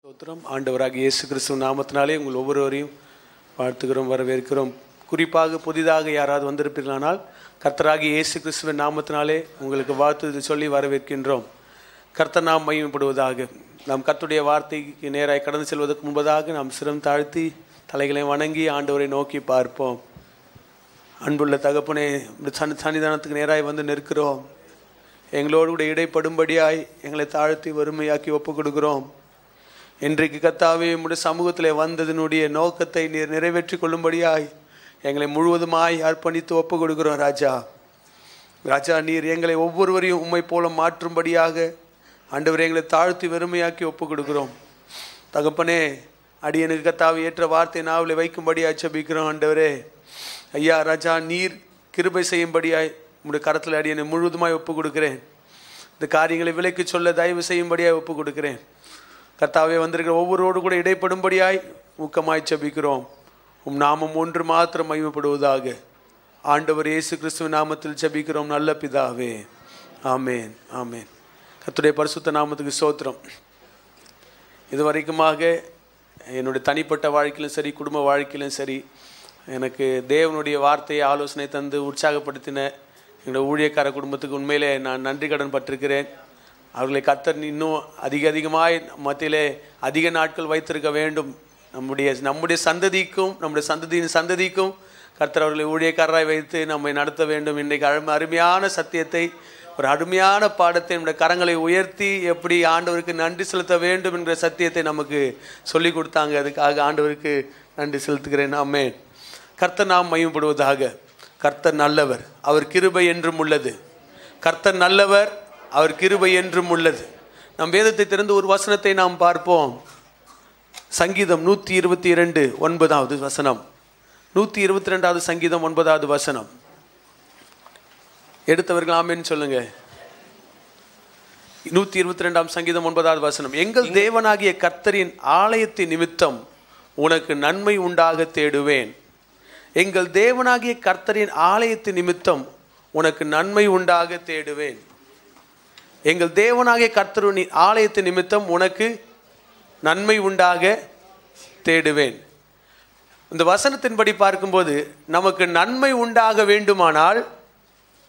ஸ்தோத்திரம். ஆண்டவராகிய இயேசு கிறிஸ்துவ நாமத்தினாலே உங்கள் ஒவ்வொருவரையும் வாழ்த்துகிறோம், வரவேற்கிறோம். குறிப்பாக புதிதாக யாராவது வந்திருப்பீர்களானால் கர்த்தராகிய இயேசு கிறிஸ்துவின் நாமத்தினாலே உங்களுக்கு வாழ்த்து சொல்லி வரவேற்கின்றோம். கர்த்தர் நாம் மகிமைப்படுவதாக. நாம் கர்த்தருடைய வார்த்தைக்கு நேராக கடந்து செல்வதற்கு முன்பதாக நாம் சிரம் தாழ்த்தி தலைகளை வணங்கி ஆண்டவரை நோக்கி பார்ப்போம். அன்புள்ள தகப்பனே, சன்னிதானத்துக்கு நேராக வந்து நிற்கிறோம். எங்களோடு கூட இடைப்படும்படியாய் எங்களை தாழ்த்தி வறுமையாக்கி ஒப்புக் கொடுக்கிறோம். இன்றைக்கு கர்த்தாவே, உம்முடைய சமூகத்தில் வந்ததனுடைய நோக்கத்தை நீர் நிறைவேற்றி கொள்ளும்படியாய் எங்களை முழுவதுமாய் அர்ப்பணித்து ஒப்புக் கொடுக்கிறோம். ராஜா, நீர் எங்களை ஒவ்வொருவரையும் உம்மை போல மாற்றும்படியாக ஆண்டவரை எங்களை தாழ்த்தி வெறுமையாக்கி ஒப்புக் கொடுக்கிறோம். தகப்பனே, அடியனுக்கு கர்த்தாவே ஏற்ற வார்த்தை நாவலை வைக்கும்படியாய் ஜெபிக்கிறோம். ஆண்டவரே ஐயா ராஜா, நீர் கிருபை செய்யும்படியாய் உம்முடைய கரத்தில் அடியனை முழுவதுமாய் ஒப்புக் கொடுக்கிறேன். இந்த காரியங்களை விலைக்கு சொல்ல தயவு செய்யும்படியாய் ஒப்புக் கொடுக்கிறேன். கர்த்தாவே, வந்திருக்கிற ஒவ்வொருவரோடு கூட இடைப்படும்படியாய் ஊக்கமாய் ஜெபிக்கிறோம். உம் நாமம் ஒன்று மாத்திரம் மகிமைப்படுவதாக. ஆண்டவர் இயேசு கிறிஸ்துவின் நாமத்தில் ஜெபிக்கிறோம் நல்ல பிதாவே, ஆமேன், ஆமேன். கர்த்தருடைய பரிசுத்த நாமத்துக்கு ஸ்தோத்திரம். இதுவரைக்குமாக என்னுடைய தனிப்பட்ட வாழ்க்கையிலும் சரி, குடும்ப வாழ்க்கையிலும் சரி, எனக்கு தேவனுடைய வார்த்தையை ஆலோசனை தந்து உற்சாகப்படுத்தின என்னுடைய ஊழியக்கார குடும்பத்துக்கு உண்மையிலே நான் நன்றி கடன் பட்டிருக்கிறேன். அவர்களை கர்த்தர் இன்னும் அதிகமாய் மத்தியிலே அதிக நாட்கள் வைத்திருக்க வேண்டும். நம்முடைய சந்ததிக்கும் நம்முடைய சந்ததியின் சந்ததிக்கும் கர்த்தர் அவர்களை ஊழியக்காரராய் வைத்து நம்மை நடத்த வேண்டும். இன்றைக்கு அருமையான சத்தியத்தை, ஒரு அருமையான பாடத்தை, நம்முடைய கரங்களை உயர்த்தி எப்படி ஆண்டவருக்கு நன்றி செலுத்த வேண்டும் என்கிற சத்தியத்தை நமக்கு சொல்லி கொடுத்தாங்க. அதுக்காக ஆண்டவருக்கு நன்றி செலுத்துகிறேன். ஆமென். கர்த்தர் நாம் மகிமைப்படுவதாக. கர்த்தர் நல்லவர், அவர் கிருபை என்றும் உள்ளது. கர்த்தர் நல்லவர், அவர் கிருபை என்றும் உள்ளது. நம் வேதத்தை திறந்து ஒரு வசனத்தை நாம் பார்ப்போம். சங்கீதம் 122 9வது வசனம். 122வது சங்கீதம் 9வது வசனம். எடுத்தவர்கள் ஆமென் சொல்லுங்க. 122ஆம் சங்கீதம் 9வது வசனம். எங்கள் தேவனாகிய கர்த்தரின் ஆலயத்தின் நிமித்தம் உனக்கு நன்மை உண்டாக தேடுவேன். எங்கள் தேவனாகிய கர்த்தரின் ஆலயத்தின் நிமித்தம் உனக்கு நன்மை உண்டாக தேடுவேன். எங்கள் தேவனாகிய கர்த்தரின் ஆலயத்தின் நிமித்தம் உனக்கு நன்மை உண்டாக தேடுவேன். இந்த வசனத்தின்படி பார்க்கும்போது நமக்கு நன்மை உண்டாக வேண்டுமானால்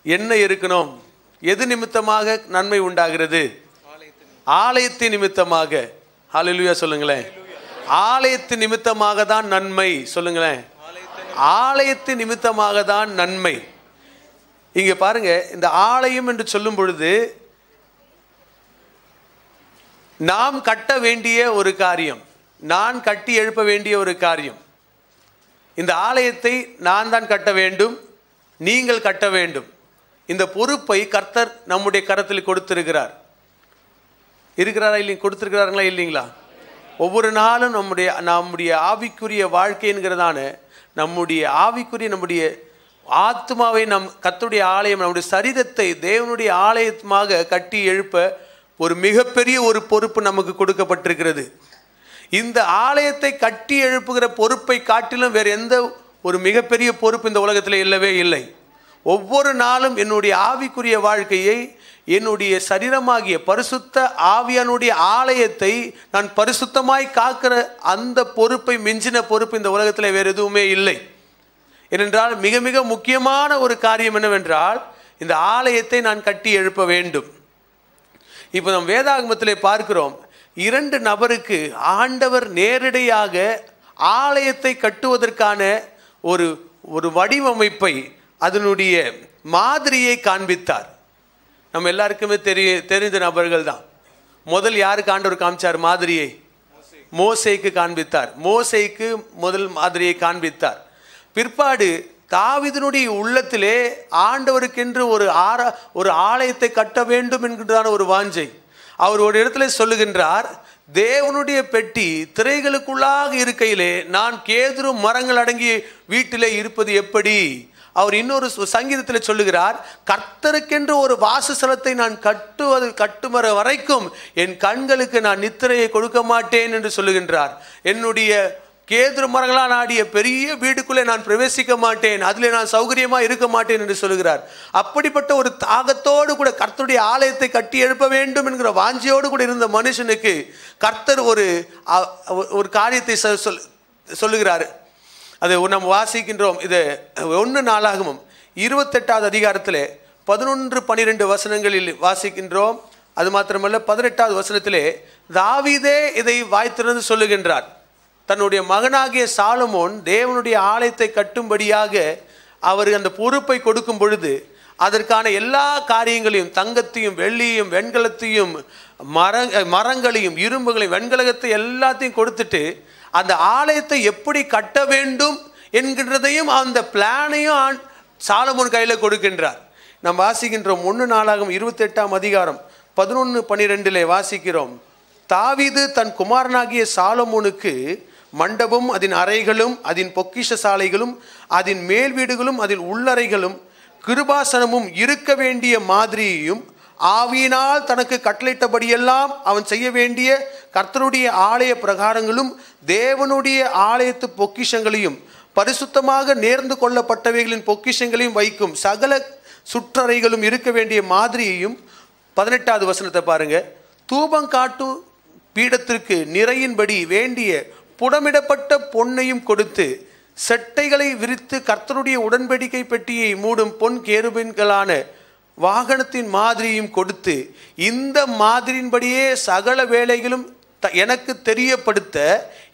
என்ன இருக்கணும்? எது நிமித்தமாக நன்மை உண்டாகிறது? ஆலயத்தின் நிமித்தமாக. ஹல்லேலூயா சொல்லுங்களேன். ஆலயத்தின் நிமித்தமாக தான் நன்மை. சொல்லுங்களேன். ஆலயத்தின் நிமித்தமாக தான் நன்மை. இங்க பாருங்க, இந்த ஆலயம் என்று சொல்லும் பொழுது நாம் கட்ட வேண்டிய ஒரு காரியம், நான் கட்டி எழுப்ப வேண்டிய ஒரு காரியம். இந்த ஆலயத்தை நான் தான் கட்ட வேண்டும், நீங்கள் கட்ட வேண்டும். இந்த பொறுப்பை கர்த்தர் நம்முடைய கரத்தில் கொடுத்திருக்கிறார். இருக்கிறாரா இல்லை? கொடுத்திருக்கிறார்களா இல்லைங்களா? ஒவ்வொரு நாளும் நம்முடைய ஆவிக்குரிய வாழ்க்கை என்கிறதான நம்முடைய ஆவிக்குரிய நம்முடைய ஆத்மாவை கர்த்தருடைய ஆலயம், நம்முடைய சரீரத்தை தேவனுடைய ஆலயமாக கட்டி எழுப்ப ஒரு மிகப்பெரிய ஒரு பொறுப்பு நமக்கு கொடுக்கப்பட்டிருக்கிறது. இந்த ஆலயத்தை கட்டி எழுப்புகிற பொறுப்பை காட்டிலும் வேறு எந்த ஒரு மிகப்பெரிய பொறுப்பு இந்த உலகத்தில் இல்லவே இல்லை. ஒவ்வொரு நாளும் என்னுடைய ஆவிக்குரிய வாழ்க்கையை, என்னுடைய சரீரமாகிய பரிசுத்த ஆவியானுடைய ஆலயத்தை நான் பரிசுத்தமாய் காக்கிற அந்த பொறுப்பை மிஞ்சின பொறுப்பு இந்த உலகத்தில் வேறு எதுவுமே இல்லை. ஏனென்றால் மிக மிக முக்கியமான ஒரு காரியம் என்னவென்றால், இந்த ஆலயத்தை நான் கட்டி எழுப்ப வேண்டும். இப்போ நம் வேதாகமத்திலே பார்க்கிறோம், 2 நபருக்கு ஆண்டவர் நேரடியாக ஆலயத்தை கட்டுவதற்கான ஒரு வடிவமைப்பை, அதனுடைய மாதிரியை காண்பித்தார். நம்ம எல்லாருக்குமே தெரிந்த நபர்கள் தான். முதல் யாருக்கு ஆண்டவர் காமிச்சார் மாதிரியை? மோசேக்கு காண்பித்தார். மோசேக்கு முதல் மாதிரியை காண்பித்தார். பிற்பாடு தாவீதினுடைய உள்ளத்திலே ஆண்டவருக்கென்று ஒரு ஆலயத்தை கட்ட வேண்டும் என்கின்றதான ஒரு வாஞ்சை. அவர் ஒரு இடத்துல சொல்லுகின்றார், தேவனுடைய பெட்டி திரைகளுக்குள்ளாக இருக்கையிலே நான் கேதுரு மரங்கள் அடங்கிய வீட்டிலே இருப்பது எப்படி? அவர் இன்னொரு சங்கீதத்தில் சொல்லுகிறார், கர்த்தருக்கென்று ஒரு வாசஸ்தலத்தை நான் கட்டுமர வரைக்கும் என் கண்களுக்கு நான் நித்திரையை கொடுக்க மாட்டேன் என்று சொல்லுகின்றார். என்னுடைய கேதுரு மரங்களால் ஆடிய பெரிய வீடுக்குள்ளே நான் பிரவேசிக்க மாட்டேன், அதில் நான் சௌகரியமாக இருக்க மாட்டேன் என்று சொல்லுகிறார். அப்படிப்பட்ட ஒரு தாகத்தோடு கூட கர்த்தருடைய ஆலயத்தை கட்டி எழுப்ப வேண்டும் என்கிற வாஞ்சியோடு கூட இருந்த மனுஷனுக்கு கர்த்தர் ஒரு காரியத்தை சொல்லுகிறார். அதை நம்ம வாசிக்கின்றோம். இது 1 நாளாகமம் 28வது அதிகாரத்தில் 11-12 வசனங்களில் வாசிக்கின்றோம். அது மாத்திரமல்ல, 18வது வசனத்திலே தாவீதே இதை வாய்த்திருந்து சொல்லுகின்றார். தன்னுடைய மகனாகிய சாலமோன் தேவனுடைய ஆலயத்தை கட்டும்படியாக அவர் அந்த பொறுப்பை கொடுக்கும் பொழுது அதற்கான எல்லா காரியங்களையும், தங்கத்தையும் வெள்ளியையும் வெண்கலத்தையும் மரங்களையும் இரும்புகளையும் வெண்கலத்தை எல்லாத்தையும் கொடுத்துட்டு அந்த ஆலயத்தை எப்படி கட்ட வேண்டும் என்கின்றதையும் அந்த பிளானையும் சாலமோன் கையில் கொடுக்கின்றார். நாம் வாசிக்கின்றோம் 1 நாளாகமம் 28ஆம் அதிகாரம் 11-12 வாசிக்கிறோம். தாவீது தன் குமாரனாகிய சாலமோனுக்கு மண்டபம், அதன் அறைகளும், அதன் பொக்கிஷ சாலைகளும், அதன் மேல் வீடுகளும், அதில் உள்ளறைகளும், கிருபாசனமும் இருக்க வேண்டிய மாதிரியையும் ஆவியினால் தனக்கு கட்டளையிட்டபடியெல்லாம் அவன் செய்ய வேண்டிய கர்த்தருடைய ஆலய பிரகாரங்களும் தேவனுடைய ஆலயத்து பொக்கிஷங்களையும் பரிசுத்தமாக நேர்ந்து கொள்ளப்பட்டவைகளின் பொக்கிஷங்களையும் வைக்கும் சகல சுற்றறைகளும் இருக்க வேண்டிய மாதிரியையும். 18வது வசனத்தை பாருங்க. தூபங்காட்டு பீடத்திற்கு நிறையின்படி வேண்டிய புடமிடப்பட்ட பொன்னையும் கொடுத்து செட்டைகளை விரித்து கர்த்தருடைய உடன்படிக்கை பெட்டியை மூடும் பொன் கேருபீன்களான வாகனத்தின் மாதிரியும் கொடுத்து இந்த மாதிரியின்படியே சகல வேலைகளும் எனக்கு தெரியப்படுத்த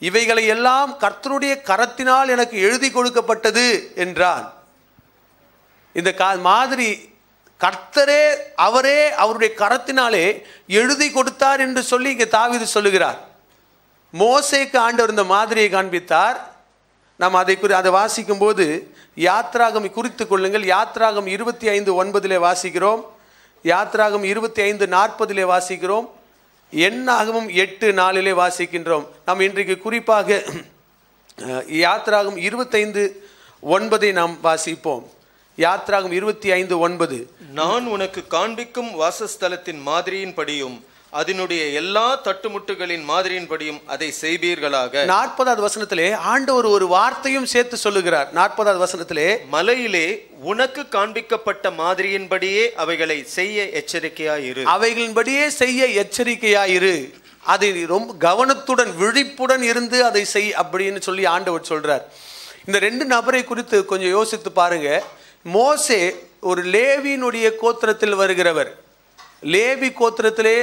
இவைகளை எல்லாம் கர்த்தருடைய கரத்தினால் எனக்கு எழுதி கொடுக்கப்பட்டது என்றான். இந்த மாதிரி கர்த்தரே அவருடைய கரத்தினாலே எழுதி கொடுத்தார் என்று சொல்லி இங்கே தாவீது சொல்லுகிறார். மோசேக்கு ஆண்டவர் இந்த மாதிரியை காண்பித்தார். நாம் அதை வாசிக்கும் போது யாத்ராகம் குறித்து கொள்ளுங்கள். யாத்ராகம் 25:9 வாசிக்கிறோம். யாத்ராகம் 25:40 வாசிக்கிறோம். எண்ணாகமும் 8:4 வாசிக்கின்றோம். நாம் இன்றைக்கு குறிப்பாக யாத்ராகம் 25:9 நாம் வாசிப்போம். யாத்ராகம் 25:9. நான் உனக்கு காண்பிக்கும் வாசஸ்தலத்தின் மாதிரியின் படியும் அதனுடைய எல்லா தட்டுமுட்டுகளின் மாதிரியின் படியும் அதை செய்வீர்களாக. 40வது வசனத்திலே ஆண்டவர் ஒரு வார்த்தையும் சேர்த்து சொல்லுகிறார். 40வது வசனத்திலே மலையிலே உனக்கு காண்பிக்கப்பட்ட மாதிரியின்படியே அவைகளை செய்ய எச்சரிக்கையாயிரு. அவைகளின்படியே செய்ய எச்சரிக்கையாயிரு. அதை ரொம்ப கவனத்துடன் விழிப்புடன் இருந்து அதை செய் அப்படின்னு சொல்லி ஆண்டவர் சொல்றார். இந்த 2 நபரை குறித்து கொஞ்சம் யோசித்து பாருங்க. மோசே ஒரு லேவியினுடைய கோத்திரத்தில் வருகிறவர். லேவி கோத்திரத்திலே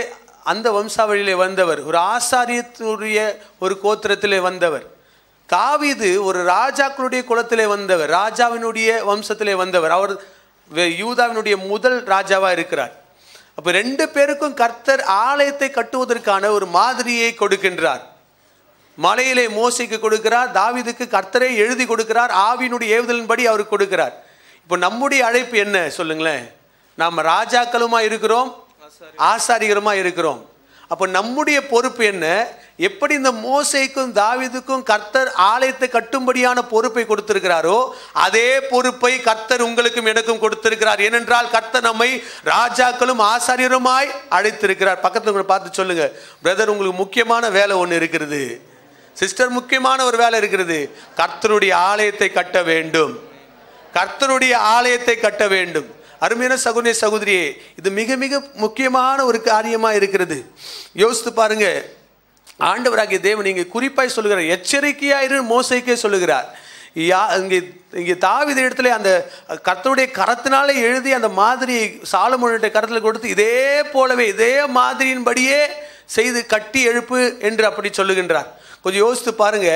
அந்த வம்சாவளியிலே வந்தவர். ஒரு ஆசாரியத்தினுடைய ஒரு கோத்திரத்திலே வந்தவர். தாவீது ஒரு ராஜாக்களுடைய குலத்திலே வந்தவர், ராஜாவினுடைய வம்சத்திலே வந்தவர். அவர் யூதாவினுடைய முதல் ராஜாவாக இருக்கிறார். அப்போ 2 பேருக்கும் கர்த்தர் ஆலயத்தை கட்டுவதற்கான ஒரு மாதிரியை கொடுக்கின்றார். மலையிலே மோசேக்கு கொடுக்கிறார், தாவீதுக்கு கர்த்தரை எழுதி கொடுக்கிறார், ஆவியினுடைய ஏவுதலின்படி அவருக்கு கொடுக்கிறார். இப்போ நம்முடைய அழைப்பு என்ன சொல்லுங்களேன்? நாம் ராஜாக்களுமா இருக்கிறோம், ஆசாரியருமா இருக்கிறோம். அப்போ நம்முடைய பொறுப்பு என்ன? எப்படி இந்த மோசேக்கும் தாவீதுக்கும் கர்த்தர் ஆலயத்தை கட்டும்படியான பொறுப்பை கொடுத்திருக்கிறாரோ அதே பொறுப்பை கர்த்தர் உங்களுக்கும் எனக்கும் கொடுத்திருக்கிறார். ஏனென்றால் கர்த்தர் நம்மை ராஜாக்களும் ஆசாரியருமாய் அழைத்திருக்கிறார். பக்கத்துல பார்த்து சொல்லுங்க, பிரதர் உங்களுக்கு முக்கியமான வேலை ஒன்று இருக்கிறது, சிஸ்டர் முக்கியமான ஒரு வேலை இருக்கிறது. கர்த்தருடைய ஆலயத்தை கட்ட வேண்டும், கர்த்தருடைய ஆலயத்தை கட்ட வேண்டும். அருமையான சகோதரி சகோதரியே, இது மிக மிக முக்கியமான ஒரு காரியமாக இருக்கிறது. யோசித்து பாருங்க. ஆண்டவராகிய தேவன் இங்கே குறிப்பாய் சொல்லுகிறார், எச்சரிக்கையாயிரு மோசேக்கே சொல்லுகிறார். இங்கே தாவீது இடத்துல அந்த கர்த்தருடைய கரத்தினாலே எழுதி அந்த மாதிரியை சாலமோனுடைய கரத்தில் கொடுத்து இதே போலவே இதே மாதிரியின்படியே செய்து கட்டி எழுப்பு என்று அப்படி சொல்லுகின்றார். கொஞ்சம் யோசித்து பாருங்க.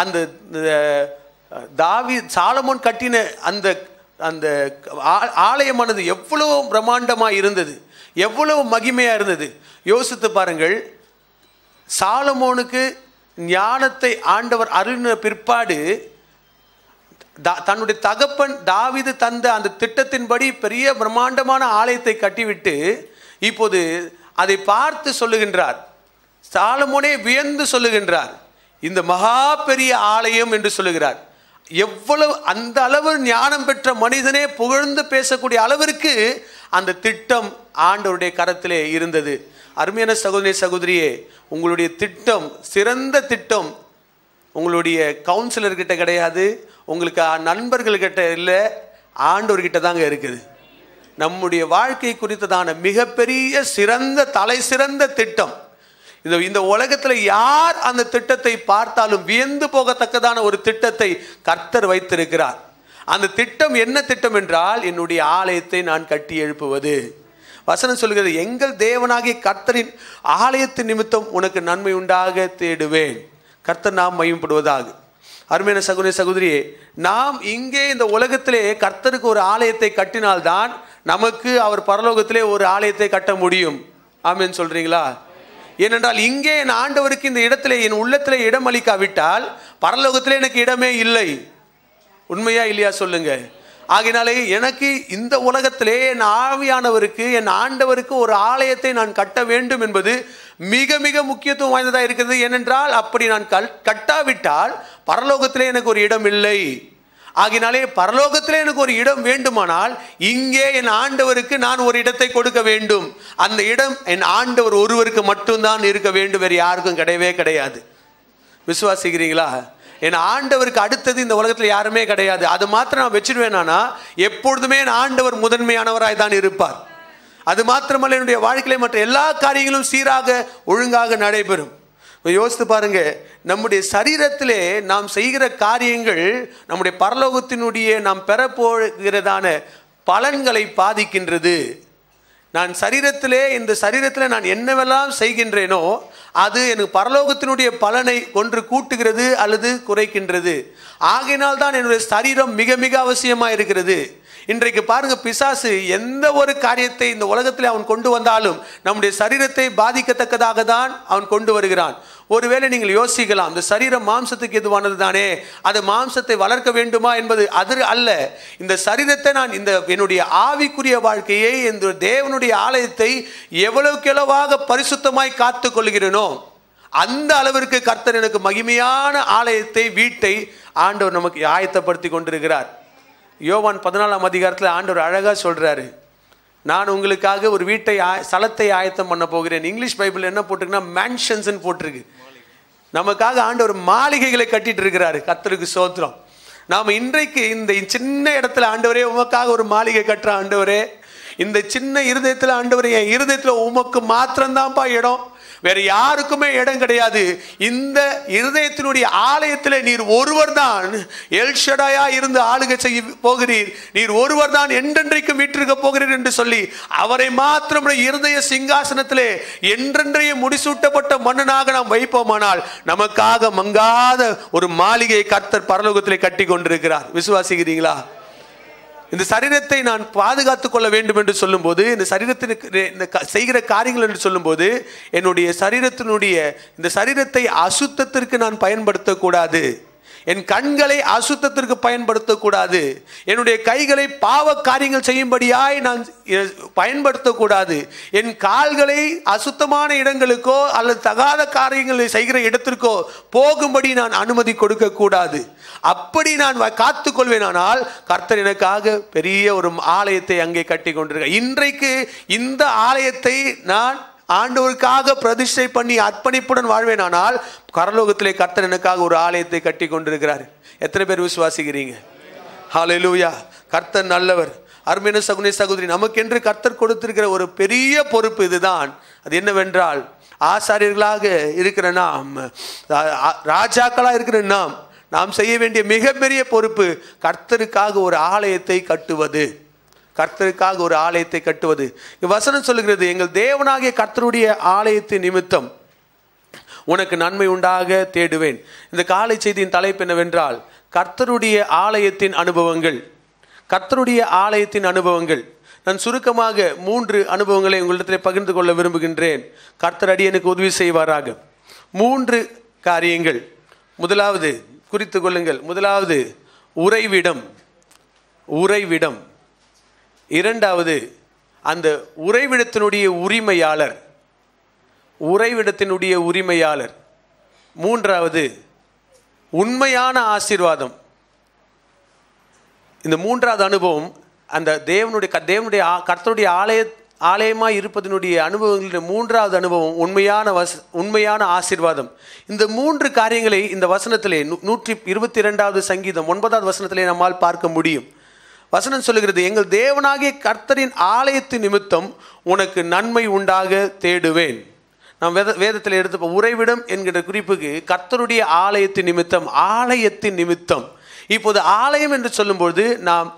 அந்த சாலமோன் கட்டின அந்த அந்த ஆலயமானது எவ்வளவு பிரம்மாண்டமாக இருந்தது, எவ்வளவு மகிமையாக இருந்தது, யோசித்து பாருங்கள், சாலமோனுக்கு ஞானத்தை ஆண்டவர் அருளின பிற்பாடு தன்னுடைய தகப்பன் தாவீது தந்த அந்த திட்டத்தின்படி பெரிய பிரம்மாண்டமான ஆலயத்தை கட்டிவிட்டு இப்போது அதை பார்த்து சொல்லுகின்றார். சாலமோனே வியந்து சொல்லுகின்றார், இந்த மகா பெரிய ஆலயம் என்று சொல்லுகிறார். எவ்வளவு அந்த அளவு ஞானம் பெற்ற மனிதனே புகழ்ந்து பேசக்கூடிய அளவிற்கு அந்த திட்டம் ஆண்டவருடைய கரத்திலே இருந்தது. அருமையான சகோதரி சகோதரியே, உங்களுடைய திட்டம் சிறந்த திட்டம் உங்களுடைய கவுன்சிலர்கிட்ட கிடையாது, உங்களுக்கு நண்பர்கள்கிட்ட இல்லை, ஆண்டவர்கிட்ட தாங்க இருக்குது. நம்முடைய வாழ்க்கை குறித்ததான மிகப்பெரிய சிறந்த தலை சிறந்த திட்டம் இந்த உலகத்தில் யார் அந்த திட்டத்தை பார்த்தாலும் வியந்து போகத்தக்கதான ஒரு திட்டத்தை கர்த்தர் வைத்திருக்கிறார். அந்த திட்டம் என்ன திட்டம் என்றால், என்னுடைய ஆலயத்தை நான் கட்டி எழுப்புவது. வசனம் சொல்கிறது, எங்கள் தேவனாகிய கர்த்தரின் ஆலயத்தின் நிமித்தம் உனக்கு நன்மை உண்டாக தேடுவேன். கர்த்தர் நாம் மையப்படுவதாக. அருமையான சகோதரி சகோதரியே, நாம் இங்கே இந்த உலகத்திலே கர்த்தருக்கு ஒரு ஆலயத்தை கட்டினால்தான் நமக்கு அவர் பரலோகத்திலே ஒரு ஆலயத்தை கட்ட முடியும். ஆமென் சொல்றீங்களா? ஏனென்றால் இங்கே என் ஆண்டவருக்கு இந்த இடத்திலே என் உள்ளத்திலே இடம் அளிக்காவிட்டால் பரலோகத்திலே எனக்கு இடமே இல்லை. உண்மையா இல்லையா சொல்லுங்க. ஆகையினாலே எனக்கு இந்த உலகத்திலே என் ஆவியானவருக்கு என் ஆண்டவருக்கு ஒரு ஆலயத்தை நான் கட்ட வேண்டும் என்பது மிக மிக முக்கியத்துவம் வாய்ந்ததாக இருக்கிறது. ஏனென்றால் அப்படி நான் கட்டாவிட்டால் பரலோகத்திலே எனக்கு ஒரு இடம் இல்லை. ஆகினாலே பரலோகத்திலே எனக்கு ஒரு இடம் வேண்டுமானால் இங்கே என் ஆண்டவருக்கு நான் ஒரு இடத்தை கொடுக்க வேண்டும். அந்த இடம் என் ஆண்டவர் ஒருவருக்கு மட்டும்தான் இருக்க வேண்டும், வேறு யாருக்கும் கிடையவே கிடையாது. விசுவாசிக்கிறீங்களா? என் ஆண்டவருக்கு அடுத்தது இந்த உலகத்தில் யாருமே கிடையாது. அது மாத்திரம் நான் வச்சிருவேனா, எப்பொழுதுமே என் ஆண்டவர் முதன்மையானவராய் தான் இருப்பார். அது மாத்திரமல்ல, என்னுடைய வாழ்க்கையில மற்ற எல்லா காரியங்களும் சீராக ஒழுங்காக நடைபெறும். யோசித்து பாருங்க, நம்முடைய சரீரத்திலே நாம் செய்கிற காரியங்கள் நம்முடைய பரலோகத்தினுடைய நாம் பெறப்போகிறதான பலன்களை பாதிக்கின்றது. நான் இந்த சரீரத்திலே நான் என்னவெல்லாம் செய்கின்றேனோ அது எனக்கு பரலோகத்தினுடைய பலனை ஒன்று கூட்டுகிறது அல்லது குறைக்கின்றது. ஆகையினால் தான் என்னுடைய சரீரம் மிக மிக அவசியமாக இருக்கிறது. இன்றைக்கு பாருங்க, பிசாசு எந்த ஒரு காரியத்தை இந்த உலகத்தில் அவன் கொண்டு வந்தாலும் நம்முடைய சரீரத்தை பாதிக்கத்தக்கதாக தான் அவன் கொண்டு வருகிறான். ஒருவேளை நீங்கள் யோசிக்கலாம், இந்த சரீரம் மாம்சத்துக்கு எதுவானது தானே, அது மாம்சத்தை வளர்க்க வேண்டுமா என்பது அது அல்ல. இந்த சரீரத்தை நான் என்னுடைய ஆவிக்குரிய வாழ்க்கையை, இந்த தேவனுடைய ஆலயத்தை எவ்வளவுக்கு எவ்வளவாக பரிசுத்தமாய் காத்து கொள்கிறேனோ அந்த அளவிற்கு கர்த்தர் எனக்கு மகிமையான ஆலயத்தை, வீட்டை ஆண்டவர் நமக்கு ஆயத்தப்படுத்தி கொண்டிருக்கிறார். யோவான் 14ஆம் அதிகாரத்தில் ஆண்டவர் அழகா சொல்றாரு, நான் உங்களுக்காக ஒரு வீட்டை ஸ்தலத்தை ஆயத்தம் பண்ண போகிறேன். இங்கிலீஷ் பைபிள் என்ன போட்டிருக்குன்னா மேன்ஷன்ஸ் போட்டிருக்கு. நமக்காக ஆண்டவர் மாளிகைகளை கட்டிட்டு இருக்கிறாரு. கர்த்தருக்கு ஸ்தோத்திரம். நாம இன்றைக்கு இந்த சின்ன இடத்துல ஆண்டவரே உமக்காக ஒரு மாளிகை கட்டுற ஆண்டவரே, இந்த சின்ன இருதயத்தில் ஆண்டவரே, என் இருதயத்தில் உமக்கு மாத்திரம்தான்ப்பா இடம், வேற யாருக்குமே இடம் கிடையாது. இந்த இருதயத்தினுடைய ஆலயத்தில் நீர் ஒருவர் தான் எல்ஷடாயா இருந்து ஆளுகை செய்ய போகிறீர், நீர் ஒருவர் தான் என்றென்றைக்கும் வீற்றிருக்க போகிறீர் என்று சொல்லி அவரை மாத்திரம் இருதய சிங்காசனத்திலே என்றென்றைய முடிசூட்டப்பட்ட மன்னனாக நாம் வைப்போமானால் நமக்காக மங்காத ஒரு மாளிகையை கர்த்தர் பரலோகத்திலே கட்டி கொண்டிருக்கிறார். விசுவாசிக்கிறீங்களா? இந்த சரீரத்தை நான் பாதுகாத்துக் கொள்ள வேண்டும் என்று சொல்லும் போது, இந்த சரீரத்திற்கு செய்கிற காரியங்கள் என்று சொல்லும் போது, என்னுடைய சரீரத்தினுடைய இந்த சரீரத்தை அசுத்தத்திற்கு நான் பயன்படுத்தக்கூடாது. என் கண்களை அசுத்தத்திற்கு பயன்படுத்தக்கூடாது. என்னுடைய கைகளை பாவ காரியங்கள் செய்யும்படியாய் நான் பயன்படுத்தக்கூடாது. என் கால்களை அசுத்தமான இடங்களுக்கோ அல்லது தகாத காரியங்களை செய்கிற இடத்திற்கோ போகும்படி நான் அனுமதி கொடுக்க கூடாது. அப்படி நான் காத்துக்கொள்வேனானால் கர்த்தர் எனக்காக பெரிய ஒரு ஆலயத்தை அங்கே கட்டி கொண்டிருக்க. இன்றைக்கு இந்த ஆலயத்தை நான் ஆண்டவருக்காக பிரதிஷ்டை பண்ணி அர்ப்பணிப்புடன் வாழ்வேனானால் பரலோகத்திலே கர்த்தர் எனக்காக ஒரு ஆலயத்தை கட்டி கொண்டிருக்கிறார். எத்தனை பேர் விசுவாசிக்கிறீங்க? ஹல்லேலூயா. கர்த்தர் நல்லவர். அருமையான சகோதரி சகோதரி, நமக்கென்று கர்த்தர் கொடுத்திருக்கிற ஒரு பெரிய பொறுப்பு இதுதான். அது என்னவென்றால், ஆசாரியர்களாக இருக்கிற நாம், ராஜாக்களாக இருக்கிற நாம் செய்ய வேண்டிய மிகப்பெரிய பொறுப்பு கர்த்தருக்காக ஒரு ஆலயத்தை கட்டுவது. கர்த்தருக்காக ஒரு ஆலயத்தை கட்டுவது. வசனம் சொல்லுகிறது, எங்கள் தேவனாகிய கர்த்தருடைய ஆலயத்தின் நிமித்தம் உனக்கு நன்மை உண்டாக தேடுவேன். இந்த காலை செய்தியின் தலைப்பு என்னவென்றால், கர்த்தருடைய ஆலயத்தின் அனுபவங்கள். கர்த்தருடைய ஆலயத்தின் அனுபவங்கள். நான் சுருக்கமாக 3 அனுபவங்களை உங்களிடத்தில் பகிர்ந்து கொள்ள விரும்புகின்றேன். கர்த்தர் அடியேனுக்கு உதவி செய்வாராக. 3 காரியங்கள். முதலாவது குறித்து கொள்ளுங்கள். முதலாவது உறைவிடம். இரண்டாவது அந்த உறைவிடத்தினுடைய உரிமையாளர். மூன்றாவது உண்மையான ஆசீர்வாதம். இந்த 3வது அனுபவம் அந்த தேவனுடைய கர்த்தருடைய ஆலயமாய் இருப்பதனுடைய அனுபவங்களின் 3வது அனுபவம் உண்மையான ஆசீர்வாதம். இந்த 3 காரியங்களை இந்த வசனத்திலே 122வது சங்கீதம் 9வது வசனத்திலே நம்மால் பார்க்க முடியும். வசனம் சொல்லுகிறது, எங்கள் தேவனாகிய கர்த்தரின் ஆலயத்தின் நிமித்தம் உனக்கு நன்மை உண்டாக தேடுவேன். நாம் வேதத்தில் எடுத்த உறைவிடம் என்கிற குறிப்புக்கு கர்த்தருடைய ஆலயத்தின் நிமித்தம். இப்போது ஆலயம் என்று சொல்லும்போது நாம்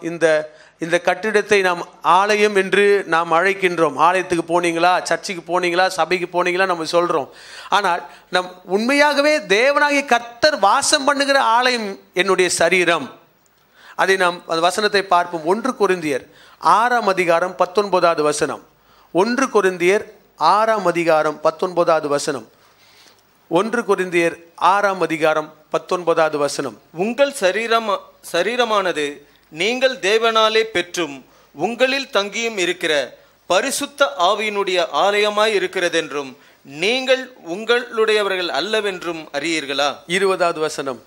இந்த கட்டிடத்தை நாம் ஆலயம் என்று நாம் அழைக்கின்றோம். ஆலயத்துக்கு போனீங்களா, சர்ச்சுக்கு போனீங்களா, சபைக்கு போனீங்களா நம்ம சொல்கிறோம். ஆனால் நம் உண்மையாகவே தேவனாகிய கர்த்தர் வாசம் பண்ணுகிற ஆலயம் என்னுடைய சரீரம். அதை நாம் அந்த வசனத்தை பார்ப்போம். 1 கொரிந்தியர் 6ஆம் அதிகாரம் 19வது வசனம். 1 கொரிந்தியர் 6ஆம் அதிகாரம் 19வது வசனம். 1 கொரிந்தியர் 6ஆம் அதிகாரம் 19வது வசனம். உங்கள் சரீரமானது நீங்கள் தேவனாலே பெற்றும் உங்களில் தங்கியும் இருக்கிற பரிசுத்த ஆவியினுடைய ஆலயமாய் இருக்கிறதென்றும் நீங்கள் உங்களுடையவர்கள் அல்லவென்றும் அறியீர்களா? 20வது வசனம்.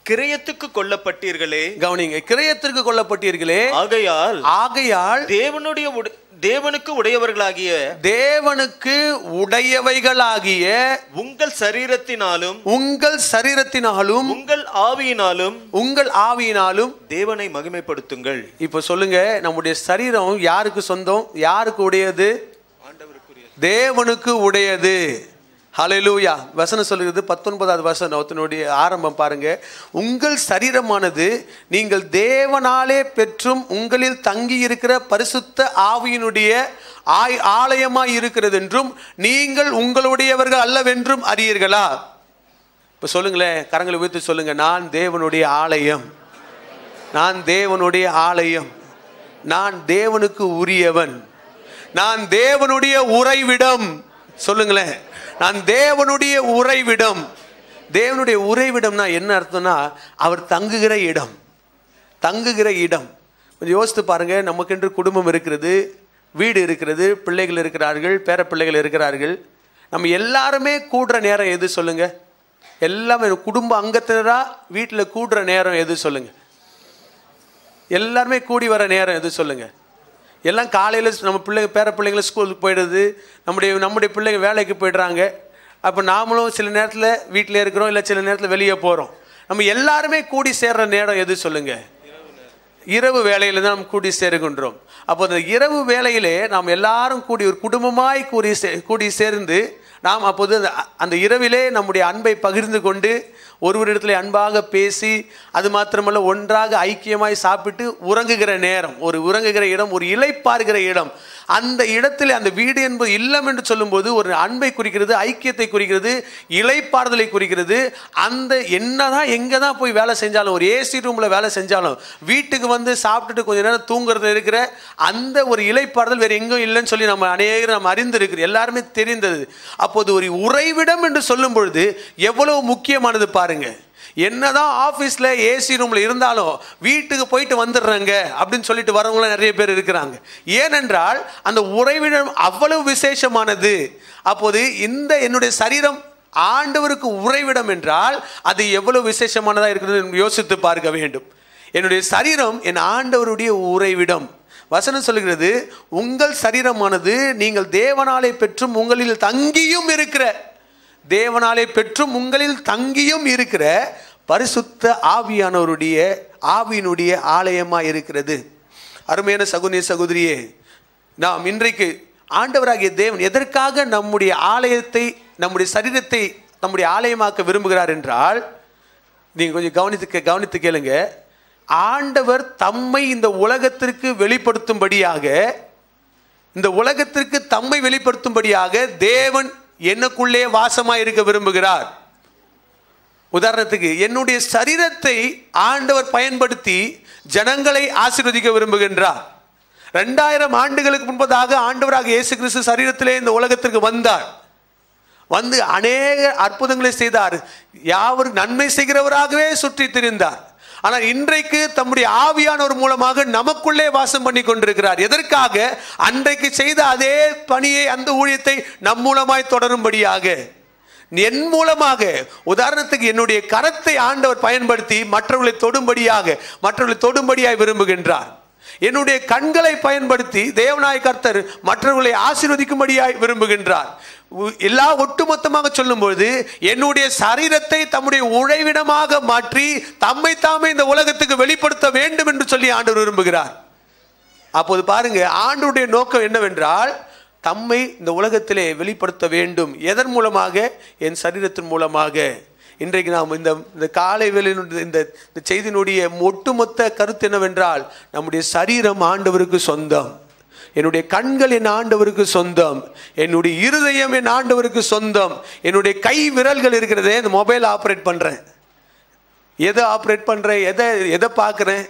கிரயத்துக்கு கொல்லப்பட்டீர்களே. கவனிங்க, கிரயத்திற்கு கொல்லப்பட்டீர்களே. ஆகையால் தேவனுக்கு உடையவைகளாகிய உங்கள் சரீரத்தினாலும் உங்கள் ஆவியினாலும் தேவனை மகிமைப்படுத்துங்கள். இப்ப சொல்லுங்க, நம்முடைய சரீரம் யாருக்கு சொந்தம்? யாருக்கு உடையது? தேவனுக்கு உடையது. ஹல்லேலூயா. வசனம் சொல்கிறது 19வது வசனத்தினுடைய ஆரம்பம் பாருங்க. உங்கள் சரீரமானது நீங்கள் தேவனாலே பெற்றும் உங்களில் தங்கி இருக்கிற பரிசுத்த ஆவியினுடைய ஆலயமாய் இருக்கிறது என்றும் நீங்கள் உங்களுடையவர்கள் அல்லவென்றும் அறியீர்களா? இப்ப சொல்லுங்களேன், கரங்களை உயர்த்தி சொல்லுங்க, நான் தேவனுடைய ஆலயம், நான் தேவனுக்கு உரியவன், நான் தேவனுடைய உறைவிடம். சொல்லுங்களேன், நான் தேவனுடைய உறைவிடம். தேவனுடைய உறைவிடம்னா என்ன அர்த்தம்னா அவர் தங்குகிற இடம். கொஞ்சம் யோசித்து பாருங்க. நமக்கென்று குடும்பம் இருக்கிறது, வீடு இருக்கிறது, பிள்ளைகள் இருக்கிறார்கள், பேர பிள்ளைகள் இருக்கிறார்கள். நம்ம எல்லாருமே கூடுற நேரம் எது சொல்லுங்க? எல்லாமே குடும்ப அங்கத்தினரா வீட்டில் கூடுற நேரம் எது சொல்லுங்க? எல்லாருமே கூடி வர நேரம் எது சொல்லுங்க? எல்லாம் காலையில் நம்ம பேர பிள்ளைங்களை ஸ்கூலுக்கு போயிடுது, நம்முடைய பிள்ளைங்க வேலைக்கு போய்ட்றாங்க. அப்போ நாமளும் சில நேரத்தில் வீட்டில் இருக்கிறோம், இல்லை சில நேரத்தில் வெளியே போகிறோம். நம்ம எல்லாருமே கூடி சேர்ற நேரம் எது சொல்லுங்க? இரவு வேலையில் தான் நம்ம கூடி சேருகின்றோம். அப்போ அந்த இரவு வேலையிலே நாம் எல்லாரும் கூடி ஒரு குடும்பமாய் கூடி சேர்ந்து நாம் அப்போது அந்த இரவிலே நம்முடைய அன்பை பகிர்ந்து கொண்டு ஒருவரிடத்தில் அன்பாக பேசி, அது மாத்திரமல்ல ஒன்றாக ஐக்கியமாய் சாப்பிட்டு உறங்குகிற நேரம், உறங்குகிற இடம், ஒரு இளைப்பாறுகிற இடம். அந்த இடத்துல அந்த வீடு என்பது இல்லம் என்று சொல்லும்போது ஒரு அன்பை குறிக்கிறது, ஐக்கியத்தை குறிக்கிறது, இளைப்பாறுதலை குறிக்கிறது. அந்த என்னதான் எங்கே தான் போய் வேலை செஞ்சாலும், ஒரு ஏசி ரூமில் வேலை செஞ்சாலும், வீட்டுக்கு வந்து சாப்பிட்டுட்டு கொஞ்ச நேரம் தூங்குறது இருக்கிற அந்த ஒரு இளைப்பாறுதல் வேறு எங்கும் இல்லைன்னு சொல்லி நம்ம அநேகரும் அறிந்திருக்கிறோம், எல்லாருமே தெரிந்தது. அப்போது ஒரு உறைவிடம் என்று சொல்லும் பொழுது எவ்வளவு முக்கியமானது பாருங்க. என்னதான் ஆபீஸ்ல ஏசி ரூம்ல இருந்தாலும் வீட்டுக்கு போயிட்டு வந்துடுறாங்க அப்படின்னு சொல்லிட்டு வரவங்க நிறைய பேர் இருக்கிறாங்க. ஏனென்றால் அந்த உறைவிடம் அவ்வளவு விசேஷமானது. அப்போது இந்த என்னுடைய சரீரம் ஆண்டவருக்கு உறைவிடம் என்றால் அது எவ்வளவு விசேஷமானதா இருக்கிறது யோசித்து பார்க்க வேண்டும். என்னுடைய சரீரம் என் ஆண்டவருடைய உறைவிடம். வசனம் சொல்லுகிறது, உங்கள் சரீரமானது நீங்கள் தேவனாலே பெற்றும் உங்களில் தங்கியும் இருக்கிற, தேவனாலே பெற்றும் உங்களில் தங்கியும் இருக்கிற பரிசுத்த ஆவியினுடைய ஆலயமாக இருக்கிறது. அருமையான சகோதரிய சகோதரியே, நாம் இன்றைக்கு ஆண்டவராகிய தேவன் எதற்காக நம்முடைய ஆலயத்தை, நம்முடைய சரீரத்தை நம்முடைய ஆலயமாக்க விரும்புகிறார் என்றால், நீங்கள் கொஞ்சம் கவனித்து கேளுங்க. ஆண்டவர் தம்மை இந்த உலகத்திற்கு வெளிப்படுத்தும்படியாக தேவன் எனக்குள்ளே வாசமாய் இருக்க விரும்புகிறார். உதாரணத்துக்கு என்னுடைய சரீரத்தை ஆண்டவர் பயன்படுத்தி ஜனங்களை ஆசீர்வதிக்க விரும்புகின்றார். 2000 ஆண்டுகளுக்கு முன்பதாக ஆண்டவராக இயேசு கிறிஸ்து சரீரத்திலே இந்த உலகத்திற்கு வந்தார். வந்து அநேக அற்புதங்களை செய்தார். யாவரும் நன்மை செய்கிறவராகவே சுற்றி திரிந்தார். ஆனால் இன்றைக்கு தம்முடைய ஆவியானவர் மூலமாக நமக்குள்ளே வாசம் பண்ணி கொண்டிருக்கிறார். எதற்காக? அன்றைக்கு செய்த அதே பணியை, அந்த ஊழியத்தை நம் மூலமாய் தொடரும்படியாக. என் மூலமாக, உதாரணத்துக்கு என்னுடைய கரத்தை ஆண்டவர் பயன்படுத்தி மற்றவர்களை தொடும்படியாய் விரும்புகின்றார். என்னுடைய கண்களை பயன்படுத்தி தேவனாய கர்த்தர் மற்றவர்களை ஆசீர்வதிக்கும்படியாய் விரும்புகின்றார். எல்லா ஒட்டுமொத்தமாக சொல்லும்போது என்னுடைய சரீரத்தை தம்முடைய உறைவிடமாக மாற்றி தம்மை தாமே இந்த உலகத்துக்கு வெளிப்படுத்த வேண்டும் என்று சொல்லி ஆண்டவர் விரும்புகிறார். அப்போது பாருங்க, ஆண்டவருடைய நோக்கம் என்னவென்றால் தம்மை இந்த உலகத்திலே வெளிப்படுத்த வேண்டும். எதன் மூலமாக? என் சரீரத்தின் மூலமாக. இன்றைக்கு நாம் இந்த காலை வேளையினுடைய இந்த செய்தியினுடைய ஒட்டுமொத்த கருத்து என்னவென்றால், நம்முடைய சரீரம் ஆண்டவருக்கு சொந்தம். என்னுடைய கண்கள் என் ஆண்டவருக்கு சொந்தம். என்னுடைய இருதயம் என் ஆண்டவருக்கு சொந்தம். என்னுடைய கை விரல்கள் இருக்கிறதே, இந்த மொபைல் ஆப்ரேட் பண்ணுறேன், எதை ஆப்ரேட் பண்ணுறேன், எதை பார்க்குறேன்,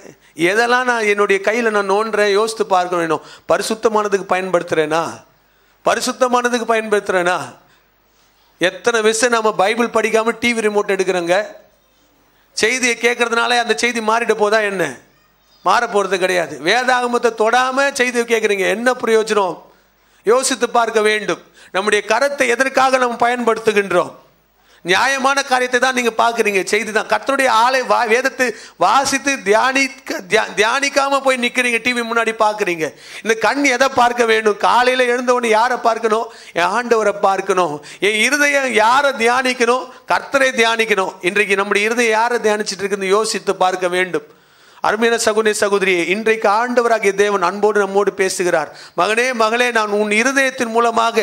எதெல்லாம் நான் என்னுடைய கையில் நான் நோண்டுறேன், யோசித்து பார்க்க வேணும். பரிசுத்தமானதுக்கு பயன்படுத்துகிறேனா? எத்தனை விஷயம் நம்ம பைபிள் படிக்காமல் டிவி ரிமோட் எடுக்கிறோங்க. செய்தியை கேட்கறதுனால அந்த செய்தி மாறிட போதா என்ன? மாற போகிறது கிடையாது. வேதாகமத்தை தொடாமல் செய்தியை கேட்குறீங்க, என்ன பிரயோஜனம்? யோசித்து பார்க்க வேண்டும். நம்முடைய கரத்தை எதற்காக நம்ம பயன்படுத்துகின்றோம்? நியாயமான காரியத்தை தான் நீங்கள் பார்க்குறீங்க, செய்தி தான். கர்த்தருடைய வேதத்தை வாசித்து தியானிக்காமல் போய் நிற்கிறீங்க, டிவி முன்னாடி பார்க்குறீங்க. இந்த கண் எதை பார்க்க வேண்டும்? காலையில் எழுந்தவொடனே யாரை பார்க்கணும்? என் ஆண்டவரை பார்க்கணும். என் இருதயம் யாரை தியானிக்கணும்? கர்த்தரை தியானிக்கணும். இன்றைக்கு நம்முடைய இருதயம் யாரை தியானிச்சுட்டு இருக்குன்னு யோசித்து பார்க்க வேண்டும். அருமையான சகோதரி சகோதரியே, இன்றைக்கு ஆண்டவராகிய தேவன் அன்போடு நம்மோடு பேசுகிறார். மகனே மகளே, நான் உன் இருதயத்தின் மூலமாக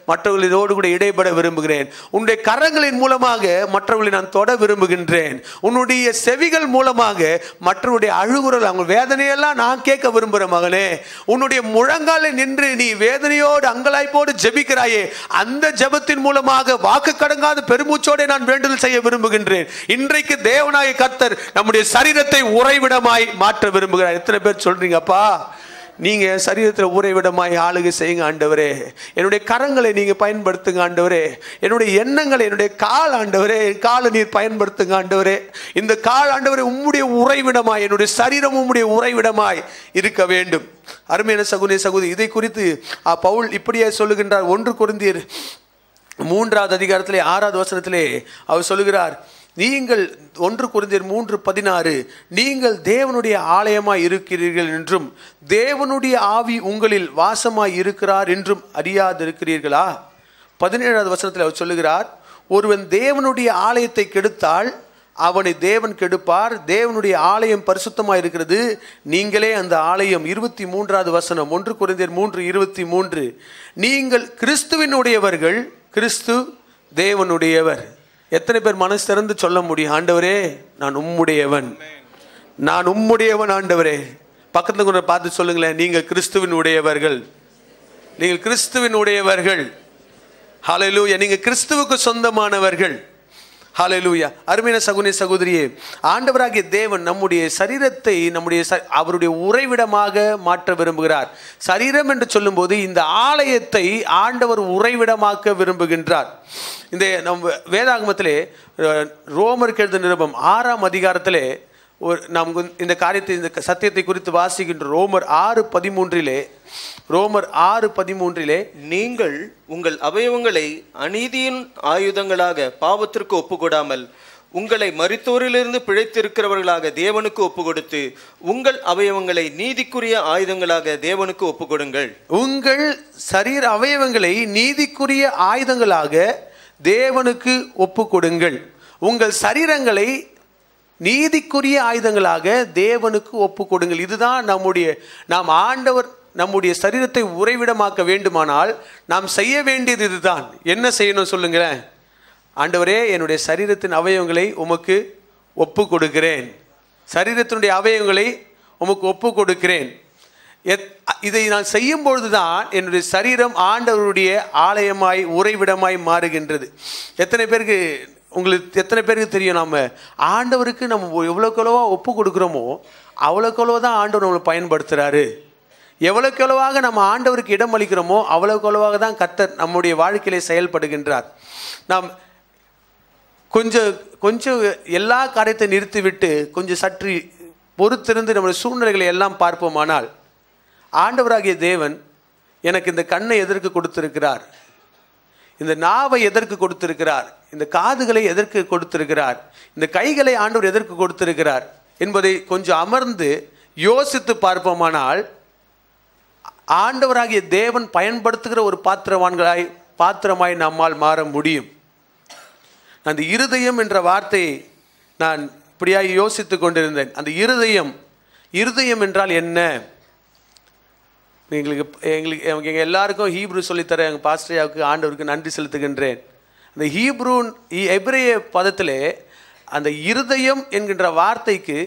மற்றவர்களோடு கூட இடைபட விரும்புகிறேன். உன்னுடைய கரங்களின் மூலமாக மற்றவர்களை நான் தொட விரும்புகின்றேன். உன்னுடைய செவிகள் மூலமாக மற்றவருடைய அழுகுறல், அவங்க வேதனையெல்லாம் நான் கேட்க விரும்புகிறேன். மகனே, உன்னுடைய முழங்காலில் நின்று நீ வேதனையோடு அங்கலாய்ப்போடு ஜெபிக்கிறாயே, அந்த ஜெபத்தின் மூலமாக வாக்கு கடங்காத பெருமூச்சோடு நான் வேண்டுதல் செய்ய விரும்புகின்றேன். இன்றைக்கு தேவனாய கர்த்தர் நம்முடைய சரீரத்தை உறைவிடமாக மாற்ற விரும்புகிறார். எத்தனை பேர் சொல்றீங்க, அப்பா நீங்க சரீரத்தில் உறைவிடமாய் ஆளுகை செய்யுங்க ஆண்டவரே, என்னுடைய கரங்களை நீங்க பயன்படுத்துங்க ஆண்டவரே, என்னுடைய எண்ணங்களை, என்னுடைய கால் ஆண்டவரே, காலை நீர் பயன்படுத்துங்க ஆண்டவரே. இந்த கால் ஆண்டவரே உம்முடைய உறைவிடமாய், என்னுடைய சரீரம் உம்முடைய உறைவிடமாய் இருக்க வேண்டும். அருமையான சகோதரி சகோதரி, இதை குறித்து பவுல் இப்படியே சொல்லுகின்றார். 1 கொரிந்தியர் 3வது அதிகாரத்திலே 6வது வசனத்திலே அவர் சொல்லுகிறார், நீங்கள் 1 கொரிந்தியர் 3:16, நீங்கள் தேவனுடைய ஆலயமாய் இருக்கிறீர்கள் என்றும் தேவனுடைய ஆவி உங்களில் வாசமாய் இருக்கிறார் என்றும் அறியாதிருக்கிறீர்களா? 17வது வசனத்தில் அவர் சொல்லுகிறார், ஒருவன் தேவனுடைய ஆலயத்தை கெடுத்தால் அவனை தேவன் கெடுப்பார். தேவனுடைய ஆலயம் பரிசுத்தமாக இருக்கிறது, நீங்களே அந்த ஆலயம். 23வது வசனம் 1 கொரிந்தியர் 3:23, நீங்கள் கிறிஸ்துவினுடையவர்கள், கிறிஸ்து தேவனுடையவர். எத்தனை பேர் மனசு திறந்து சொல்ல முடியும், ஆண்டவரே நான் உம்முடையவன், நான் உம்முடையவன் ஆண்டவரே? பக்கத்துல கூட பார்த்து சொல்லுங்களேன், நீங்கள் கிறிஸ்துவின் உடையவர்கள், நீங்கள் கிறிஸ்துவின் உடையவர்கள். ஹல்லேலூயா, நீங்க கிறிஸ்துவுக்கு சொந்தமானவர்கள். ஹல்லேலூயா. அருமையான சகோதரி சகோதரியே, ஆண்டவராகிய தேவன் நம்முடைய சரீரத்தை அவருடைய உறைவிடமாக மாற்ற விரும்புகிறார். சரீரம் என்று சொல்லும்போது இந்த ஆலயத்தை ஆண்டவர் உறைவிடமாக்க விரும்புகின்றார். இந்த நம்ம வேதாகமத்திலே ரோமருக்கு எழுதின நிருபம் 6ஆம் அதிகாரத்திலே நாம் இந்த காரியத்தை, இந்த சத்தியத்தை குறித்து வாசிக்கின்ற ரோமர் 6:13, நீங்கள் உங்கள் அவயவங்களை அநீதியின் ஆயுதங்களாக பாவத்திற்கு ஒப்புக்கொடாமல் உங்களை மரித்தோரிலிருந்து பிழைத்திருக்கிறவர்களாக தேவனுக்கு ஒப்பு கொடுத்து உங்கள் அவயவங்களை நீதிக்குரிய ஆயுதங்களாக தேவனுக்கு ஒப்பு கொடுங்கள். உங்கள் சரீர அவயவங்களை நீதிக்குரிய ஆயுதங்களாக தேவனுக்கு ஒப்பு கொடுங்கள். உங்கள் சரீரங்களை நீதிக்குரிய ஆயுதங்களாக தேவனுக்கு ஒப்பு கொடுங்கள். இதுதான் நாம் ஆண்டவர் நம்முடைய சரீரத்தை உறைவிடமாக்க வேண்டுமானால் நாம் செய்ய வேண்டியது இதுதான். என்ன செய்யணும் சொல்லுங்களேன்? ஆண்டவரே, என்னுடைய சரீரத்தின் அவயவங்களை உமக்கு ஒப்பு கொடுக்கிறேன், சரீரத்தினுடைய அவயவங்களை உமக்கு ஒப்பு கொடுக்கிறேன். இதை நான் செய்யும் பொழுதுதான் என்னுடைய சரீரம் ஆண்டவருடைய ஆலயமாய் உறைவிடமாய் மாறுகின்றது. எத்தனை பேருக்கு தெரியும், நம்ம ஆண்டவருக்கு நம்ம எவ்வளோக்கெவ்வளவா ஒப்பு கொடுக்குறோமோ அவ்வளோக்கெவ்வளோ தான் ஆண்டவர் நம்மளை பயன்படுத்துகிறாரு. எவ்வளவுக்கு எவ்வளவாக நம்ம ஆண்டவருக்கு இடம் அளிக்கிறோமோ அவ்வளவுக்கு எவ்வளவாக தான் கர்த்தர் நம்முடைய வாழ்க்கையிலே செயல்படுகின்றார். நாம் கொஞ்சம் எல்லா காரியத்தை நிறுத்திவிட்டு கொஞ்சம் சற்று பொறுத்திருந்து நம்முடைய சூழ்நிலைகளை எல்லாம் பார்ப்போமானால், ஆண்டவராகிய தேவன் எனக்கு இந்த கண்ணை எதற்கு கொடுத்திருக்கிறார், இந்த நாவை எதற்கு கொடுத்திருக்கிறார், இந்த காதுகளை எதற்கு கொடுத்திருக்கிறார், இந்த கைகளை ஆண்டவர் எதற்கு கொடுத்திருக்கிறார் என்பதை கொஞ்சம் அமர்ந்து யோசித்து பார்ப்போமானால், ஆண்டவராகிய தேவன் பயன்படுத்துகிற ஒரு பாத்திரமாய் நம்மால் மாற முடியும். அந்த இருதயம் என்ற வார்த்தையை நான் இப்படியாக யோசித்து கொண்டிருந்தேன். அந்த இருதயம் என்றால் என்ன? எங்களுக்கு எல்லாருக்கும் ஹீப்ரு சொல்லித்தர எங்கள் பாஸ்டரியாவுக்கு ஆண்டவருக்கு நன்றி செலுத்துகின்றேன். அந்த எபிரேய பதத்திலே அந்த இருதயம் என்கின்ற வார்த்தைக்கு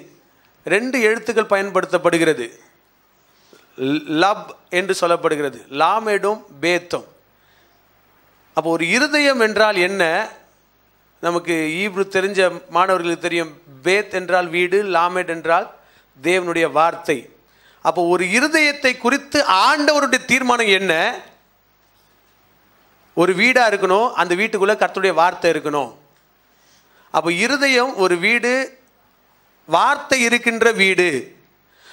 2 எழுத்துக்கள் பயன்படுத்தப்படுகிறது. லப் என்று சொல்லப்படுகிறது, லாமேடும் பேத்தும். அப்போ ஒரு இருதயம் என்றால் என்ன? நமக்கு ஹீப்ரு தெரிஞ்ச மாணவர்களுக்கு தெரியும். பேத் என்றால் வீடு, லாமேட் என்றால் தேவனுடைய வார்த்தை. அப்போ ஒரு இருதயத்தை குறித்து ஆண்டவருடைய தீர்மானம் என்ன? ஒரு வீடா இருக்கணும், அந்த வீட்டுக்குள்ள கர்த்தருடைய வார்த்தை இருக்கணும். அப்போ இருதயம் ஒரு வீடு, வார்த்தை இருக்கின்ற வீடு.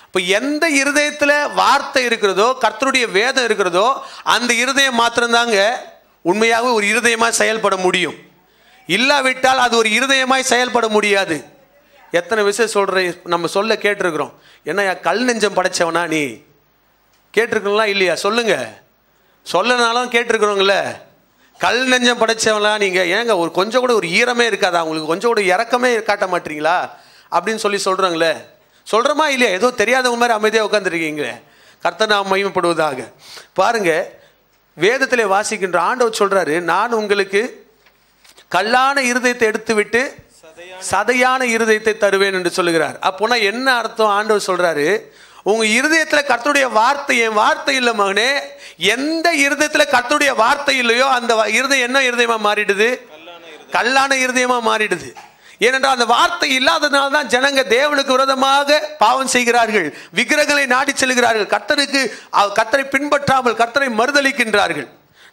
இப்போ எந்த இருதயத்தில் வார்த்தை இருக்கிறதோ, கர்த்தருடைய வேதம் இருக்கிறதோ, அந்த இருதயம் மாத்திரம்தாங்க உண்மையாகவே ஒரு இருதயமாய் செயல்பட முடியும். இல்லாவிட்டால் அது ஒரு இருதயமாய் செயல்பட முடியாது. எத்தனை விஷயம் நம்ம சொல்ல கேட்டிருக்கிறோம். என்ன கல் நெஞ்சம் படைச்சவனா நீ? கேட்டிருக்கீங்களா இல்லையா? சொல்லுங்க. சொல்லனாலும் கேட்டிருக்கிறோங்கள. கல் நெஞ்சம் படைச்சவனா நீங்கள்? ஏங்க ஒரு கொஞ்சம் கூட ஒரு ஈரமே இருக்காதா உங்களுக்கு? கொஞ்சம் கூட இறக்கமே காட்ட மாட்டீங்களா அப்படின்னு சொல்கிறோங்களே. சொல்கிறோமா இல்லையா? ஏதோ தெரியாதவங்க மாதிரி அமைதியாக உட்காந்துருக்கீங்களே. கர்த்தர் நாம் மகிமைப்படுவதாக. பாருங்க, வேதத்திலே வாசிக்கின்ற ஆண்டவர் சொல்றாரு, நான் உங்களுக்கு கல்லான இருதயத்தை எடுத்து விட்டு சதையான இருதயத்தை தருவேன் என்று சொல்லுகிறார். அப்போனா என்ன அர்த்தம்? ஆண்டவர் சொல்றாரு, உங்க இருதயத்தில் கர்த்தருடைய வார்த்தை, என் வார்த்தை இல்லை மகனே. எந்த இருதயத்தில் கர்த்தருடைய வார்த்தை இல்லையோ அந்த இருதயம் என்ன இருதயமா மாறிடுது? கல்லான இருதயமா மாறிடுது. ஏனென்றால் அந்த வார்த்தை இல்லாததுனால தான் ஜனங்க தேவனுக்கு விரோதமாக பாவம் செய்கிறார்கள், விக்கிரகங்களை நாடி செல்கிறார்கள், கர்த்தரை பின்பற்றாமல் கர்த்தரை மறுதலிக்கின்றார்கள்.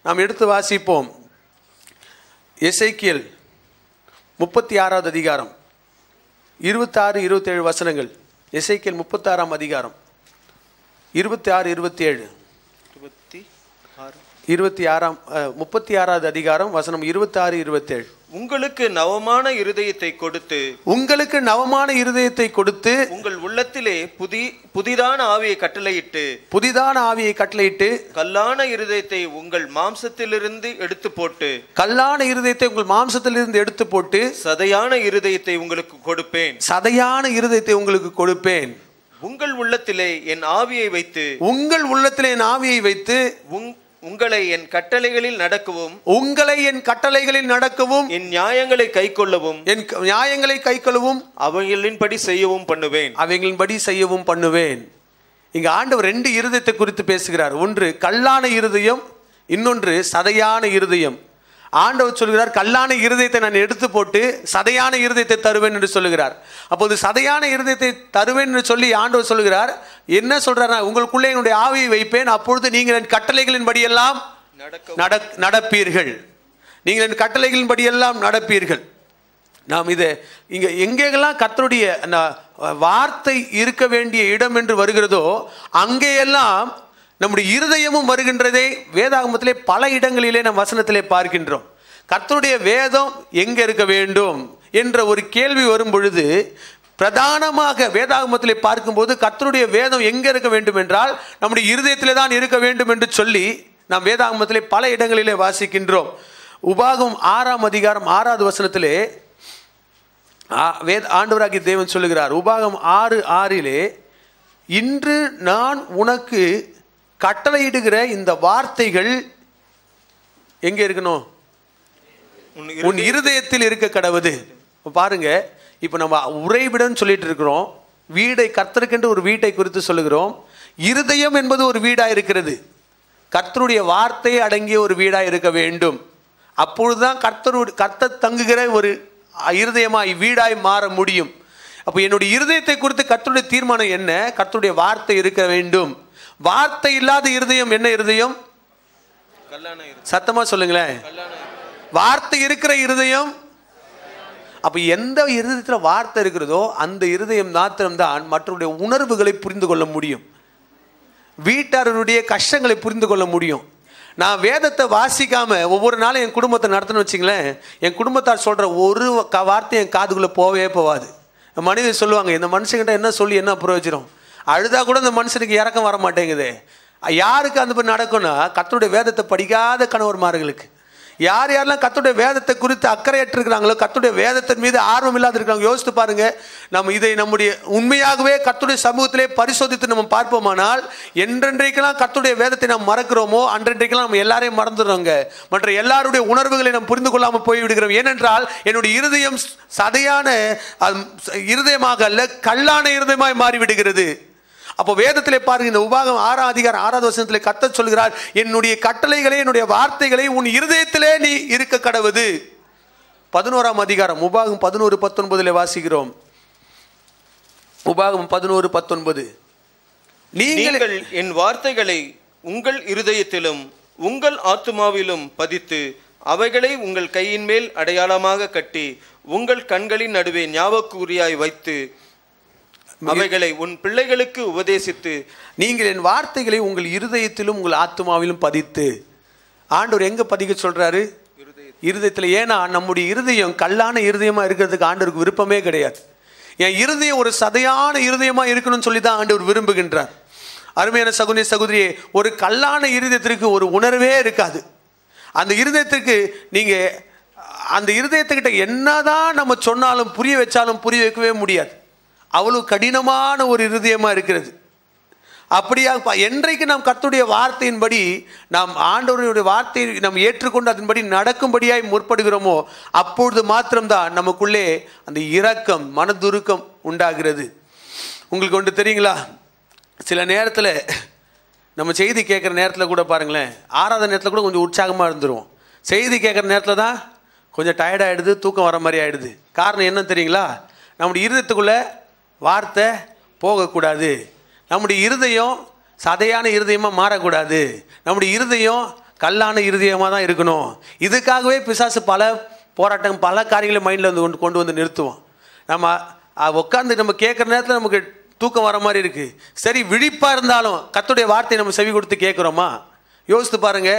நாம் எடுத்து வாசிப்போம். எசேக்கியேல் 36வது அதிகாரம் 26, 27 வசனங்கள். எசேக்கியேல் 36ஆம் அதிகாரம் 26, 27. 36வது அதிகாரம் வசனம் 26, 27. உங்களுக்கு நவமான இருதயத்தை கொடுத்து உங்கள் உள்ளத்திலே புதிதான ஆவியை கட்டளையிட்டு கல்லான இருதயத்தை உங்கள் மாம்சத்திலிருந்து எடுத்து போட்டு சதையான இருதயத்தை உங்களுக்கு கொடுப்பேன். உங்கள் உள்ளத்திலே என் ஆவியை வைத்து உங்களை என் கட்டளைகளில் நடக்கவும் என் நியாயங்களை கைக்கொள்ளவும் அவைகளின்படி செய்யவும் பண்ணுவேன். இங்க ஆண்டவர் 2 இருதயத்தை குறித்து பேசுகிறார். ஒன்று கல்லான இருதயம், இன்னொன்று சதையான இருதயம். ஆண்டவர் சொல்கிறார், கல்லான இருதயத்தை நான் எடுத்து போட்டு சதையான இருதயத்தை தருவேன் என்று சொல்லுகிறார். அப்போது சதையான இருதயத்தை தருவேன் என்று சொல்லி ஆண்டவர் சொல்லுகிறார். என்ன சொல்றார்? உங்களுக்குள்ளே என்னுடைய ஆவியை வைப்பேன், அப்பொழுது நீங்கள் என் கட்டளைகளின் படியெல்லாம் நடப்பீர்கள். நீங்கள் என் கட்டளைகளின் படியெல்லாம் நடப்பீர்கள். நாம் இதை இங்க எங்கெல்லாம் கர்த்தருடைய வார்த்தை இருக்க வேண்டிய இடம் என்று வருகிறதோ அங்கேயெல்லாம் நம்முடைய இருதயமும் வருகின்றதை வேதாகமத்திலே பல இடங்களிலே நம் வசனத்திலே பார்க்கின்றோம். கர்த்தருடைய வேதம் எங்கே இருக்க வேண்டும் என்ற ஒரு கேள்வி வரும் பொழுது பிரதானமாக வேதாகமத்திலே பார்க்கும்போது கர்த்தருடைய வேதம் எங்கே இருக்க வேண்டும் என்றால் நம்முடைய இருதயத்திலே தான் இருக்க வேண்டும் என்று சொல்லி நாம் வேதாகமத்திலே பல இடங்களிலே வாசிக்கின்றோம். உபாகமம் 6ஆம் அதிகாரம் 6வது வசனத்திலே ஆண்டவராகிய தேவன் சொல்லுகிறார். உபாகமம் 6:6 இன்று நான் உனக்கு கட்டளையிடுகிற இந்த வார்த்தைகள் எங்கே இருக்கணும்? உன் இருதயத்தில் இருக்க கடவுது. பாருங்க, இப்போ நம்ம உறைவிடம் சொல்லிட்டு இருக்கிறோம். வீடை, கர்த்தருக்கென்று ஒரு வீட்டை குறித்து சொல்லுகிறோம். இருதயம் என்பது ஒரு வீடாக இருக்கிறது. கர்த்தருடைய வார்த்தையை அடங்கிய ஒரு வீடாக இருக்க வேண்டும். அப்பொழுதுதான் கர்த்தர் தங்குகிற ஒரு இருதயமாய் வீடாய் மாற முடியும். அப்போ என்னுடைய இருதயத்தை குறித்து கர்த்தருடைய தீர்மானம் என்ன? கர்த்தருடைய வார்த்தை இருக்க வேண்டும். வார்த்தை இல்லாத இருதயம் என்ன இருதயம்? சத்தமா சொல்லுங்களேன். வார்த்தை இருக்கிற இருதயம். அப்ப எந்த இருதயத்துல வார்த்தை இருக்கிறதோ அந்த இருதயம் மாத்திரம்தான் மற்றவருடைய உணர்வுகளை புரிந்து கொள்ள முடியும், வீட்டாருடைய கஷ்டங்களை புரிந்து கொள்ள முடியும். நான் வேதத்தை வாசிக்காம ஒவ்வொரு நாளும் என் குடும்பத்தை நடத்தணும்னு வச்சுங்களேன், என் குடும்பத்தார் சொல்ற ஒரு வார்த்தை என் காதுக்குள்ள போவே போவாது. மனிதன் சொல்லுவாங்க, இந்த மனுஷங்கிட்ட என்ன சொல்லி என்ன பிரயோஜனம், அழுதா கூட இந்த மனுஷனுக்கு இறக்கம் வர மாட்டேங்குது. யாருக்கு அந்த மாதிரி நடக்கும்னா கர்த்தருடைய வேதத்தை படிக்காத கணவர்மார்களுக்கு. யார் யாரெல்லாம் கர்த்தருடைய வேதத்தை குறித்து அக்கறையற்று இருக்கிறாங்களோ, கர்த்தருடைய வேதத்தின் மீது ஆர்வம் இல்லாத இருக்கிறாங்க, யோசித்து பாருங்க. நம்ம இதை நம்முடைய உண்மையாகவே கர்த்தருடைய சமூகத்திலே பரிசோதித்து நம்ம பார்ப்போமானால், என்றென்றைக்கெல்லாம் கர்த்தருடைய வேதத்தை நாம் மறக்கிறோமோ அன்றென்றைக்கெல்லாம் நம்ம எல்லாரையும் மறந்துடுறோங்க. மற்ற எல்லாருடைய உணர்வுகளை நாம் புரிந்து கொள்ளாமல் போய்விடுகிறோம். ஏனென்றால் என்னுடைய இருதயம் சதையான இருதயமாக அல்ல, கல்லான இருதயமாய் மாறிவிடுகிறது. அப்போ வேதத்திலே பாருங்க, இந்த உபாகம் 6ஆம் அதிகாரம் 6வது வசனத்திலே கர்த்தர் சொல்கிறார், என்னுடைய கட்டளைகளை என்னுடைய வார்த்தைகளை உன் இருதயத்திலே நீ இருக்க கடவுது. 11ஆம் அதிகாரம் உபாகம் 11:19 வாசிக்கிறோம். உபாகம் 11:19, நீங்கள் என் வார்த்தைகளை உங்கள் இருதயத்திலும் உங்கள் ஆத்துமாவிலும் பதித்து அவைகளை உங்கள் கையின் மேல் அடையாளமாக கட்டி உங்கள் கண்களின் நடுவே ஞாபகக்குறியாய் வைத்து அவைகளை உன் பிள்ளைகளுக்கு உபதேசித்து. நீங்கள் என் வார்த்தைகளை உங்கள் இருதயத்திலும் உங்கள் ஆத்துமாவிலும் பதித்து. ஆண்டவர் எங்க பதிக்க சொல்றாரு? இருதயத்தில். ஏன்னா நம்முடைய இருதயம் கல்லான இருதயமா இருக்கிறதுக்கு ஆண்டவருக்கு விருப்பமே கிடையாது. என் இருதயம் ஒரு சதையான இருதயமா இருக்கணும்னு சொல்லி தான் ஆண்டவர் விரும்புகின்றார். அருமையான சகோதரி சகோதரியே, ஒரு கல்லான இருதயத்திற்கு ஒரு உணர்வே இருக்காது. அந்த இருதயத்திற்கு நீங்க அந்த இருதயத்துக்கிட்ட என்னதான் நம்ம சொன்னாலும் புரிய வச்சாலும் புரிய வைக்கவே முடியாது. அவ்வளவு கடினமான ஒரு இருதயமா இருக்கிறது. அப்படியா என்றைக்கு நாம் கர்த்தருடைய வார்த்தையின்படி நாம் ஆண்டவருடைய வார்த்தையை நாம் ஏற்றுக்கொண்டு அதன்படி நடக்கும்படியாய் முற்படுகிறோமோ அப்பொழுது மாத்திரம்தான் நமக்குள்ளே அந்த இரக்கம் மனதுருக்கம் உண்டாகிறது. உங்களுக்கு ஒன்று தெரியுங்களா, சில நேரத்தில் நம்ம செய்தி கேட்குற நேரத்தில் கூட பாருங்களேன், ஆறாவது நேரத்தில் கூட கொஞ்சம் உற்சாகமாக இருந்துருவோம். செய்தி கேட்குற நேரத்தில் தான் கொஞ்சம் டயர்டாகிடுது, தூக்கம் வர மாதிரி ஆகிடுது. காரணம் என்னன்னு தெரியுங்களா? நம்முடைய இருதயத்துக்குள்ளே வார்த்தை போகக்கூடாது. நம்முடைய இருதயம் சதையான இருதயமாக மாறக்கூடாது. நம்முடைய இருதயம் கல்லான இருதயமாக தான் இருக்கணும். இதுக்காகவே பிசாசு பல போராட்டம் பல காரியங்களை மைண்டில் வந்து கொண்டு வந்து நிறுத்துவோம். நம்ம உட்காந்து நம்ம கேட்குற நேரத்தில் நமக்கு தூக்கம் வர மாதிரி இருக்குது. சரி, விழிப்பாக இருந்தாலும் கர்த்தருடைய வார்த்தையை நம்ம செவி கொடுத்து கேட்குறோமா? யோசித்து பாருங்க.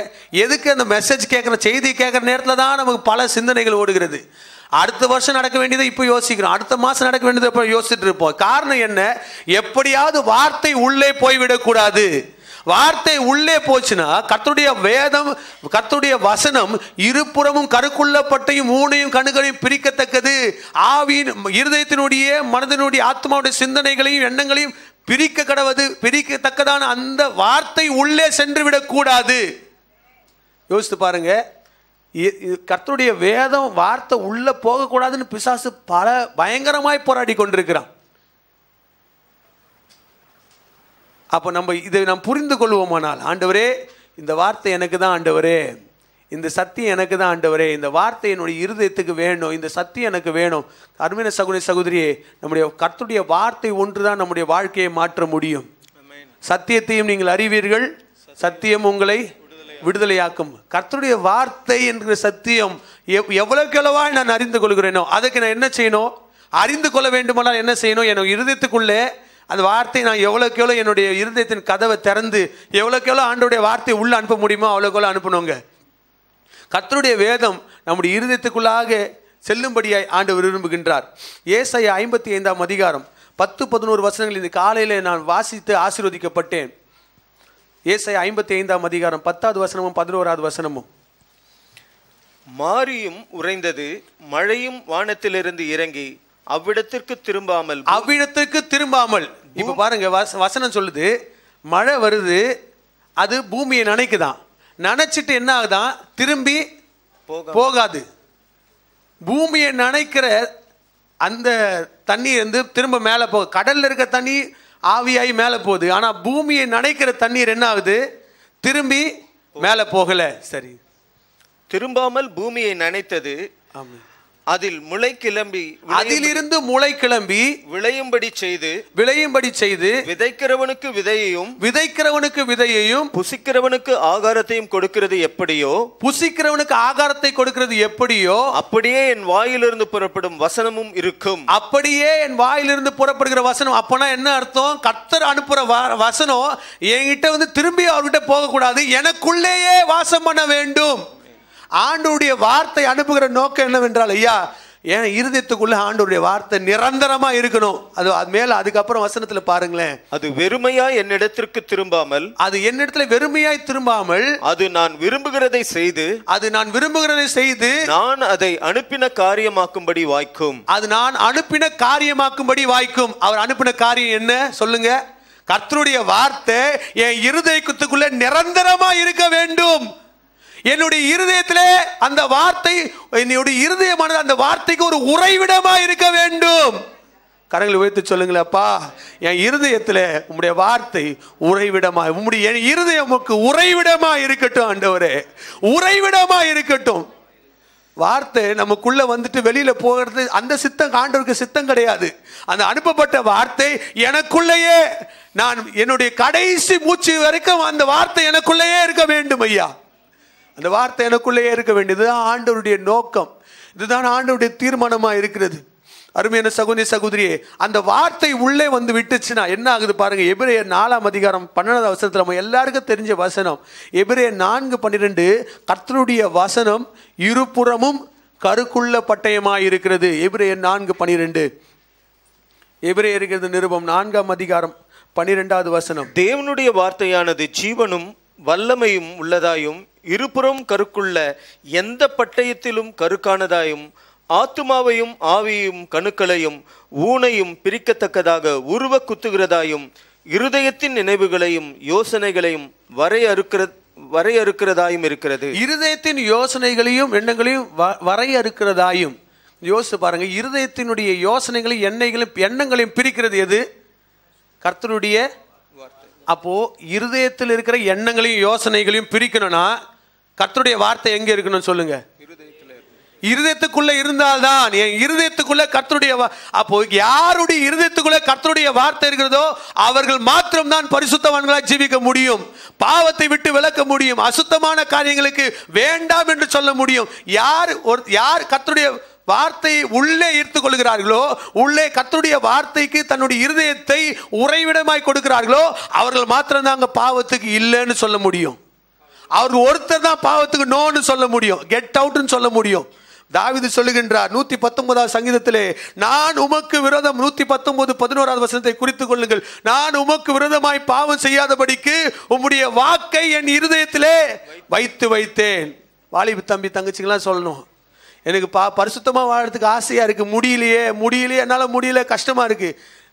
எதுக்கு அந்த மெசேஜ் கேட்குற செய்தி கேட்குற நேரத்தில் தான் நமக்கு பல சிந்தனைகள் ஓடுகிறது. அடுத்த வருஷம் நடக்க வேண்டியதை இப்போ யோசிக்கிறோம், அடுத்த மாதம் நடக்க வேண்டியதை இப்போ யோசிச்சுட்டு இருப்போம். காரணம் என்ன? எப்படியாவது வார்த்தை உள்ளே போய்விடக்கூடாது. வார்த்தை உள்ளே போச்சுன்னா கர்த்தருடைய வேதம் கர்த்தருடைய வசனம் இருபுறமும் கருக்குள்ளப்பட்டையும் ஊனையும் கணுகளையும் பிரிக்கத்தக்கது. ஆவியின் இருதயத்தினுடைய மனதினுடைய ஆத்மாவுடைய சிந்தனைகளையும் எண்ணங்களையும் பிரிக்க கடவுது. பிரிக்கத்தக்கதான அந்த வார்த்தை உள்ளே சென்று விடக்கூடாது. யோசித்து பாருங்க. கர்த்தருடைய வேதம் வார்த்தை உள்ள போகக்கூடாதுன்னு பிசாசு பல பயங்கரமாய் போராடி கொண்டிருக்கிறான். அப்போ நம்ம இதை நாம் புரிந்து கொள்வோமானால், ஆண்டவரே இந்த வார்த்தை எனக்கு தான் ஆண்டவரே, இந்த சத்தியம் எனக்கு தான் ஆண்டவரே, இந்த வார்த்தை என்னுடைய இருதயத்துக்கு வேணும், இந்த சத்தியம் எனக்கு வேணும். அருமையான சகோதரி சகோதரியே, நம்முடைய கர்த்தருடைய வார்த்தை ஒன்று தான் நம்முடைய வாழ்க்கையை மாற்ற முடியும். சத்தியத்தையும் நீங்கள் அறிவீர்கள், சத்தியம் உங்களை விடுதலையாக்கும். கர்த்தருடைய வார்த்தை என்கிற சத்தியம் எவ்வளவுக்கு எவ்வளவாய் நான் அறிந்து கொள்கிறேனோ அதுக்கு நான் என்ன செய்யணும்? அறிந்து கொள்ள வேண்டுமானால் என்ன செய்யணும்? என்னுடைய இருதயத்துக்குள்ளே அந்த வார்த்தை நான் எவ்வளோக்கு எவ்வளோ என்னுடைய இருதயத்தின் கதவை திறந்து எவ்வளோக்கு எவ்வளோ ஆண்டோடைய வார்த்தையை உள்ள அனுப்ப முடியுமோ அவ்வளோக்கு எவ்வளோ அனுப்பணுங்க. கர்த்தருடைய வேதம் நம்முடைய இருதயத்துக்குள்ளாக செல்லும்படியாய் ஆண்டவர் விரும்புகின்றார். ஏசாயா 55ஆம் அதிகாரம் 10-11 வசனங்கள் இந்த காலையில் நான் வாசித்து ஆசீர்வதிக்கப்பட்டேன். ஏசாயா 55ஆம் அதிகாரம் 10வது வசனமும் 11வது வசனமும். மாரியும் உறைந்தது, மழையும் வானத்திலிருந்து இறங்கி அவ்விடத்திற்கு திரும்பாமல். இப்ப பாருங்க, வசனம் சொல்லுது மழை வருது, அது பூமியை நனைக்குதான். நனைச்சிட்டு என்ன ஆகுதான்? திரும்பி போகாது. பூமியை நனைக்கிற அந்த தண்ணி வந்து திரும்ப மேலே போக, கடல்ல இருக்க தண்ணி ஆவியாகி மேலே போகுது. ஆனால் பூமியை நனைக்கிற தண்ணீர் என்ன ஆகுது? திரும்பி மேலே போகல. சரி, திரும்பாமல் பூமியை நனைத்தது, அதில் முளை கிளம்பி அதிலிருந்து முளை கிளம்பி விளையும்படி செய்து விதைக்கிறவனுக்கு விதையையும் புசிக்கிறவனுக்கு ஆகாரத்தையும் கொடுக்கிறது எப்படியோ அப்படியே என் வாயிலிருந்து புறப்படும் வசனமும் இருக்கும். அப்படியே என் வாயிலிருந்து புறப்படுகிற வசனம். அப்பனா என்ன அர்த்தம்? கர்த்தர் அனுப்புற வசனம் என்கிட்ட திரும்பி அவர்கிட்ட போக கூடாது, எனக்குள்ளேயே வாசம் பண்ண வேண்டும். ஆண்டவருடைய வார்த்தை அனுப்புகிற நோக்கம் என்னவென்றால், ஐயா என் இருதயத்துக்குள்ள ஆண்டவருடைய வார்த்தை நிரந்தரமா இருக்கணும். அது மேல அதுக்கப்புறம் வசனத்துல பாருங்களேன், அது வெறுமையாய் என்னிடத்திற்கு திரும்பாமல், அது என்னிடத்துல வெறுமையாய் திரும்பாமல், அது நான் விரும்புகிறதை செய்து நான் அதை அனுப்பின காரியமாக்கும்படி வாய்க்கும். அது நான் அனுப்பின காரியமாக்கும்படி வாய்க்கும். அவர் அனுப்பின காரியம் என்ன சொல்லுங்க? கர்த்தருடைய வார்த்தை என் இருதயத்துக்குள்ள நிரந்தரமா இருக்க வேண்டும். என்னுடைய இருதயத்திலே அந்த வார்த்தை, என்னுடைய இருதயமானது அந்த வார்த்தைக்கு ஒரு உறைவிடமா இருக்க வேண்டும். கரங்களை உயர்த்தி சொல்லுங்களேன், அப்பா என் இருதயத்திலே உம்முடைய வார்த்தை உறைவிடமா, உம்முடைய என் இருதயமுக்கு உறைவிடமா இருக்கட்டும் ஆண்டவரே, உறைவிடமா இருக்கட்டும். வார்த்தை நமக்குள்ள வெளியில போகிறது அந்த சித்தம் ஆண்டவருக்கு சித்தம் கிடையாது. அந்த அனுப்பப்பட்ட வார்த்தை எனக்குள்ளேயே, நான் என்னுடைய கடைசி மூச்சு வரைக்கும் அந்த வார்த்தை எனக்குள்ளேயே இருக்க வேண்டும். ஐயா அந்த வார்த்தை எனக்குள்ளேயே இருக்க வேண்டியது ஆண்டவருடைய நோக்கம். இதுதான் ஆண்டவருடைய தீர்மானமா இருக்கிறது. அருமையான சகோதரியே, அந்த வார்த்தை உள்ளே விட்டுச்சுன்னா என்ன ஆகுது பாருங்க. எபிரேயர் 4ஆம் அதிகாரம் 12வது வசனத்துல நம்ம எல்லாருக்கும் தெரிஞ்ச வசனம். எபிரேயர் 4:12, கர்த்தருடைய வசனம் இருபுறமும் கருக்குள்ள பட்டயமாய் இருக்கிறது. எபிரேயர் 4:12. எபிரேயர் நிருபம் 4ஆம் அதிகாரம் 12வது வசனம். தேவனுடைய வார்த்தையானது ஜீவனும் வல்லமையும் உள்ளதாயும் இருபுறம் கருக்குள்ள எந்த பட்டயத்திலும் கருக்கானதாயும் ஆத்துமாவையும் ஆவியையும் கணுக்களையும் ஊனையும் பிரிக்கத்தக்கதாக உருவ குத்துகிறதாயும் இருதயத்தின் நினைவுகளையும் யோசனைகளையும் வரையறுக்கிறதாயும் இருக்கிறது. இருதயத்தின் யோசனைகளையும் எண்ணங்களையும் வரையறுக்கிறதாயும். யோசிச்சு பாருங்க, இருதயத்தினுடைய யோசனைகளையும் எண்ணங்களையும் பிரிக்கிறது எது? கர்த்தருடைய. அப்போ இருதயத்தில் இருக்கிற எண்ணங்களையும் யோசனைகளையும் பிரிக்கணும்னா கர்த்தருடைய வார்த்தை எங்க இருக்கணும் சொல்லுங்க? இருதயத்துக்குள்ள இருந்தால்தான். என் இருதயத்துக்குள்ள கர்த்தருடைய, அப்போ யாருடைய இருதயத்துக்குள்ள கர்த்தருடைய வார்த்தை இருக்கிறதோ அவர்கள் மாத்திரம் தான் பரிசுத்தவான்களாய் ஜீவிக்க முடியும், பாவத்தை விட்டு விலக்க முடியும், அசுத்தமான காரியங்களுக்கு வேண்டாம் என்று சொல்ல முடியும். யார் கர்த்தருடைய வார்த்தையை உள்ளே ஈர்த்துக் கொள்கிறார்களோ, உள்ளே கர்த்தருடைய வார்த்தைக்கு தன்னுடைய இருதயத்தை உறைவிடமாய் கொடுக்கிறார்களோ அவர்கள் மாத்திரம் தான் அங்க பாவத்துக்கு இல்லைன்னு சொல்ல முடியும். அவர்கள் ஒருத்தர் தான் பாவத்துக்கு நோன்னு சொல்ல முடியும், கெட் அவுட்னு சொல்ல முடியும். தாவீது சொல்லுகின்றார் 119ஆம் சங்கீதத்திலே, நான் உமக்கு விரோதம், 119:11வது வசனத்தை குறித்துக் கொள்ளுங்கள், நான் உமக்கு விரோதமாய் பாவம் செய்யாதபடிக்கு உம்முடைய வாக்கை என் இருதயத்திலே வைத்தேன். வாலிபு தம்பி தங்கச்சிங்களாம் சொல்லணும், எனக்கு பரிசுத்தமா வாழறதுக்கு ஆசையா இருக்கு, முடியலையே என்னால முடியல, கஷ்டமா இருக்கு.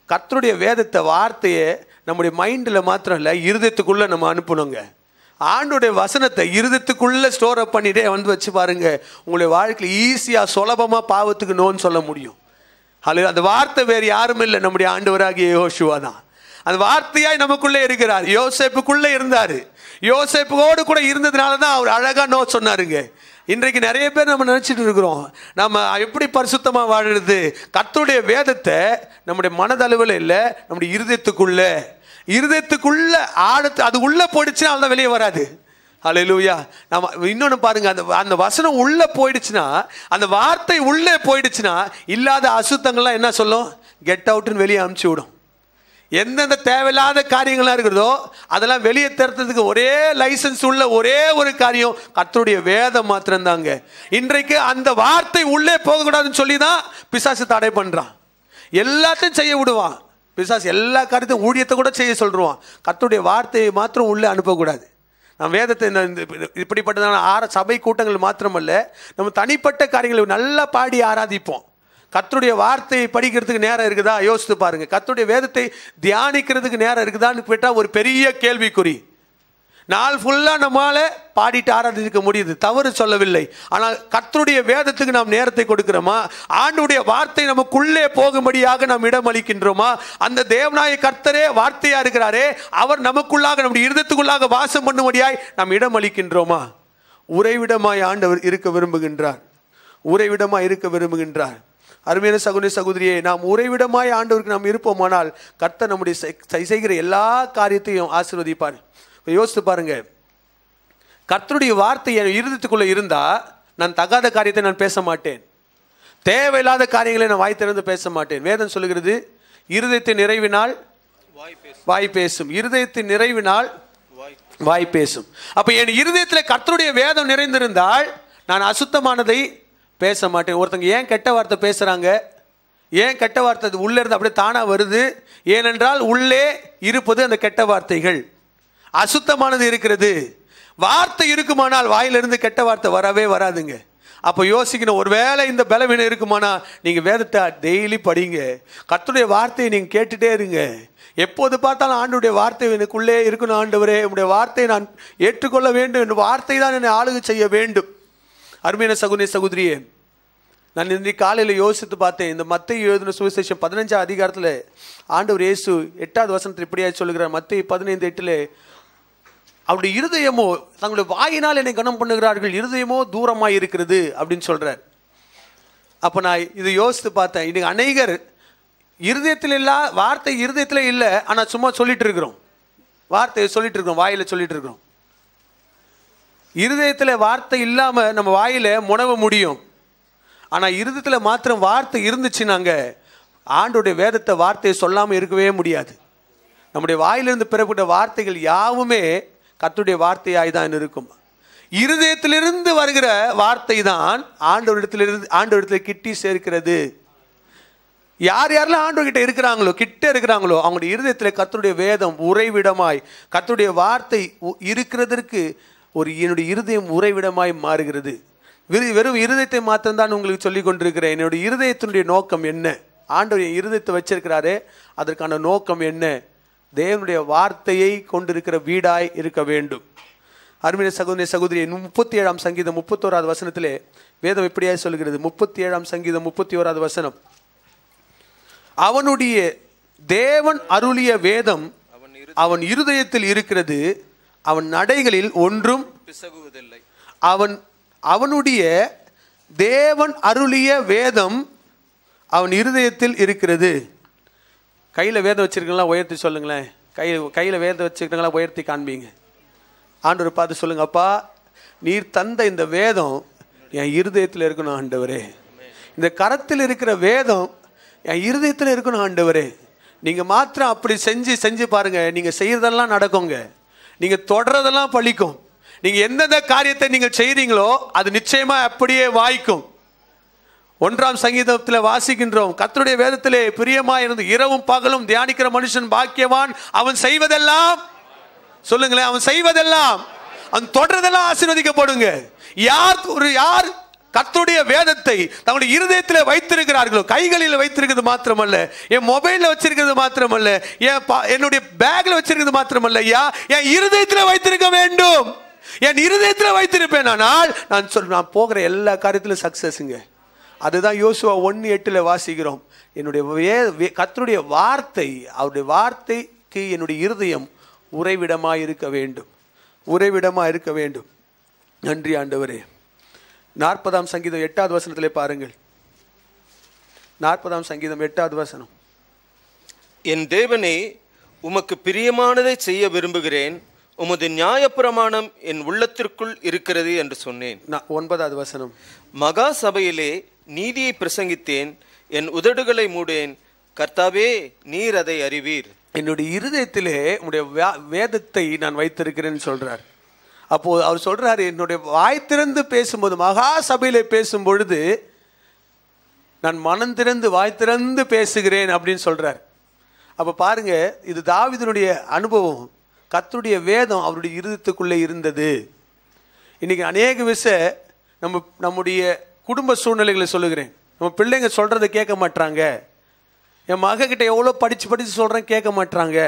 கர்த்தருடைய வேதத்தை வார்த்தையை நம்முடைய மைண்ட்ல மாத்திரம் இல்ல, இருதயத்துக்குள்ள நம்ம அனுப்பணுங்க. ஆண்டோடைய வசனத்தை இருதயத்துக்குள்ள ஸ்டோர் அப் பண்ணிட்டே வச்சு பாருங்க, உங்களுடைய வாழ்க்கையில் ஈஸியா சுலபமா பாவத்துக்கு நோன்னு சொல்ல முடியும். அந்த வார்த்தை வேறு யாரும் இல்லை, நம்முடைய ஆண்டவராகிய யோசுவா தான். அந்த வார்த்தையாய் நமக்குள்ளே இருக்கிறார். யோசேப்புக்குள்ளே இருந்தாரு, யோசேப்போடு கூட இருந்ததுனால தான் அவர் அழகா நோ சொன்னாருங்க. இன்றைக்கு நிறைய பேர் நம்ம நினைச்சிட்டு இருக்கிறோம், நம்ம எப்படி பரிசுத்தமா வாழுறது? கர்த்தருடைய வேதத்தை நம்முடைய மனதளவில் இல்லை, நம்முடைய இருதயத்துக்குள்ள ஆழத்து அது உள்ள போயிடுச்சுன்னா அதுதான் வெளியே வராது. ஹல்லேலூயா. நம்ம இன்னொன்று பாருங்க, அந்த வசனம் உள்ள போயிடுச்சுன்னா, அந்த வார்த்தை உள்ளே போயிடுச்சுன்னா இல்லாத அசுத்தங்கள்லாம் என்ன சொல்லும்? கெட் அவுட்னு வெளியே அனுப்பிச்சு விடும். எந்தெந்த தேவையில்லாத காரியங்கள்லாம் இருக்கிறதோ அதெல்லாம் வெளியே தரத்துக்கு ஒரே லைசன்ஸ் உள்ள ஒரே ஒரு காரியம் கர்த்தருடைய வேதம் மாத்திரம்தாங்க. இன்றைக்கு அந்த வார்த்தை உள்ளே போகக்கூடாதுன்னு சொல்லி தான் பிசாசு தடை பண்றான், எல்லாத்தையும் செய்ய விடுவான். பிசாசு எல்லா காரியத்தையும் ஊழியத்தை கூட செய்ய சொல்றான், கர்த்தருடைய வார்த்தையை மாத்திரம் உள்ளே அனுப்பக்கூடாது. நம்ம வேதத்தை இப்படிப்பட்டதான சபை கூட்டங்கள் மாத்திரமல்ல, நம்ம தனிப்பட்ட காரியங்களை நல்லா பாடி ஆராதிப்போம். கர்த்தருடைய வார்த்தையை படிக்கிறதுக்கு நேரம் இருக்குதா? யோசித்து பாருங்க. கர்த்தருடைய வேதத்தை தியானிக்கிறதுக்கு நேரம் இருக்குதான்னு கேட்டால் ஒரு பெரிய கேள்விக்குறி. நாள் ஃபுல்லா நம்மால பாடிட்டு ஆராதிக்க முடியுது, தவறு சொல்லவில்லை. ஆனால் கர்த்தருடைய வேதத்துக்கு நாம் நேரத்தை கொடுக்கிறோமா? ஆண்டவருடைய வார்த்தை நமக்குள்ளே போகும்படியாக நாம் இடம் அளிக்கின்றோமா? அந்த தேவனாய கர்த்தரே வார்த்தையா இருக்கிறாரே, அவர் நமக்குள்ளாக நம்முடைய இருதயத்துக்குள்ளாக வாசம் பண்ணும்படியாய் நாம் இடம் அளிக்கின்றோமா? உறைவிடமாய் ஆண்டவர் இருக்க விரும்புகின்றார். உறைவிடமாய் இருக்க விரும்புகின்றார். அருமையான சகோதரி சகோதரியே, நாம் உறைவிடமாய் ஆண்டவருக்கு நாம் இருப்போமானால் கர்த்தர் நம்முடைய செய்கிற எல்லா காரியத்தையும் ஆசீர்வதிப்பார். யோசித்து பாருங்க, கர்த்தருடைய வார்த்தை என் இருதயத்துக்குள்ள இருந்தா நான் தகாத காரியத்தை நான் பேச மாட்டேன், தேவையில்லாத காரியங்களை நான் வாய் திறந்து பேச மாட்டேன். வேதம் சொல்லுகிறது, இருதயத்தின் நிறைவினால் வாய் பேசும், இருதயத்தின் நிறைவினால் வாய் பேசும். அப்ப என் இருதயத்தில் கர்த்தருடைய வேதம் நிறைந்திருந்தால் நான் அசுத்தமானதை பேச மாட்டேன். ஒருத்தங்க ஏன் கெட்ட வார்த்தை பேசுறாங்க, ஏன் கெட்ட வார்த்தை உள்ளே இருந்து அப்படியே தானா வருது? ஏனென்றால் உள்ளே இருப்பது அந்த கெட்ட வார்த்தைகள், அசுத்தமானது இருக்கிறது. வார்த்தை இருக்குமானால் வாயிலிருந்து கெட்ட வார்த்தை வரவே வராதுங்க. அப்போ யோசிக்கணும், ஒருவேளை இந்த பலவீனம் இருக்குமானா நீங்கள் வேதத்தை டெய்லி படிங்க, கர்த்தருடைய வார்த்தையை நீங்கள் கேட்டுட்டே இருங்க. எப்போது பார்த்தாலும் ஆண்டவருடைய வார்த்தை எனக்குள்ளே இருக்கணும். ஆண்டவரே, உங்களுடைய வார்த்தையை நான் ஏற்றுக்கொள்ள வேண்டும், என் வார்த்தை தான் என்னை ஆளுகை செய்ய வேண்டும். அருமையான சகோதரி சகோதரியே, நான் இன்றைக்கு காலையில் யோசித்து பார்த்தேன். இந்த மத்தேயு எழுதின சுவிசேஷம் 15ஆம் அதிகாரத்தில் ஆண்டவர் இயேசு 8வது வசனத்தில் இப்படியா சொல்லுகிறார். மத்தேயு 15:8 அவருடைய இருதயமோ, தங்களுடைய வாயினால் என்னை கனம் பண்ணுகிறார்கள், இருதயமோ தூரமாக இருக்கிறது அப்படின்னு சொல்றார். அப்போ நான் இதை யோசித்து பார்த்தேன். இன்னைக்கு அநேகர் இருதயத்தில் இல்ல, வார்த்தை இருதயத்தில் இல்லை, ஆனால் சும்மா சொல்லிட்டு இருக்கிறோம், வார்த்தையை சொல்லிட்டு இருக்கிறோம், வாயில சொல்லிட்டு இருக்கிறோம். இருதயத்தில் வார்த்தை இல்லாமல் நம்ம வாயில முனவ முடியும். ஆனால் இருதயத்தில் மாத்திரம் வார்த்தை இருந்துச்சுன்னாங்க ஆண்டோடைய வேதத்தை வார்த்தையை சொல்லாமல் இருக்கவே முடியாது. நம்முடைய வாயிலிருந்து பெறப்பட்ட வார்த்தைகள் யாவுமே கர்த்தருடைய வார்த்தையாய் தான் இருக்கும். இருதயத்திலிருந்து வருகிற வார்த்தை தான் ஆண்டவரிடத்தில் கிட்டி சேர்க்கிறது. யார் யாரெல்லாம் ஆண்டவர்கிட்ட இருக்கிறாங்களோ, கிட்ட இருக்கிறாங்களோ, அவங்களுடைய இருதயத்தில் கர்த்தருடைய வேதம் உறைவிடமாய், கர்த்தருடைய வார்த்தை இருக்கிறதற்கு என்னுடைய இருதயம் உறைவிடமாய் மாறுகிறது. வெறும் இருதயத்தை மாத்திரம்தான் உங்களுக்கு சொல்லிக் கொண்டிருக்கிறேன். என்னுடைய இருதயத்தினுடைய நோக்கம் என்ன? ஆண்டவர் என் இருதயத்தை வச்சிருக்கிறாரே, அதற்கான நோக்கம் என்ன? தேவனுடைய வார்த்தையை கொண்டிருக்கிற வீடாய் இருக்க வேண்டும். அருமையான சகோதரி சகோதரி, 37ஆம் சங்கீதம் 31வது வசனத்திலே வேதம் இப்படியாய் சொல்கிறது. 37ஆம் சங்கீதம் 31வது வசனம், அவனுடைய தேவன் அருளிய வேதம் அவன் இருதயத்தில் இருக்கிறது, அவன் நடைகளில் ஒன்றும் பிசகுவதில்லை. அவனுடைய தேவன் அருளிய வேதம் அவன் இருதயத்தில் இருக்கிறது. கையில் வேதம் வச்சிருக்கீங்களா? உயர்த்தி சொல்லுங்களேன். கையில் வேதம் வச்சுருக்கீங்களா? உயர்த்தி காண்பீங்க. ஆண்டவரை பார்த்து சொல்லுங்க, அப்பா நீர் தந்த இந்த வேதம் என் இருதயத்தில் இருக்கணும் ஆண்டவரே. இந்த கரத்தில் இருக்கிற வேதம் என் இருதயத்தில் இருக்கணும் ஆண்டவரே. நீங்கள் மாத்திரம் அப்படி செஞ்சு பாருங்க, நீங்கள் செய்யறதெல்லாம் நடக்குங்க, நீங்கள் தொடர்றதெல்லாம் பழிக்கும். நீங்கள் எந்தெந்த காரியத்தை நீங்கள் செய்கிறீங்களோ அது நிச்சயமாக அப்படியே வாய்க்கும். 1ஆம் சங்கீதத்தில் வாசிக்கின்றோம், கர்த்தருடைய வேதத்திலே பிரியமாய் இருந்து இரவும் பகலும் தியானிக்கிற மனுஷன் பாக்கியவான், அவன் செய்வதெல்லாம், சொல்லுங்களேன், அவன் செய்வதெல்லாம், அவன் தொடர்றதெல்லாம் ஆசீர்வதிக்கப்படுங்க. யார் கர்த்தருடைய வேதத்தை தங்களுடைய இருதயத்தில் வைத்திருக்கிறார்களோ, கைகளில் வைத்திருக்கிறது மாத்திரமல்ல, என் மொபைலில் வச்சிருக்கிறது மாத்திரமல்ல, என்னுடைய பேக்ல வச்சிருக்கிறது மாத்திரமல்ல, என் இருதயத்தில் வைத்திருக்க வேண்டும். என் இருதயத்தில் வைத்திருப்பேன், ஆனால் நான் போகிற எல்லா காரியத்திலும் சக்சஸ்ங்க. அதுதான் யோசுவா 1:8 வாசிக்கிறோம். என்னுடைய கர்த்தருடைய வார்த்தை, அவருடைய வார்த்தைக்கு என்னுடைய இருதயம் உறைவிடமாக இருக்க வேண்டும், உறைவிடமாக இருக்க வேண்டும். நன்றி ஆண்டவரே. 40ஆம் சங்கீதம் 8வது வசனத்திலே பாருங்கள். 40ஆம் சங்கீதம் 8வது வசனம், என் தேவனே, உமக்கு பிரியமானதை செய்ய விரும்புகிறேன், உமது நியாயப்பிரமாணம் என் உள்ளத்திற்குள் இருக்கிறது என்று சொன்னேன். 9வது வசனம், மகா சபையிலே நீதியை பிரசங்கித்தேன், என் உதடுகளை மூடேன், கர்த்தாவே நீர் அதை அறிவீர். என்னுடைய இருதயத்திலே உங்களுடைய வேதத்தை நான் வைத்திருக்கிறேன்னு சொல்றார். அப்போ அவர் சொல்றாரு, என்னுடைய வாய் திறந்து பேசும்போது, மகா சபையிலே பேசும் பொழுது நான் மனம் திறந்து வாய் திறந்து பேசுகிறேன் அப்படின்னு சொல்றார். அப்ப பாருங்க, இது தாவீதுனுடைய அனுபவம். கர்த்தருடைய வேதம் அவருடைய இருதயத்துக்குள்ளே இருந்தது. இன்னைக்கு அநேக விஷயம் நம்முடைய குடும்ப சூழ்நிலைகளை சொல்லுகிறேன், நம்ம பிள்ளைங்க சொல்றதை கேட்க மாட்டாங்க. என் மகன்கிட்ட எவ்வளோ படித்து சொல்கிறேன் கேட்க மாட்டாங்க.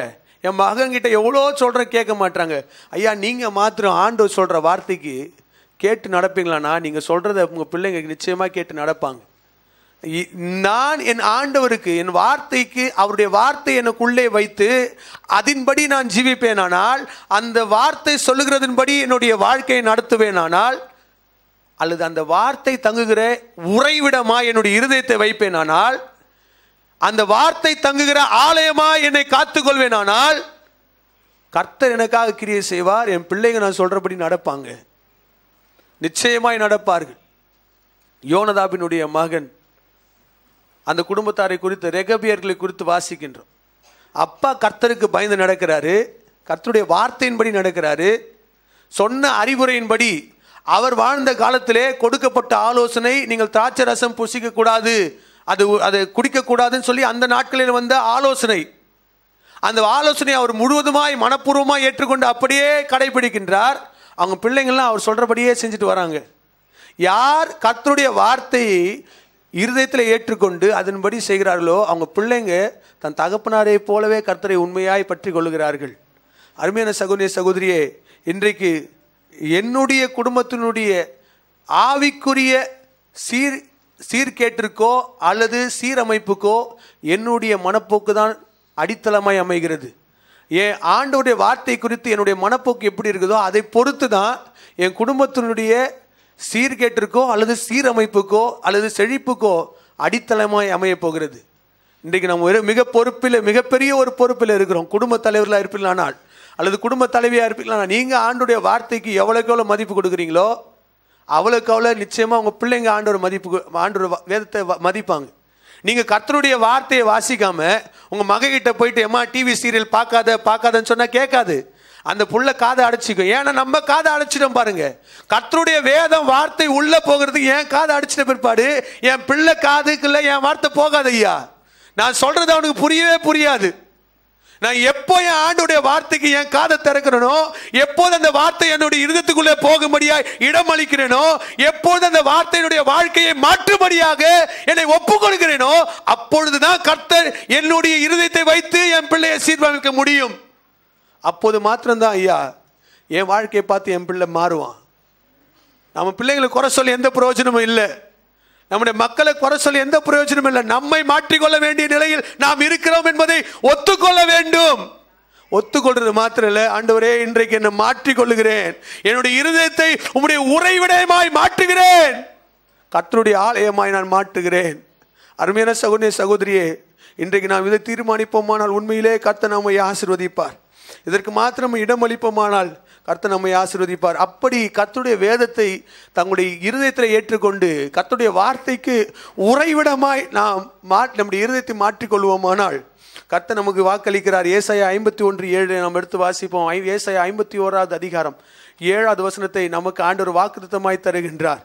என் மகன்கிட்ட எவ்வளோ சொல்கிறேன் கேட்க மாட்டாங்க. ஐயா, நீங்கள் மாத்திரம் ஆண்டவர் சொல்கிற வார்த்தைக்கு கேட்டு நடப்பீங்களாண்ணா? நீங்கள் சொல்கிறத உங்கள் பிள்ளைங்க நிச்சயமாக கேட்டு நடப்பாங்க. நான் என் ஆண்டவருக்கு, என் வார்த்தைக்கு, அவருடைய வார்த்தை எனக்குள்ளே வைத்து அதன்படி நான் ஜீவிப்பேனானால், அந்த வார்த்தை சொல்லுகிறதின்படி என்னுடைய வாழ்க்கையை நடத்துவேனானால், அல்லது அந்த வார்த்தை தங்குகிற உறைவிடமா என்னுடைய இருதயத்தை வைப்பேனானால், அந்த வார்த்தை தங்குகிற ஆலயமா என்னை காத்துக்கொள்வேனானால், கர்த்தர் எனக்காக கிரியை செய்வார். என் பிள்ளைங்க நான் சொல்றபடி நடப்பாங்க, நிச்சயமாய் நடப்பார்கள். யோனதாபினுடைய மகன், அந்த குடும்பத்தாரை குறித்து, ரெகபியர்களை குறித்து வாசிக்கின்றோம். அப்பா கர்த்தருக்கு பயந்து நடக்கிறாரு, கர்த்தருடைய வார்த்தையின்படி நடக்கிறாரு, சொன்ன அறிவுரையின்படி. அவர் வாழ்ந்த காலத்திலே கொடுக்கப்பட்ட ஆலோசனை, நீங்கள் திராட்சை ரசம் புசிக்க கூடாது, அது குடிக்கக்கூடாதுன்னு சொல்லி அந்த நாட்களில் வந்த ஆலோசனை. அந்த ஆலோசனை அவர் முழுவதுமாய் மனப்பூர்வமாய் ஏற்றுக்கொண்டு அப்படியே கடைபிடிக்கின்றார். அவங்க பிள்ளைங்கள்லாம் அவர் சொல்றபடியே செஞ்சுட்டு வராங்க. யார் கர்த்தருடைய வார்த்தையை இருதயத்தில் ஏற்றுக்கொண்டு அதன்படி செய்கிறார்களோ அவங்க பிள்ளைங்க தன் தகப்பனாரை போலவே கர்த்தரை உண்மையாய் பற்றி கொள்ளுகிறார்கள். அருமையான சகோதரிய சகோதரியே, இன்றைக்கு என்னுடைய குடும்பத்தினுடைய ஆவிக்குரிய சீர்கேட்டிற்கோ அல்லது சீரமைப்புக்கோ என்னுடைய மனப்போக்கு தான் அடித்தளமாய் அமைகிறது. என் ஆண்டவருடைய வார்த்தை குறித்து என்னுடைய மனப்போக்கு எப்படி இருக்குதோ அதை பொறுத்து தான் என் குடும்பத்தினுடைய சீர்கேட்டிற்கோ அல்லது சீரமைப்புக்கோ அல்லது செழிப்புக்கோ அடித்தளமாய் அமைய போகிறது. இன்றைக்கு நம்ம மிகப்பெரிய ஒரு பொறுப்பில் இருக்கிறோம். குடும்ப தலைவர்களாக இருப்பீங்களானால் அல்லது குடும்ப தலைவியாக இருப்பீங்களா, நீங்கள் ஆண்டோடைய வார்த்தைக்கு எவ்வளோக்கு எவ்வளோ மதிப்பு கொடுக்குறீங்களோ அவ்வளோக்கு அவ்வளோ நிச்சயமாக உங்கள் பிள்ளைங்க ஆண்டோர் வேதத்தை மதிப்பாங்க. நீங்கள் கர்த்தருடைய வார்த்தையை வாசிக்காமல் உங்கள் மகக்கிட்ட போயிட்டு எம்மா டிவி சீரியல் பார்க்காதன்னு சொன்னால் கேட்காது. அந்த புள்ள காதை அடைச்சிக்கும். ஏன்னா நம்ம காதை அடைச்சிட்டோம் பாருங்க. கர்த்தருடைய வேதம் வார்த்தை உள்ள போகிறதுக்கு என் காதை அடைச்சிட்ட பிற்பாடு என் பிள்ளை காதுக்குள்ள என் வார்த்தை போகாது ஐயா. நான் சொல்றது அவனுக்கு புரியவே புரியாது. நான் எப்போ என் ஆண்டுடைய வார்த்தைக்கு என் காதை திறக்கிறேனோ, எப்போது அந்த வார்த்தை என்னுடைய இருதயத்துக்குள்ளே போகும்படியா இடம் அளிக்கிறேனோ, எப்போது அந்த வார்த்தையினுடைய வாழ்க்கையை மாற்றும்படியாக என்னை ஒப்புக்கொள்கிறேனோ, அப்பொழுதுதான் கர்த்தர் என்னுடைய இருதயத்தை வைத்து என் பிள்ளையை சீர்வமைக்க முடியும். அப்போது மாத்திரம்தான் ஐயா என் வாழ்க்கையை பார்த்து என் பிள்ளை மாறுவான். நம்ம பிள்ளைங்களை குறை சொல்லி எந்த பிரயோஜனமும் இல்லை. நம்முடைய மக்களை குறை சொல்லி எந்த பிரயோஜனமும் இல்லை. நம்மை மாற்றிக்கொள்ள வேண்டிய நிலையில் நாம் இருக்கிறோம் என்பதை ஒத்துக்கொள்ள வேண்டும். ஒத்துக்கொள்றது மாத்திரம் இல்லை, ஆண்டவரே இன்றைக்கு என்னை மாற்றிக்கொள்ளுகிறேன், என்னுடைய இருதயத்தை உம்முடைய உறைவிடமாய் மாற்றுகிறேன், கர்த்தருடைய ஆலயமாய் நான் மாற்றுகிறேன். அருமையான சகோதரிய சகோதரியே, இன்றைக்கு நாம் இதை தீர்மானிப்போமானால் உண்மையிலே கர்த்தர் நம்மை ஆசீர்வதிப்பார். இதற்கு மாத்திரம் இடம் அளிப்போமானால் கர்த்தர் நம்மை ஆசீர்வதிப்பார். அப்படி கர்த்தருடைய வேதத்தை தங்களுடைய இருதயத்தில் ஏற்றுக்கொண்டு கர்த்தருடைய வார்த்தைக்கு உறைவிடமாய் நாம் நம்முடைய இருதயத்தை மாற்றிக்கொள்வோமானால் கர்த்தர் நமக்கு வாக்களிக்கிறார். ஏசாயா 51:7 நாம் எடுத்து வாசிப்போம். ஏசாயா 51வது அதிகாரம் 7வது வசனத்தை நமக்கு ஆண்டவர் வாக்குத்தத்தமாய் தருகின்றார்.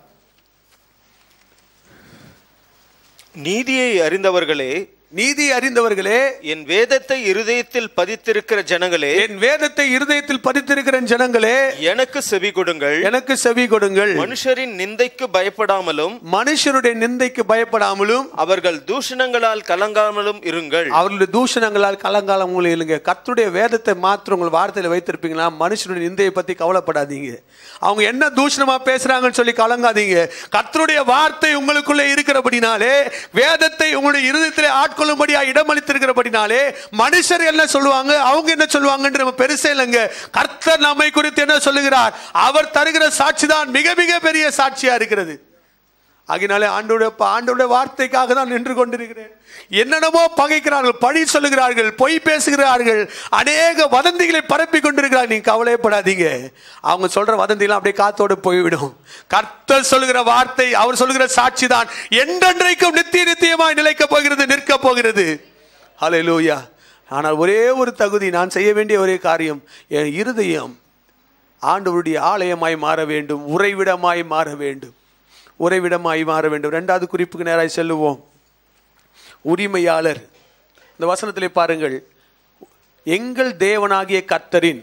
நீதியை அறிந்தவர்களே, நீதி அறிந்தவர்களே, என் வேதத்தை இருதயத்தில் பதித்திருக்கிற ஜனங்களே, என் வேதத்தை இருதயத்தில் பதித்திருக்கிற ஜனங்களே, எனக்கு செவி கொடுங்கள், எனக்கு செவி கொடுங்கள். மனுஷரின் நிந்தைக்கு பயப்படாமலும், மனுஷருடைய நிந்தைக்கு பயப்படாமலும், அவர்கள் தூஷணங்களால் கலங்காமலும் இருங்கள். அவர்களுடைய தூஷணங்களால் கலங்காமலும் இருங்க. கர்த்தருடைய வேதத்தை மாத்திரம் உங்கள் வார்த்தையில வைத்திருப்பீங்களா, மனுஷனுடைய நிந்தையை பத்தி கவலைப்படாதீங்க. அவங்க என்ன தூஷணமா பேசுறாங்கன்னு சொல்லி கலங்காதீங்க. கர்த்தருடைய வார்த்தை உங்களுக்குள்ளே இருக்கிறபடினாலே, வேதத்தை உங்களுடைய இருதயத்திலே ஆட்கொள்ளும்படியா இடமளித்திருக்கிறபடினாலே, மனுஷர் என்ன சொல்லுவாங்க அவங்க என்ன சொல்லுவாங்கன்ற நம்ம பெருசே இல்லைங்க. கர்த்தர் நம்மை குறித்து என்ன சொல்லுகிறார், அவர் தருகிற சாட்சி தான் மிக மிக பெரிய சாட்சியா இருக்கிறது. ஆகினாலே ஆண்டவருடைய வார்த்தைக்காக தான் நின்று கொண்டிருக்கிறேன். என்னென்னமோ பகைக்கிறார்கள், பழி சொல்லுகிறார்கள், பொய் பேசுகிறார்கள், அநேக வதந்திகளை பரப்பி கொண்டிருக்கிறார்கள். நீங்க கவலைப்படாதீங்க, அவங்க சொல்ற வதந்திலாம் அப்படியே காத்தோடு போய்விடும். கர்த்தர் சொல்லுகிற வார்த்தை, அவர் சொல்லுகிற சாட்சி தான் என்றென்றைக்கும் நித்தியமாய் நிலைக்க போகிறது, நிற்க போகிறது. ஹல்லேலூயா. ஆனால் ஒரே ஒரு தகுதி, நான் செய்ய வேண்டிய ஒரே காரியம், என் இருதயம் ஆண்டவருடைய ஆலயமாய் மாற வேண்டும், உறைவிடமாய் மாற வேண்டும், உறைவிடமாய் மாற வேண்டும். 2வது குறிப்புக்கு நேராய் செல்லுவோம். உரிமையாளர். இந்த வசனத்திலே பாருங்கள், எங்கள் தேவனாகிய கர்த்தரின்,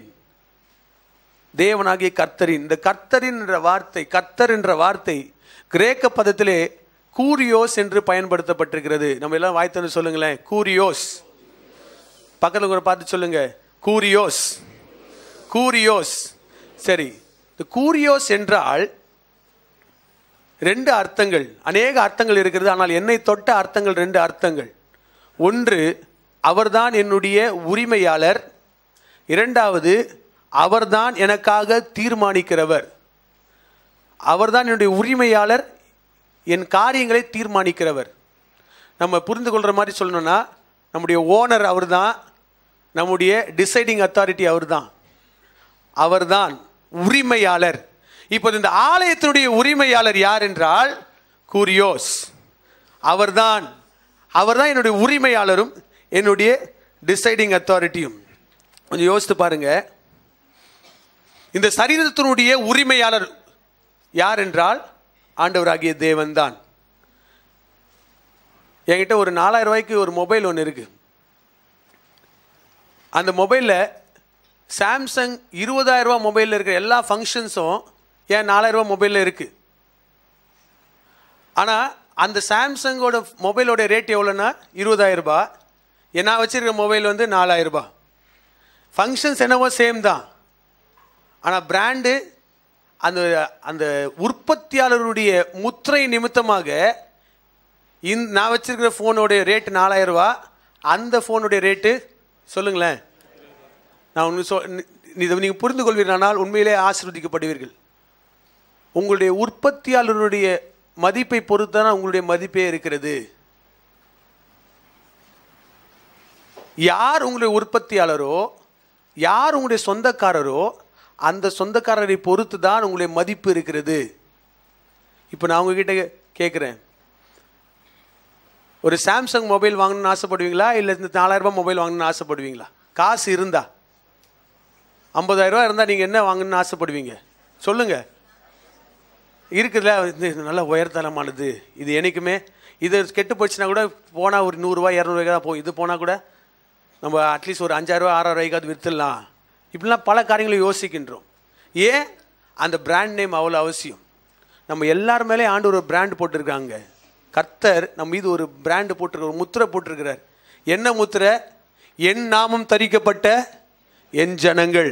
இந்த கர்த்தரின் என்ற வார்த்தை, கர்த்தர் என்ற வார்த்தை கிரேக்க பதத்திலே கூரியோஸ் என்று பயன்படுத்தப்பட்டிருக்கிறது. நம்ம எல்லாம் வாய்த்தன்னு சொல்லுங்களேன், கூரியோஸ். பக்கத்தில் கூட பார்த்து சொல்லுங்க, கூரியோஸ், கூரியோஸ். சரி, இந்த கூரியோஸ் என்றால் 2 அர்த்தங்கள், அநேக அர்த்தங்கள் இருக்கிறது. ஆனால் என்னை தொட்ட அர்த்தங்கள் 2 அர்த்தங்கள். ஒன்று, அவர்தான் என்னுடைய உரிமையாளர். 2வது, அவர்தான் எனக்காக தீர்மானிக்கிறவர். அவர்தான் என்னுடைய உரிமையாளர், என் காரியங்களை தீர்மானிக்கிறவர். நம்ம புரிந்து கொள்கிற மாதிரி சொல்லணும்னா, நம்முடைய ஓனர் அவர் தான், நம்முடைய டிசைடிங் அத்தாரிட்டி அவர் தான், அவர்தான் உரிமையாளர். இப்போது இந்த ஆலயத்தினுடைய உரிமையாளர் யார் என்றால் கூரியோஸ். அவர்தான் என்னுடைய உரிமையாளரும் என்னுடைய டிசைடிங் அத்தாரிட்டியும். கொஞ்சம் யோசித்து பாருங்க, இந்த சரீரத்தினுடைய உரிமையாளர் யார் என்றால் ஆண்டவராகிய தேவன் தான். என்கிட்ட ஒரு 4000 ரூபாய்க்கு ஒரு மொபைல் ஒன்று இருக்கு. அந்த மொபைலில் சாம்சங் 20,000 ரூபா மொபைலில் இருக்கிற எல்லா ஃபங்க்ஷன்ஸும் ஏன் 4000 ரூபா மொபைலில் இருக்கு. ஆனால் அந்த சாம்சங்கோட மொபைலோட ரேட் எவ்வளோன்னா 20,000 ரூபாய். நான் வச்சிருக்கிற மொபைல் வந்து 4,000 ரூபாய். ஃபங்க்ஷன்ஸ் என்னவோ சேம் தான், ஆனால் பிராண்டு அந்த அந்த உற்பத்தியாளருடைய முத்திரை நிமித்தமாக நான் வச்சிருக்கிற ஃபோனோடைய ரேட்டு 4,000 ரூபாய், அந்த ஃபோனுடைய ரேட்டு சொல்லுங்களேன். நான் ஒன்று இதை நீங்கள் புரிந்து கொள்வீர்களானால் உண்மையிலே ஆசீர்வதிக்கப்படுவீர்கள். உங்களுடைய உற்பத்தியாளருடைய மதிப்பை பொறுத்து தான் உங்களுடைய மதிப்பே இருக்கிறது. யார் உங்களுடைய உற்பத்தியாளரோ, யார் உங்களுடைய சொந்தக்காரரோ, அந்த சொந்தக்காரரை பொறுத்து தான் உங்களுடைய மதிப்பு இருக்கிறது. இப்போ நான் உங்ககிட்ட கேட்குறேன், ஒரு சாம்சங் மொபைல் வாங்கணும்னு ஆசைப்படுவீங்களா, இல்லை இந்த 4,000 ரூபாய் மொபைல் வாங்கணும்னு ஆசைப்படுவீங்களா? காசு இருந்தா 50,000 ரூபா இருந்தால் நீங்கள் என்ன வாங்கணும்னு ஆசைப்படுவீங்க சொல்லுங்கள்? இருக்குதுல்ல, இது நல்ல உயர்தரமானது, இது என்றைக்குமே இது கெட்டு போச்சுன்னா கூட போனால் ஒரு 100 ரூபா 200 ரூபாய்க்கு தான் போகும். இது போனால் கூட நம்ம அட்லீஸ்ட் ஒரு 5,000 ரூபா 6,000 ரூபாய்க்காவது விற்றுடலாம். இப்படிலாம் பல காரியங்களை யோசிக்கின்றோம். ஏன்? அந்த பிராண்ட் நேம் அவ்வளோ அவசியம். நம்ம எல்லார் மேலே ஆண்டவர் ஒரு பிராண்ட் போட்டிருக்காங்க. கர்த்தர் நம்ம மீது ஒரு பிராண்டு போட்டிருக்க, ஒரு முத்திரை போட்டிருக்கிறார். என்ன முத்திரை? என் நாமம் தரிக்கப்பட்ட என் ஜனங்கள்.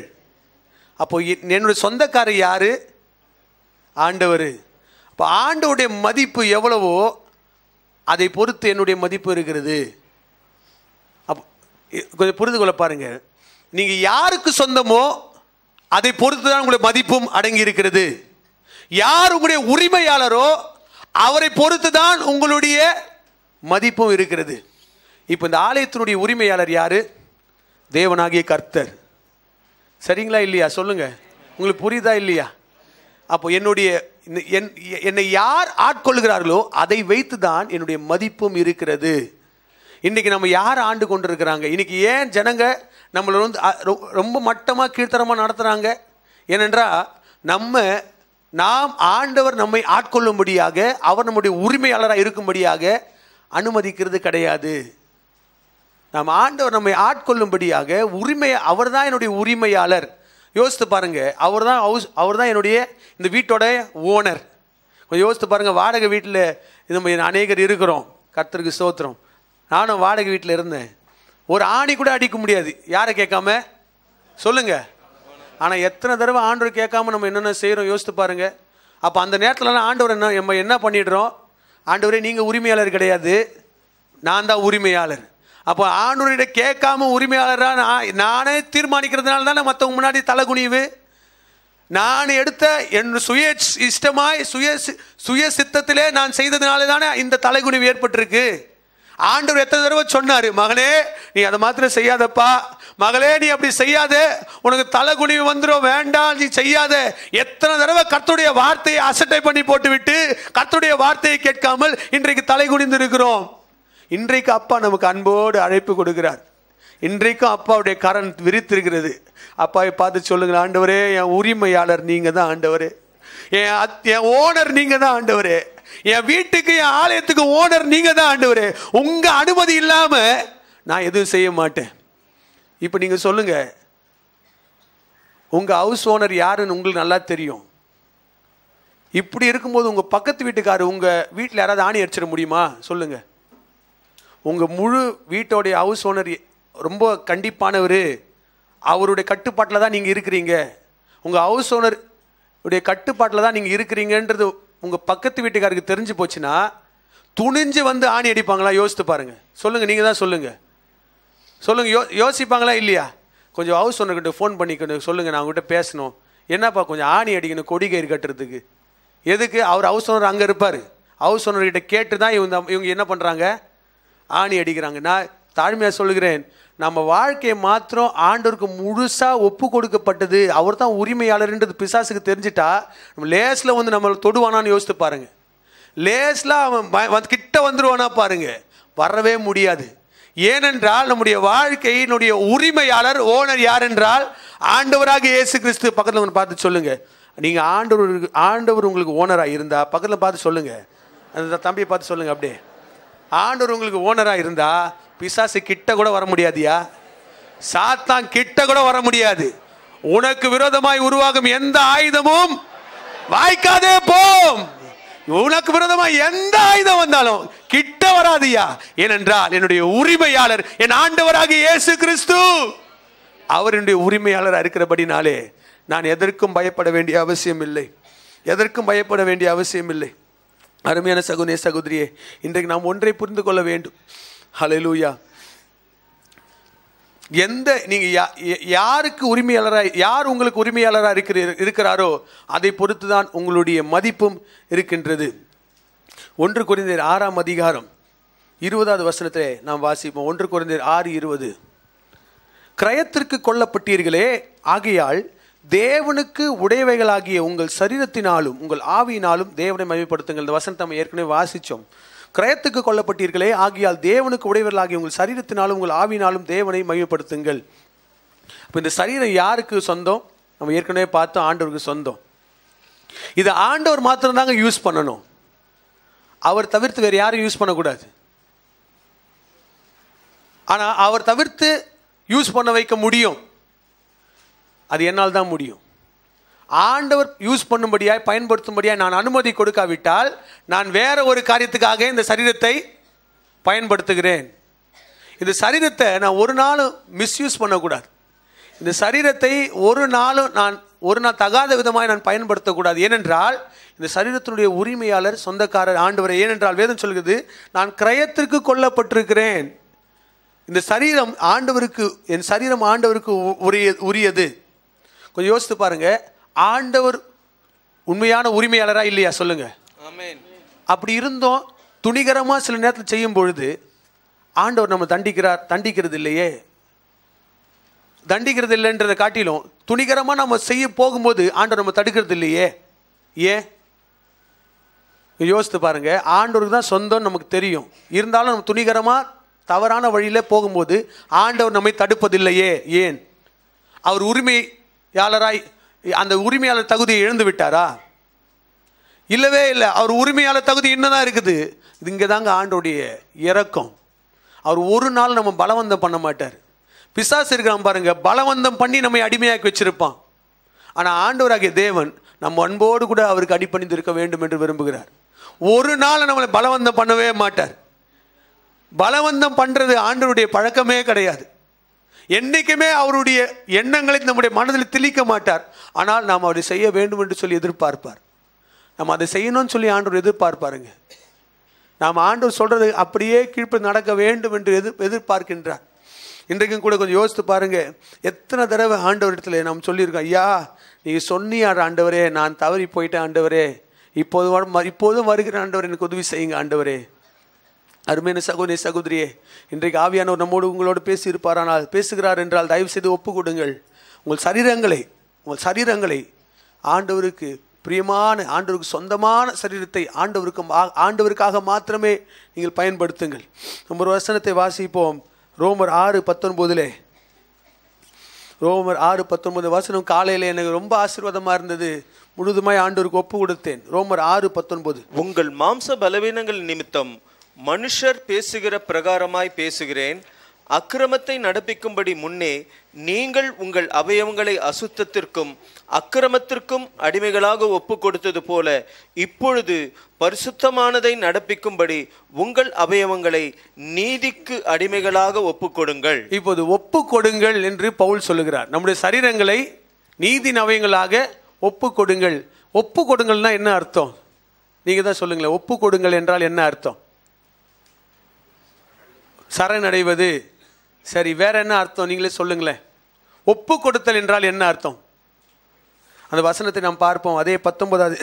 அப்போ என்னுடைய சொந்தக்காரர் யாரு? ஆண்டவர். அப்போ ஆண்டவருடைய மதிப்பு எவ்வளவோ அதை பொறுத்து என்னுடைய மதிப்பு இருக்கிறது. அப்போ கொஞ்சம் புரிந்து கொள்ள பாருங்க, நீங்க யாருக்கு சொந்தமோ அதை பொறுத்து தான் உங்களுடைய மதிப்பும் அடங்கி இருக்கிறது. யார் உங்களுடைய உரிமையாளரோ அவரை பொறுத்து தான் உங்களுடைய மதிப்பும் இருக்கிறது. இப்போ இந்த ஆலயத்தினுடைய உரிமையாளர் யாரு? தேவனாகிய கர்த்தர். சரிங்களா இல்லையா? சொல்லுங்க, உங்களுக்கு புரியுதா இல்லையா? அப்போ என்னை யார் ஆட்கொள்கிறார்களோ அதை வைத்து தான் என்னுடைய மதிப்பும் இருக்கிறது. இன்னைக்கு நம்ம யார் ஆண்டு கொண்டிருக்கிறாங்க? இன்னைக்கு ஏன் ஜனங்க நம்மளை வந்து ரொம்ப மட்டமாக கீழ்த்தரமாக நடத்துகிறாங்க? ஏனென்றால் நாம் ஆண்டவர் நம்மை ஆட்கொள்ளும்படியாக, அவர் நம்முடைய உரிமையாளராக இருக்கும்படியாக அனுமதிக்கிறது கிடையாது. நாம் ஆண்டவர் நம்மை ஆட்கொள்ளும்படியாக அவர் தான் என்னுடைய உரிமையாளர். யோசித்து பாருங்க, அவர் தான் என்னுடைய இந்த வீட்டோட ஓனர். கொஞ்சம் யோசித்து பாருங்க, வாடகை வீட்டில் நம்ம அநேகர் இருக்கிறோம். கர்த்தருக்கு ஸ்தோத்திரம். நானும் வாடகை வீட்டில் இருந்தேன். ஒரு ஆணி கூட அடிக்க முடியாது யாரை கேட்காம, சொல்லுங்க. ஆனால் எத்தனை தடவை ஆண்டவர் கேட்காம நம்ம என்னென்ன செய்கிறோம் யோசித்து பாருங்க. அப்போ அந்த நேரத்துலலாம் ஆண்டவர் நம்ம என்ன பண்ணிடுறோம்? ஆண்டவரே நீங்கள் உரிமையாளர் கிடையாது, நான் தான் உரிமையாளர். அப்போ ஆண்டவரிட கேட்காம உரிமையாளராக நானே தீர்மானிக்கிறதுனால தானே மற்றவங்க முன்னாடி தலைகுனிவு. நான் எடுத்த என் சுய சித்தத்திலே நான் செய்ததுனால தானே இந்த தலைகுனிவு ஏற்பட்டிருக்கு. ஆண்டவர் எத்தனை தடவை சொன்னார், மகனே நீ அதை மாத்திரம் செய்யாதப்பா, மகளே நீ அப்படி செய்யாத, உனக்கு தலைகுனிவு வந்துடும், வேண்டாம் நீ செய்யாத. எத்தனை தடவை கர்த்தருடைய வார்த்தையை அசட்டை பண்ணி போட்டுவிட்டு கர்த்தருடைய வார்த்தையை கேட்காமல் இன்றைக்கு தலைகுனிந்து இருக்கிறோம். இன்றைக்கு அப்பா நமக்கு அன்போடு அழைப்பு கொடுக்கிறார். இன்றைக்கும் அப்பாவுடைய கரம் விரித்திருக்கிறது. அப்பாவை பார்த்து சொல்லுங்க, ஆண்டவரே என் உரிமையாளர் நீங்க தான் ஆண்டவரே, என் ஓனர் நீங்க தான் ஆண்டவரே, என் வீட்டுக்கு என் ஆலயத்துக்கு ஓனர் நீங்க தான் ஆண்டவரே. உங்க அனுமதி இல்லாம நான் எதுவும் செய்ய மாட்டேன். இப்ப நீங்க சொல்லுங்க, உங்க ஹவுஸ் ஓனர் யாருன்னு உங்களுக்கு நல்லா தெரியும். இப்படி இருக்கும்போது உங்க பக்கத்து வீட்டுக்காரர் உங்க வீட்டில் யாராவது ஆணி அடிச்சிட முடியுமா? சொல்லுங்க. உங்க முழு வீட்டோடைய ஹவுஸ் ஓனர் ரொம்ப கண்டிப்பானவர், அவருடைய கட்டுப்பாட்டில் தான் நீங்கள் இருக்கிறீங்க. உங்கள் ஹவுஸ் ஓனர் உடைய கட்டுப்பாட்டில் தான் நீங்கள் இருக்கிறீங்கன்றது உங்கள் பக்கத்து வீட்டுக்காருக்கு தெரிஞ்சு போச்சுன்னா துணிஞ்சு வந்து ஆணி அடிப்பாங்களா? யோசித்து பாருங்க. சொல்லுங்க, நீங்கள் தான் சொல்லுங்க. சொல்லுங்க, யோசிப்பாங்களா இல்லையா? கொஞ்சம் ஹவுஸ் ஓனர்கிட்ட ஃபோன் பண்ணி சொல்லுங்க, நான் உங்ககிட்ட பேசணும். என்னப்பா கொஞ்சம் ஆணி அடிக்கணும் கொடி கயிறு கட்டுறதுக்கு. எதுக்கு? அவர் ஹவுஸ் ஓனர் அங்கே இருப்பார். ஹவுஸ் ஓனர்கிட்ட கேட்டு தான் இவங்க என்ன பண்ணுறாங்க? ஆணி அடிக்கிறாங்க. நான் தாழ்மையாக சொல்லுகிறேன், நம்ம வாழ்க்கையை மாத்திரம் ஆண்டவருக்கு முழுசாக ஒப்பு கொடுக்கப்பட்டது, அவர் தான் உரிமையாளர்ன்றது பிசாசுக்கு தெரிஞ்சிட்டா நம்ம லேஸில் வந்து நம்மளை தொடுவானான்னு யோசித்து பாருங்க. லேஸில் அவன் கிட்ட வந்துடுவானா பாருங்க, வரவே முடியாது. ஏனென்றால் நம்முடைய வாழ்க்கையினுடைய உரிமையாளர், ஓனர் யார் என்றால் ஆண்டவராக இயேசு கிறிஸ்து. பக்கத்தில் ஒன்று பார்த்து சொல்லுங்க, நீங்கள் ஆண்டவர் உங்களுக்கு ஓனராக இருந்தா பக்கத்தில் பார்த்து சொல்லுங்க, அந்த தம்பியை பார்த்து சொல்லுங்க, அப்படியே ஆண்டவர் உங்களுக்கு ஓனராக இருந்தா பிசாசு கிட்ட கூட வர முடியாதியா? சாத்தான் கிட்ட கூட வர முடியாது. உனக்கு விரோதமாய் உருவாகும் எந்த ஆயுதமும் வாய்க்காதே போம். உனக்கு விரோதமாய் எந்த ஆயுதம் வந்தாலும் கிட்ட வராதியா. ஏனென்றால் என்னுடைய உரிமையாளர் என் ஆண்டவராக இயேசு கிறிஸ்து, அவர் என்னுடைய உரிமையாளராக இருக்கிறபடினாலே நான் எதற்கும் பயப்பட வேண்டிய அவசியம் இல்லை, எதற்கும் பயப்பட வேண்டிய அவசியம் இல்லை. அருமையான சகோதரனே சகோதரியே, இன்றைக்கு நாம் ஒன்றை புரிந்து கொள்ள வேண்டும். ஹல்லேலூயா. நீங்க யாருக்கு உரிமையாளராக, யார் உங்களுக்கு உரிமையாளராக இருக்கிறாரோ அதை பொறுத்து தான் உங்களுடைய மதிப்பும் இருக்கின்றது. 1 கொரிந்தியர் 6ஆம் அதிகாரம் 20வது வசனத்திலே நாம் வாசிப்போம். 1 கொரிந்தியர் 6:20. கிரயத்திற்கு கொல்லப்பட்டீர்களே, ஆகையால் தேவனுக்கு உடையவைகளாகிய உங்கள் சரீரத்தினாலும் உங்கள் ஆவியினாலும் தேவனை மகிமைப்படுத்துங்கள். இந்த வசனத்தை நம்ம ஏற்கனவே வாசித்தோம். கிரயத்துக்கு கொல்லப்பட்டீர்களே, ஆகியால் தேவனுக்கு உடையவர்களாகிய உங்கள் சரீரத்தினாலும் உங்கள் ஆவியினாலும் தேவனை மகிமைப்படுத்துங்கள். இப்போ இந்த சரீரம் யாருக்கு சொந்தம்? நம்ம ஏற்கனவே பார்த்தோம், ஆண்டவருக்கு சொந்தம். இதை ஆண்டவர் மாத்திரம்தாங்க யூஸ் பண்ணணும், அவர் தவிர்த்து வேறு யாரும் யூஸ் பண்ணக்கூடாது. ஆனால் அவர் தவிர்த்து யூஸ் பண்ண வைக்க முடியும், அது என்னால் தான் முடியும். ஆண்டவர் யூஸ் பண்ணும்படியாய் பயன்படுத்தும்படியாய் நான் அனுமதி கொடுக்காவிட்டால் நான் வேற ஒரு காரியத்துக்காக இந்த சரீரத்தை பயன்படுத்துகிறேன். இந்த சரீரத்தை நான் ஒரு நாளும் மிஸ்யூஸ் பண்ணக்கூடாது. இந்த சரீரத்தை ஒரு நாள் தகாத விதமாய் நான் பயன்படுத்தக்கூடாது. ஏனென்றால் இந்த சரீரத்தினுடைய உரிமையாளர் சொந்தக்காரர் ஆண்டவர். ஏனென்றால் வேதம் சொல்கிறது, நான் கிரயத்திற்கு கொல்லப்பட்டிருக்கிறேன். இந்த சரீரம் ஆண்டவருக்கு, என் சரீரம் ஆண்டவருக்கு உரியது. கொஞ்சம் யோசித்து பாருங்க, ஆண்டவர் உண்மையான உரிமையாளரா இல்லையா? சொல்லுங்க. ஆமென். அப்படி இருந்தோம் துணிகரமா சில நேரத்தில் செய்யும் பொழுது ஆண்டவர் நம்ம தண்டிக்கிறது இல்லையே. தண்டிக்கிறது இல்லைன்றதை காட்டிலும் துணிகரமா நம்ம செய்ய போகும்போது ஆண்டவர் நம்ம தடுக்கிறது இல்லையே. ஏன்? யோசித்து பாருங்க. ஆண்டவருக்கு தான் சொந்தம் நமக்கு தெரியும், இருந்தாலும் நம்ம துணிகரமா தவறான வழியில போகும்போது ஆண்டவர் நம்மை தடுப்பதில்லையே. ஏன்? அவர் உரிமையாளராய் அந்த உரிமையாளர் தகுதியை இழந்து விட்டாரா? இல்லவே இல்லை. அவர் உரிமையாளர் தகுதி இன்னதான் இருக்குது. இது இங்கே தாங்க ஆண்டோடைய இரக்கம். அவர் ஒரு நாள் நம்ம பலவந்தம் பண்ண மாட்டார். பிசாசு இருக்கிறான் பாருங்க, பலவந்தம் பண்ணி நம்மை அடிமையாக்கி வச்சிருப்பான். ஆனால் ஆண்டவராகிய தேவன் நம்ம அன்போடு கூட அவருக்கு அடிபணிந்து இருக்க வேண்டும் என்று விரும்புகிறார். ஒரு நாள் நம்மளை பலவந்தம் பண்ணவே மாட்டார். பலவந்தம் பண்றது ஆண்டவருடைய பழக்கமே கிடையாது. என்னைக்குமே அவருடைய எண்ணங்களை நம்முடைய மனதில் திணிக்க மாட்டார். ஆனால் நாம் அவரை செய்ய வேண்டும் என்று சொல்லி எதிர்பார்ப்பார். நம்ம அதை செய்யணும்னு சொல்லி ஆண்டவர் எதிர்பார்ப்பாருங்க. நாம் ஆண்டவர் சொல்றது அப்படியே கீழ்ப்படி நடக்க வேண்டும் என்று எதிர்பார்க்கின்றார். இன்றைக்கும் கூட கொஞ்சம் யோசித்து பாருங்க, எத்தனை தடவை ஆண்டவரிடத்துல நாம் சொல்லியிருக்கோம், ஐயா நீங்கள் சொன்னியார் ஆண்டவரே, நான் தவறி போயிட்டேன் ஆண்டவரே, இப்போதும் வருகிற ஆண்டவர் எனக்கு உதவி செய்யுங்க ஆண்டவரே. அருமையான சகோதரி சகோதரியே, இன்றைக்கு ஆவியானவர் நம்மோடு உங்களோடு பேசியிருப்பாரானால், பேசுகிறார் என்றால் தயவு செய்து ஒப்பு கொடுங்கள். உங்கள் சரீரங்களை ஆண்டவருக்கு பிரியமான, ஆண்டவருக்கு சொந்தமான சரீரத்தை ஆண்டவருக்காக மாத்திரமே நீங்கள் பயன்படுத்துங்கள். நம்ம ஒரு வசனத்தை வாசிப்போம். ரோமர் 6:19. ரோமர் 6:19 வசனம் காலையில் எனக்கு ரொம்ப ஆசீர்வாதமாக இருந்தது. முழுதுமாய் ஆண்டவருக்கு ஒப்பு கொடுத்தேன். ரோமர் 6:19. உங்கள் மாம்ச பலவீனங்கள் நிமித்தம் மனுஷர் பேசுகிற பிரகாரமாய் பேசுகிறேன். அக்கிரமத்தை நடப்பிக்கும்படி முன்னே நீங்கள் உங்கள் அவயவங்களை அசுத்தத்திற்கும் அக்கிரமத்திற்கும் அடிமைகளாக ஒப்பு கொடுத்தது போல இப்பொழுது பரிசுத்தமானதை நடப்பிக்கும்படி உங்கள் அவயவங்களை நீதிக்கு அடிமைகளாக ஒப்பு கொடுங்கள். இப்போது ஒப்பு கொடுங்கள் என்று பவுல் சொல்லுகிறார். நம்முடைய சரீரங்களை நீதியின் அவயங்களாக ஒப்பு கொடுங்கள். ஒப்பு கொடுங்கள்னா என்ன அர்த்தம்? நீங்க தான் சொல்லுங்களேன். ஒப்பு கொடுங்கள் என்றால் என்ன அர்த்தம்? சரணடைவது. சரி, வேற என்ன அர்த்தம்? நீங்களே சொல்லுங்களேன். ஒப்பு கொடுத்தல் என்றால் என்ன அர்த்தம்? அந்த வசனத்தை நாம் பார்ப்போம். அதே 19வது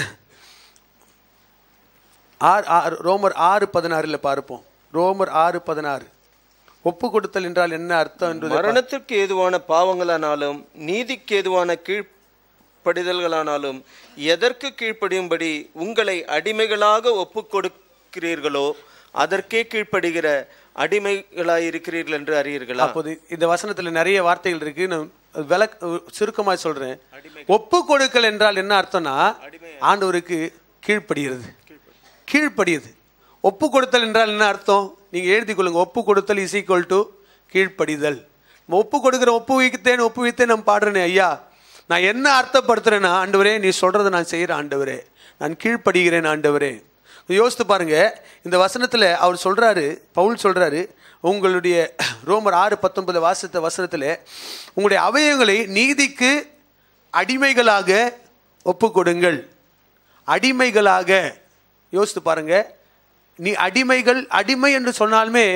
ரோமர் 6:16 பார்ப்போம். ரோமர் 6:16. ஒப்பு கொடுத்தல் என்றால் என்ன அர்த்தம் என்று. மரணத்திற்கு ஏதுவான பாவங்களானாலும் நீதிக்கு ஏதுவான கீழ்ப்படிதல்களானாலும் எதற்கு கீழ்ப்படியும்படி உங்களை அடிமைகளாக ஒப்பு கொடுக்கிறீர்களோ அதற்கே கீழ்ப்படுகிற அடிமைகளாயிருக்கிறீர்கள் என்று அறியீர்களா? அப்போது இந்த வசனத்துல நிறைய வார்த்தைகள் இருக்கு. நான் சுருக்கமாக சொல்றேன். ஒப்பு கொடுக்கல் என்றால் என்ன அர்த்தம்னா ஆண்டவருக்கு கீழ்ப்படுகிறது. கீழ்ப்படியது. ஒப்பு கொடுத்தல் என்றால் என்ன அர்த்தம்? நீங்க எழுதி கொள்ளுங்க. ஒப்பு கொடுத்தல் இஸ் ஈக்குவல் டு கீழ்ப்படிதல். ஒப்பு கொடுக்குற ஒப்புவித்தேன் நம்ம பாடுறேனே ஐயா, நான் என்ன அர்த்தப்படுத்துறேன்னா, ஆண்டவரே நீ சொல்றதை நான் செய்யறேன் ஆண்டவரே, நான் கீழ்ப்படுகிறேன் ஆண்டவரே. யோசித்து பாருங்க, இந்த வசனத்துல அவர் சொல்றாரு, பவுல் சொல்றாரு, உங்களுடைய ரோமர் 6:19 வாசித்த வசனத்துல உங்களுடைய அவயவங்களை நீதிக்கு அடிமைகளாக ஒப்பு கொடுங்கள். அடிமைகளாக யோசித்து பாருங்க. நீ அடிமை என்று சொன்னாலுமே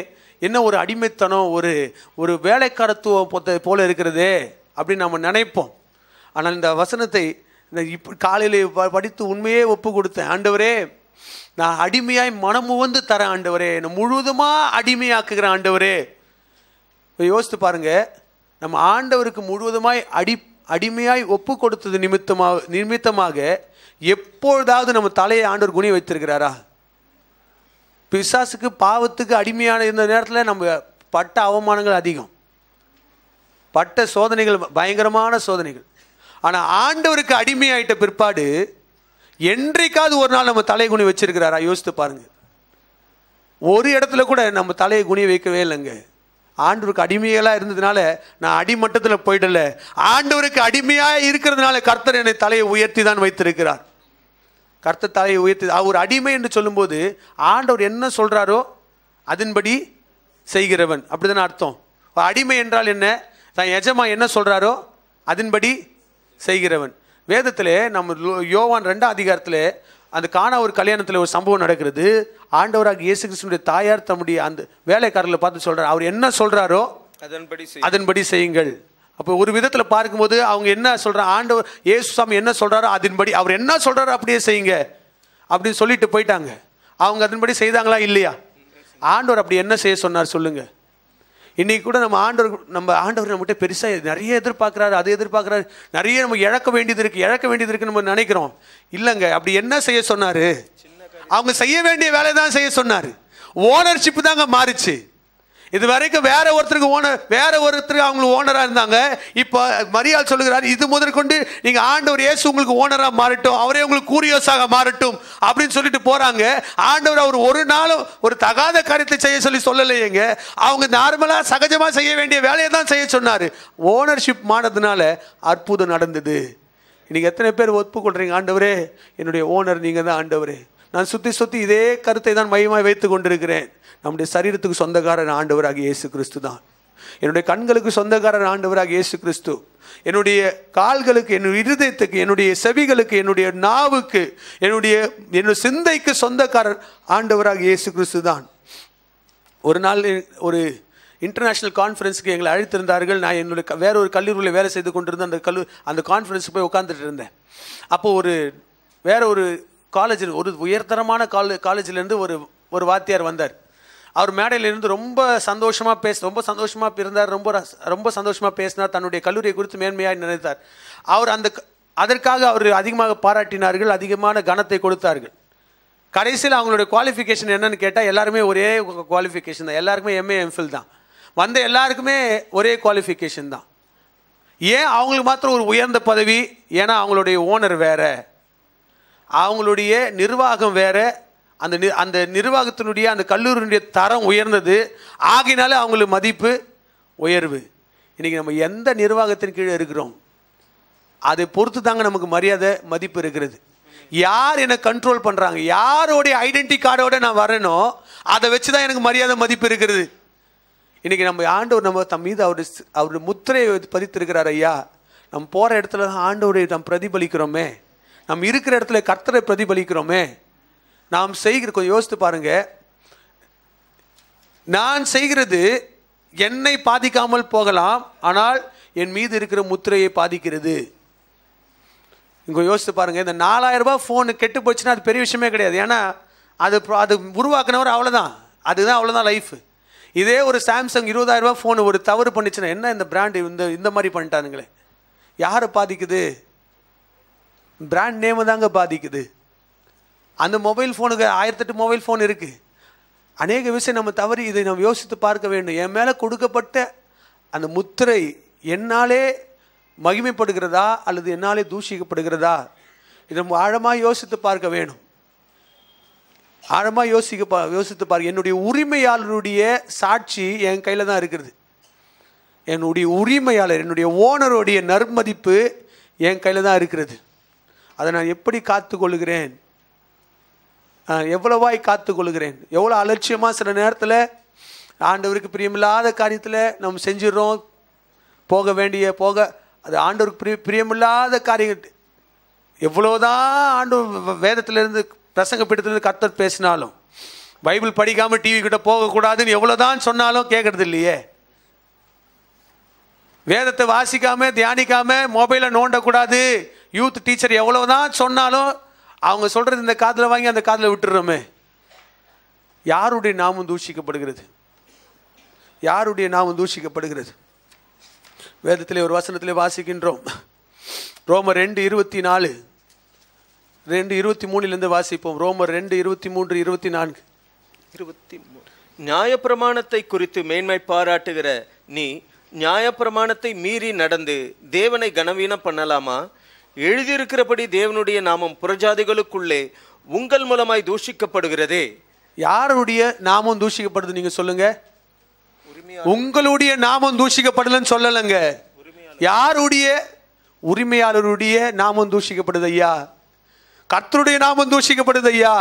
என்ன ஒரு அடிமைத்தனம், ஒரு வேலைக்காரத்துவம் போல இருக்கிறதே அப்படின்னு நம்ம நினைப்போம். ஆனால் இந்த வசனத்தை இப்போ காலையில் படித்து உண்மையே ஒப்பு கொடுத்தேன். ஆண்டவரே நான் அடிமையாய் மனமுவந்து தரேன் ஆண்டவரே, நான் முழுவதுமாக அடிமையாக்குகிறேன் ஆண்டவரே. யோசித்து பாருங்க, நம்ம ஆண்டவருக்கு முழுவதுமாய் அடிமையாய் ஒப்பு கொடுத்தது நிமித்தமாக எப்பொழுதாவது நம்ம தலையை ஆண்டவர் குனி வைத்திருக்கிறாரா? பிசாசுக்கு பாவத்துக்கு அடிமையான இந்த நேரத்தில் நம்ம பட்ட அவமானங்கள் அதிகம், பட்ட சோதனைகள் பயங்கரமான சோதனைகள். ஆனால் ஆண்டவருக்கு அடிமையாயிட்ட பிற்பாடு என்றைக்காவது ஒரு நாள் நம்ம தலையை குனி வச்சிருக்கிறாரா? யோசித்து பாருங்க. ஒரு இடத்துல கூட நம்ம தலையை குனி வைக்கவே இல்லைங்க. ஆண்டவருக்கு அடிமைகளாக இருந்ததுனால நான் அடிமட்டத்தில் போயிடல, ஆண்டவருக்கு அடிமையாக இருக்கிறதுனால கர்த்தர் என்னை தலையை உயர்த்தி தான் வைத்திருக்கிறார். கர்த்தர் தலையை உயர்த்தி, அவர் அடிமை என்று சொல்லும்போது ஆண்டவர் என்ன சொல்றாரோ அதன்படி செய்கிறவன், அப்படிதானே அர்த்தம். அடிமை என்றால் என்ன? தான் எஜமா என்ன சொல்றாரோ அதன்படி செய்கிறவன். வேதத்திலே நம்ம யோவான் 2ஆம் அதிகாரத்தில் அந்த கானா ஒரு கல்யாணத்தில் ஒரு சம்பவம் நடக்கிறது. ஆண்டவராக இயேசு கிறிஸ்துவினுடைய தாயார் தம்முடைய அந்த வேலைக்காரர்களை பார்த்து சொல்றார், அவர் என்ன சொல்றாரோ அதன்படி செய்யுங்கள். அப்போ ஒரு விதத்தில் பார்க்கும்போது அவங்க என்ன சொல்றாங்க, ஆண்டவர் இயேசு சாமி என்ன சொல்றாரோ அதன்படி, அவர் என்ன சொல்றாரோ அப்படியே செய்யுங்க அப்படின்னு சொல்லிட்டு போயிட்டாங்க. அவங்க அதன்படி செய்தாங்களா இல்லையா? ஆண்டவர் அப்படி என்ன செய்ய சொன்னார் சொல்லுங்க. இன்னைக்கு கூட நம்ம ஆண்டவர் நம்மகிட்ட பெருசாக நிறைய எதிர்பார்க்குறாரு, அதை எதிர்பார்க்குறாரு, நிறைய நம்ம இழக்க வேண்டியது இருக்குன்னு நம்ம நினைக்கிறோம். இல்லைங்க, அப்படி என்ன செய்ய சொன்னாரு? அவங்க செய்ய வேண்டிய வேலை தான் செய்ய சொன்னார். ஓனர்ஷிப் தாங்க மாறிச்சு. இது வரைக்கும் வேற ஒருத்தருக்கு அவங்களுக்கு ஓனராக இருந்தாங்க. இப்போ மரியாள் சொல்லுகிறார், இது முதற்கொண்டு நீங்க ஆண்டவர் இயேசு உங்களுக்கு ஓனராக மாறட்டும், அவரே உங்களுக்கு கூரியோஸாக மாறட்டும் அப்படின்னு சொல்லிட்டு போறாங்க. ஆண்டவர் அவர் ஒரு நாளும் ஒரு தகாத காரியத்தை செய்ய சொல்லலையேங்க. அவங்க நார்மலா சகஜமா செய்ய வேண்டிய வேலையை தான் செய்ய சொன்னாரு. ஓனர்ஷிப் மானதுனால அற்புதம் நடந்தது. இன்னைக்கு எத்தனை பேர் ஒப்புக்கொள்றீங்க, ஆண்டவரே என்னுடைய ஓனர் நீங்க தான் ஆண்டவரே, நான் சுத்தி இதே கருத்தை தான் மையமாய் வைத்துக் கொண்டிருக்கிறேன். நம்முடைய சரீரத்துக்கு சொந்தக்காரன் ஆண்டவராக இயேசு கிறிஸ்து தான். என்னுடைய கண்களுக்கு சொந்தக்காரன் ஆண்டவராக இயேசு கிறிஸ்து. என்னுடைய கால்களுக்கு, என்னுடைய இருதயத்துக்கு, என்னுடைய செவிகளுக்கு, என்னுடைய நாவுக்கு, என்னுடைய சிந்தைக்கு சொந்தக்காரன் ஆண்டவராக இயேசு கிறிஸ்து தான். ஒரு நாள் ஒரு இன்டர்நேஷ்னல் கான்ஃபரன்ஸுக்கு எங்களை அழைத்திருந்தார்கள். நான் என்னுடைய வேற ஒரு கல்லூரியில் வேலை செய்து கொண்டிருந்த அந்த கான்ஃபரன்ஸுக்கு போய் உட்காந்துட்டு இருந்தேன். அப்போது வேற ஒரு காலேஜில், ஒரு உயர்தரமான காலேஜிலேருந்து ஒரு வாத்தியார் வந்தார். அவர் மேடையிலிருந்து ரொம்ப சந்தோஷமாக இருந்தார், ரொம்ப சந்தோஷமாக பேசினார், தன்னுடைய கல்லூரியை குறித்து மேன்மையாக நினைத்தார். அவர் அதற்காக அவர் அதிகமாக பாராட்டினார்கள், அதிகமான கனத்தை கொடுத்தார்கள். கடைசியில் அவங்களுடைய குவாலிஃபிகேஷன் என்னன்னு கேட்டால் எல்லாருமே ஒரே குவாலிஃபிகேஷன் தான், எல்லாருக்குமே MA MPhil தான், வந்த எல்லாருக்குமே ஒரே குவாலிஃபிகேஷன் தான். ஏன் அவங்களுக்கு மாத்திரம் ஒரு உயர்ந்த பதவி? ஏன்னா அவங்களுடைய ஓனர் வேற, அவங்களுடைய நிர்வாகம் வேற, அந்த நிர்வாகத்தினுடைய அந்த கல்லூரியினுடைய தரம் உயர்ந்தது, ஆகினாலே அவங்களுக்கு மதிப்பு உயர்வு. இன்னைக்கு நம்ம எந்த நிர்வாகத்தின் கீழே இருக்கிறோம் அதை பொறுத்து தாங்க நமக்கு மரியாதை மதிப்பு இருக்கிறது. யார் என்னை கண்ட்ரோல் பண்றாங்க, யாரோடைய ஐடென்டி கார்டோட நான் வரேனோ அதை வச்சுதான் எனக்கு மரியாதை மதிப்பு இருக்கிறது. இன்னைக்கு நம்ம ஆண்டவர் நம்ம தம் மீது அவருடைய முத்திரையை பதித்திருக்கிறார். ஐயா, நம்ம போற இடத்துல ஆண்டவரை நாம் பிரதிபலிக்கிறோமே, நம்ம இருக்கிற இடத்துல கர்த்தரை பிரதிபலிக்கிறோமே. நாம் செய்கிற, கொஞ்சம் யோசித்து பாருங்க, நான் செய்கிறது என்னை பாதிக்காமல் போகலாம், ஆனால் என் மீது இருக்கிற முத்திரையை பாதிக்கிறது. இங்கே யோசித்து பாருங்க, இந்த 4000 ரூபாய் ஃபோனு கெட்டு போச்சுன்னா அது பெரிய விஷயமே கிடையாது. ஏன்னா அது உருவாக்குனவர் அவ்வளோதான். அதுதான் அவ்வளோதான் லைஃப். இதே ஒரு சாம்சங் 20,000 ரூபா ஃபோன் ஒரு தவறு பண்ணிச்சுன்னா, என்ன இந்த பிராண்டு இந்த மாதிரி பண்ணிட்டானுங்களே, யாரை பாதிக்குது? பிராண்ட் நேமை தாங்க பாதிக்குது. அந்த மொபைல் ஃபோனுக்கு 1008 மொபைல் ஃபோன் இருக்குது. அநேக விஷயம் நம்ம தவறி இதை நம்ம யோசித்து பார்க்க வேண்டும். என் மேலே கொடுக்கப்பட்ட அந்த முத்திரை என்னாலே மகிமைப்படுகிறதா அல்லது என்னாலே தூஷிக்கப்படுகிறதா? இதை நம்ம ஆழமாக யோசித்து பார்க்க வேணும். ஆழமாக யோசித்து பார்க்க. என்னுடைய உரிமையாளருடைய சாட்சி என் கையில் தான் இருக்கிறது. என்னுடைய உரிமையாளர், என்னுடைய ஓனருடைய நற்மதிப்பு என் கையில் தான் இருக்கிறது. அதை நான் எப்படி காத்து கொள்ளுகிறேன், எவ்வளவாய் காத்து கொள்ளுகிறேன், எவ்வளோ அலட்சியமாக சில நேரத்தில் ஆண்டவருக்கு பிரியமில்லாத காரியத்தில் நம்ம செஞ்சிடறோம். அது ஆண்டவருக்கு பிரியமில்லாத காரியங்கள் எவ்வளோதான் ஆண்டவர் வேதத்திலிருந்து பிரசங்க பீடத்திலிருந்து கர்த்தர் பேசினாலும், பைபிள் படிக்காமல் டிவி கிட்ட போகக்கூடாதுன்னு எவ்வளோதான் சொன்னாலும் கேட்கறது இல்லையே. வேதத்தை வாசிக்காம தியானிக்காம மொபைலை நோண்டக்கூடாது, யூத் டீச்சர் எவ்வளோதான் சொன்னாலும் அவங்க சொல்கிறது இந்த காதில் வாங்கி அந்த காதில் விட்டுடுறோமே. யாருடைய நாமம் தூஷிக்கப்படுகிறது? யாருடைய நாமம் தூஷிக்கப்படுகிறது? வேதத்திலே ஒரு வசனத்திலே வாசிக்கின்றோம். ரோமர் 2:24, 2:23 வாசிப்போம். ரோமர் 2:23, 24. நியாயப்பிரமாணத்தை குறித்து மேன்மை பாராட்டுகிற நீ நியாயப்பிரமாணத்தை மீறி நடந்து தேவனை கனவீனம் பண்ணலாமா? எழுதியிருக்கிறபடி தேவனுடைய நாமம் புறஜாதிகளுக்குள்ளே உங்கள் மூலமாய் தூஷிக்கப்படுகிறதே. யாருடைய நாமம் தூஷிக்கப்படுது? நீங்க சொல்லுங்க. உங்களுடைய நாமம் தூஷிக்கப்படுதுன்னு சொல்லலங்க. யாருடைய? உரிமையாளருடைய நாமம் தூஷிக்கப்படுது ஐயா. கர்த்தருடைய நாமம் தூஷிக்கப்படுது ஐயா.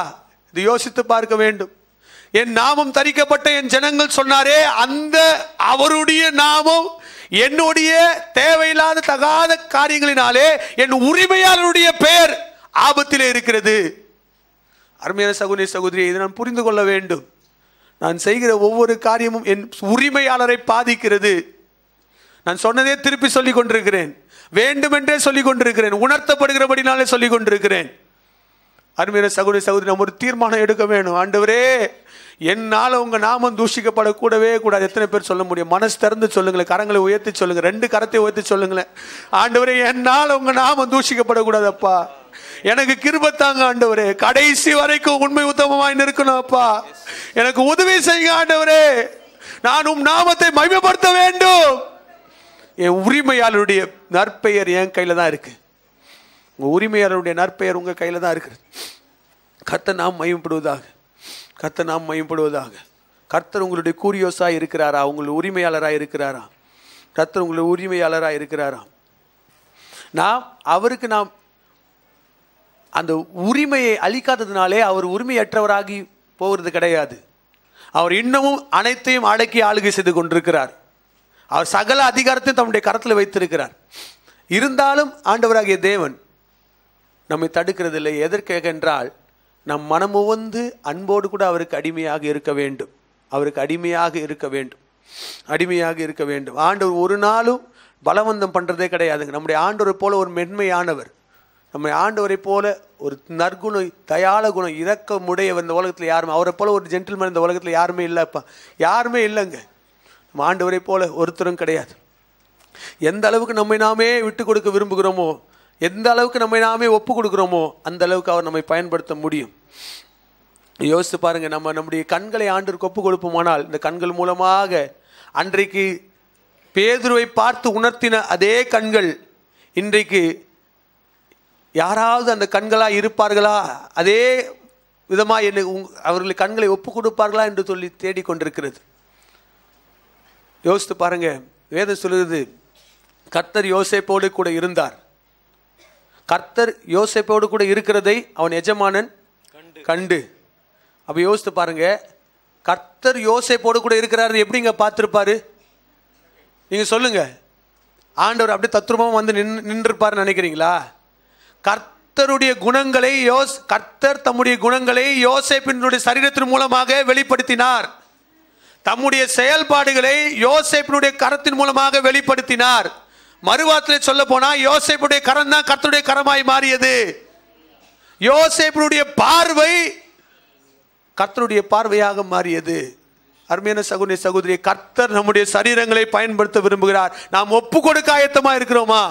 இது யோசித்து பார்க்க வேண்டும். என் நாமம் தரிக்கப்பட்ட என் ஜனங்கள் சொன்னாரே, அந்த அவருடைய நாமம் என்னுடைய தேவையில்லாத தகாத காரியங்களினாலே என் உரிமையாளருடைய பெயர் ஆபத்திலே இருக்கிறது. அருமையான சகோதரி சகோதரி, இதை நான் புரிந்து கொள்ள வேண்டும். நான் செய்கிற ஒவ்வொரு காரியமும் என் உரிமையாளரை பாதிக்கிறது. நான் சொன்னதே திருப்பி சொல்லிக் கொண்டிருக்கிறேன், வேண்டுமென்றே சொல்லிக் கொண்டிருக்கிறேன், உணர்த்தப்படுகிறபடினாலே சொல்லிக் கொண்டிருக்கிறேன். அருமையான சகோதரி சகோதரி, நம்ம ஒரு தீர்மானம் எடுக்க வேணும். ஆண்டவரே, என்னால் உங்க நாமம் தூஷிக்கப்படக்கூடவே கூடாது. எத்தனை பேர் சொல்ல முடியும்? மனசு திறந்து சொல்லுங்களேன், கரங்களை உயர்த்தி சொல்லுங்க, 2 கரத்தை உயர்த்தி சொல்லுங்களேன். ஆண்டவரே, என்னால் உங்க நாமம் தூஷிக்கப்படக்கூடாது அப்பா, எனக்கு கிருபை தாங்க ஆண்டவரே, கடைசி வரைக்கும் உண்மை உத்தமமாய் நிற்கணும் அப்பா, எனக்கு உதவி செய்யுங்க ஆண்டவரே, நான் உம் நாமத்தை மகிமைப்படுத்த வேண்டும். என் உரிமையாளருடைய நற்பெயர் என் கையில தான் இருக்கு. உங்க உரிமையாளருடைய நற்பெயர் உங்க கையில தான் இருக்கு. கர்த்தர் நாம் மகிமைப்படுவதாக, கர்த்தர் நாம் மகிமைப்படுவதாக. கர்த்தர் உங்களுடைய கூரியோசாய் இருக்கிறாரா? உங்களுடைய உரிமையாளராக இருக்கிறாரா? கர்த்தர் உங்களுடைய உரிமையாளராக இருக்கிறாரா? அவருக்கு நாம் அந்த உரிமையை அளிக்காததுனாலே அவர் உரிமையற்றவராகி போகிறது கிடையாது. அவர் இன்னமும் அனைத்தையும் அடக்கி ஆளுகை செய்து கொண்டிருக்கிறார். அவர் சகல அதிகாரத்தையும் தம்முடைய கரத்தில் வைத்திருக்கிறார். இருந்தாலும் ஆண்டவராகிய தேவன் நம்மை தடுக்கிறதில்லை. எதற்காக என்றால், நம் மனமுவந்து அன்போடு கூட அவருக்கு அடிமையாக இருக்க வேண்டும். அவருக்கு அடிமையாக இருக்க வேண்டும், அடிமையாக இருக்க வேண்டும். ஆண்டவர் ஒரு நாளும் பலவந்தம் பண்ணுறதே கிடையாதுங்க. நம்முடைய ஆண்டவரை போல ஒரு மென்மையானவர், நம்ம ஆண்டவரை போல ஒரு நற்குணம், தயாள குணம், இரக்கமுடையவர் இந்த உலகத்தில் யாருமே, அவரை போல ஒரு ஜென்டில்மேன் இந்த உலகத்தில் யாருமே இல்லைப்பா, யாருமே இல்லைங்க. நம்ம ஆண்டவரை போல ஒருத்தரும் கிடையாது. எந்த அளவுக்கு நம்மை நாமே விட்டு கொடுக்க விரும்புகிறோமோ, எந்த அளவுக்கு நம்மை நாமே ஒப்பு கொடுக்குறோமோ, அந்த அளவுக்கு அவர் நம்மை பயன்படுத்த முடியும். யோசித்து பாருங்க, நம்முடைய கண்களை ஆண்டவருக்கு ஒப்பு கொடுப்போமானால், இந்த கண்கள் மூலமாக அன்றைக்கு பேதுருவை பார்த்து உணர்த்தின அதே கண்கள் இன்றைக்கு யாராவது அந்த கண்களாக இருப்பார்களா, அதே விதமாக என்னை அவர்களை கண்களை ஒப்பு கொடுப்பார்களா என்று சொல்லி தேடிக்கொண்டிருக்கிறது. யோசித்து பாருங்க, வேதம் சொல்லுகிறது, கர்த்தர் யோசேப்போடு கூட இருந்தார். கர்த்தர் யோசேப்போடு கூட இருக்கிறதை அவன் எஜமானன் கண்டு. அப்ப யோசித்து பாருங்க, கர்த்தர் யோசேப்போடு கூட இருக்கிறாரு எப்படிங்க பார்த்திருப்பாரு? நீங்க சொல்லுங்க. ஆண்டவர் அப்படியே தத்ரூபமா வந்து நின்றுப்பாருன்னு நினைக்கிறீங்களா? கர்த்தருடைய குணங்களை கர்த்தர் தம்முடைய குணங்களை யோசேப்பினுடைய சரீரத்தின் மூலமாக வெளிப்படுத்தினார். தம்முடைய செயல்பாடுகளை யோசேப்பினுடைய கரத்தின் மூலமாக வெளிப்படுத்தினார். மறுவார்த்தையில் சொல்ல போனா, யோசேப்புடைய கரம் தான் கர்த்தருடைய கரமாய் மாறியது. யோசேப்பினுடைய பார்வை கர்த்தருடைய பார்வையாக மாறியது. அருமையான சகோதரி சகோதரி, கர்த்தர் நம்முடைய சரீரங்களை பயன்படுத்த விரும்புகிறார். நாம் ஒப்பு கொடுக்க ஆயத்தமா இருக்கிறோமா?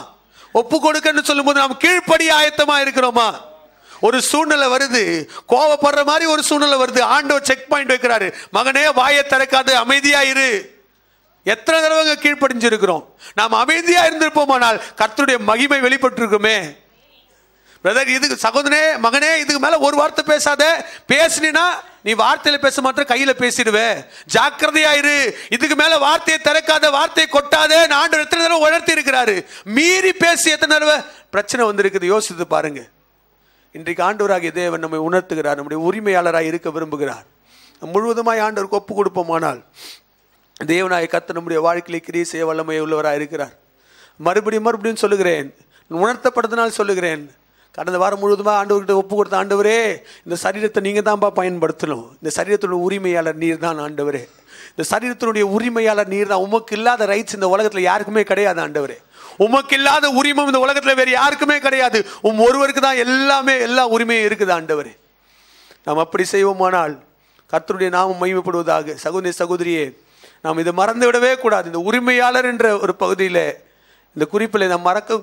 ஒப்பு கொடுக்கன்னு சொல்லும் போது நாம் கீழ்ப்படிய ஆயத்தமா இருக்கிறோமா? ஒரு சூழ்நிலை வருது, கோவப்படுற மாதிரி ஒரு சூழ்நிலை வருது, ஆண்டவர் செக் பாயிண்ட் வைக்கிறாரு, மகனே வாயை திறக்காது, அமைதியா இரு. எத்தனை தடவை கீழ்ப்படிஞ்சிருக்கிறோம்? நாம் அமைதியா இருந்திருப்போமானால் கர்த்தருடைய மகிமை வெளிப்பட்டு இருக்குமே. பிரதர், இதுக்கு சகோதரனே, மகனே, இதுக்கு மேல ஒரு வார்த்தை பேசாத, பேசினா நீ வார்த்தையில பேச மாட்ட, கையில பேசிடுவே, ஜாக்கிரதையா இரு, இதுக்கு மேல வார்த்தையை திறக்காத, வார்த்தையை கொட்டாத. ஆண்டவர் எத்தனை தடவை உணர்த்தி இருக்கிறாரு, மீறி பேசி எத்தனை தடவை பிரச்சனை வந்திருக்குது. யோசித்து பாருங்க. இன்றைக்கு ஆண்டவராகிய தேவன் நம்மை உணர்த்துகிறார், நம்முடைய உரிமையாளராக இருக்க விரும்புகிறார். முழுவதுமாய் ஆண்டவருக்கு ஒப்பு கொடுப்போமானால் தேவனாய கர்த்தர் நம்முடைய வாழ்க்கையிலே கிரியை செய்ய வல்லமை உள்ளவராக இருக்கிறார். மறுபடியும் சொல்லுகிறேன், உணர்த்தப்படுத்தினால் சொல்லுகிறேன். கடந்த வாரம் முழுவதுமாக ஆண்டவர்கிட்ட ஒப்பு கொடுத்த, ஆண்டவரே இந்த சரீரத்தை நீங்கள் தான்ப்பா பயன்படுத்தணும், இந்த சரீரத்தினுடைய உரிமையாளர் நீர் தான் ஆண்டவரே, இந்த சரீரத்தினுடைய உரிமையாளர் நீர் தான். உமக்கு இல்லாத ரைட்ஸ் இந்த உலகத்தில் யாருக்குமே கிடையாது ஆண்டவரே. உமக்கு இல்லாத உரிமம் இந்த உலகத்தில் வேறு யாருக்குமே கிடையாது. ஒருவருக்கு தான் எல்லா உரிமையும் இருக்குது ஆண்டவரே. நாம் அப்படி செய்வோமானால் கர்த்தருடைய நாமம் மகிமைப்படுவதாக. சகோதரி சகோதரியே, நாம் இதை மறந்து விடவே கூடாது. இந்த உரிமையாளர் என்ற ஒரு பகுதியில், இந்த குறிப்பில் நாம் மறக்க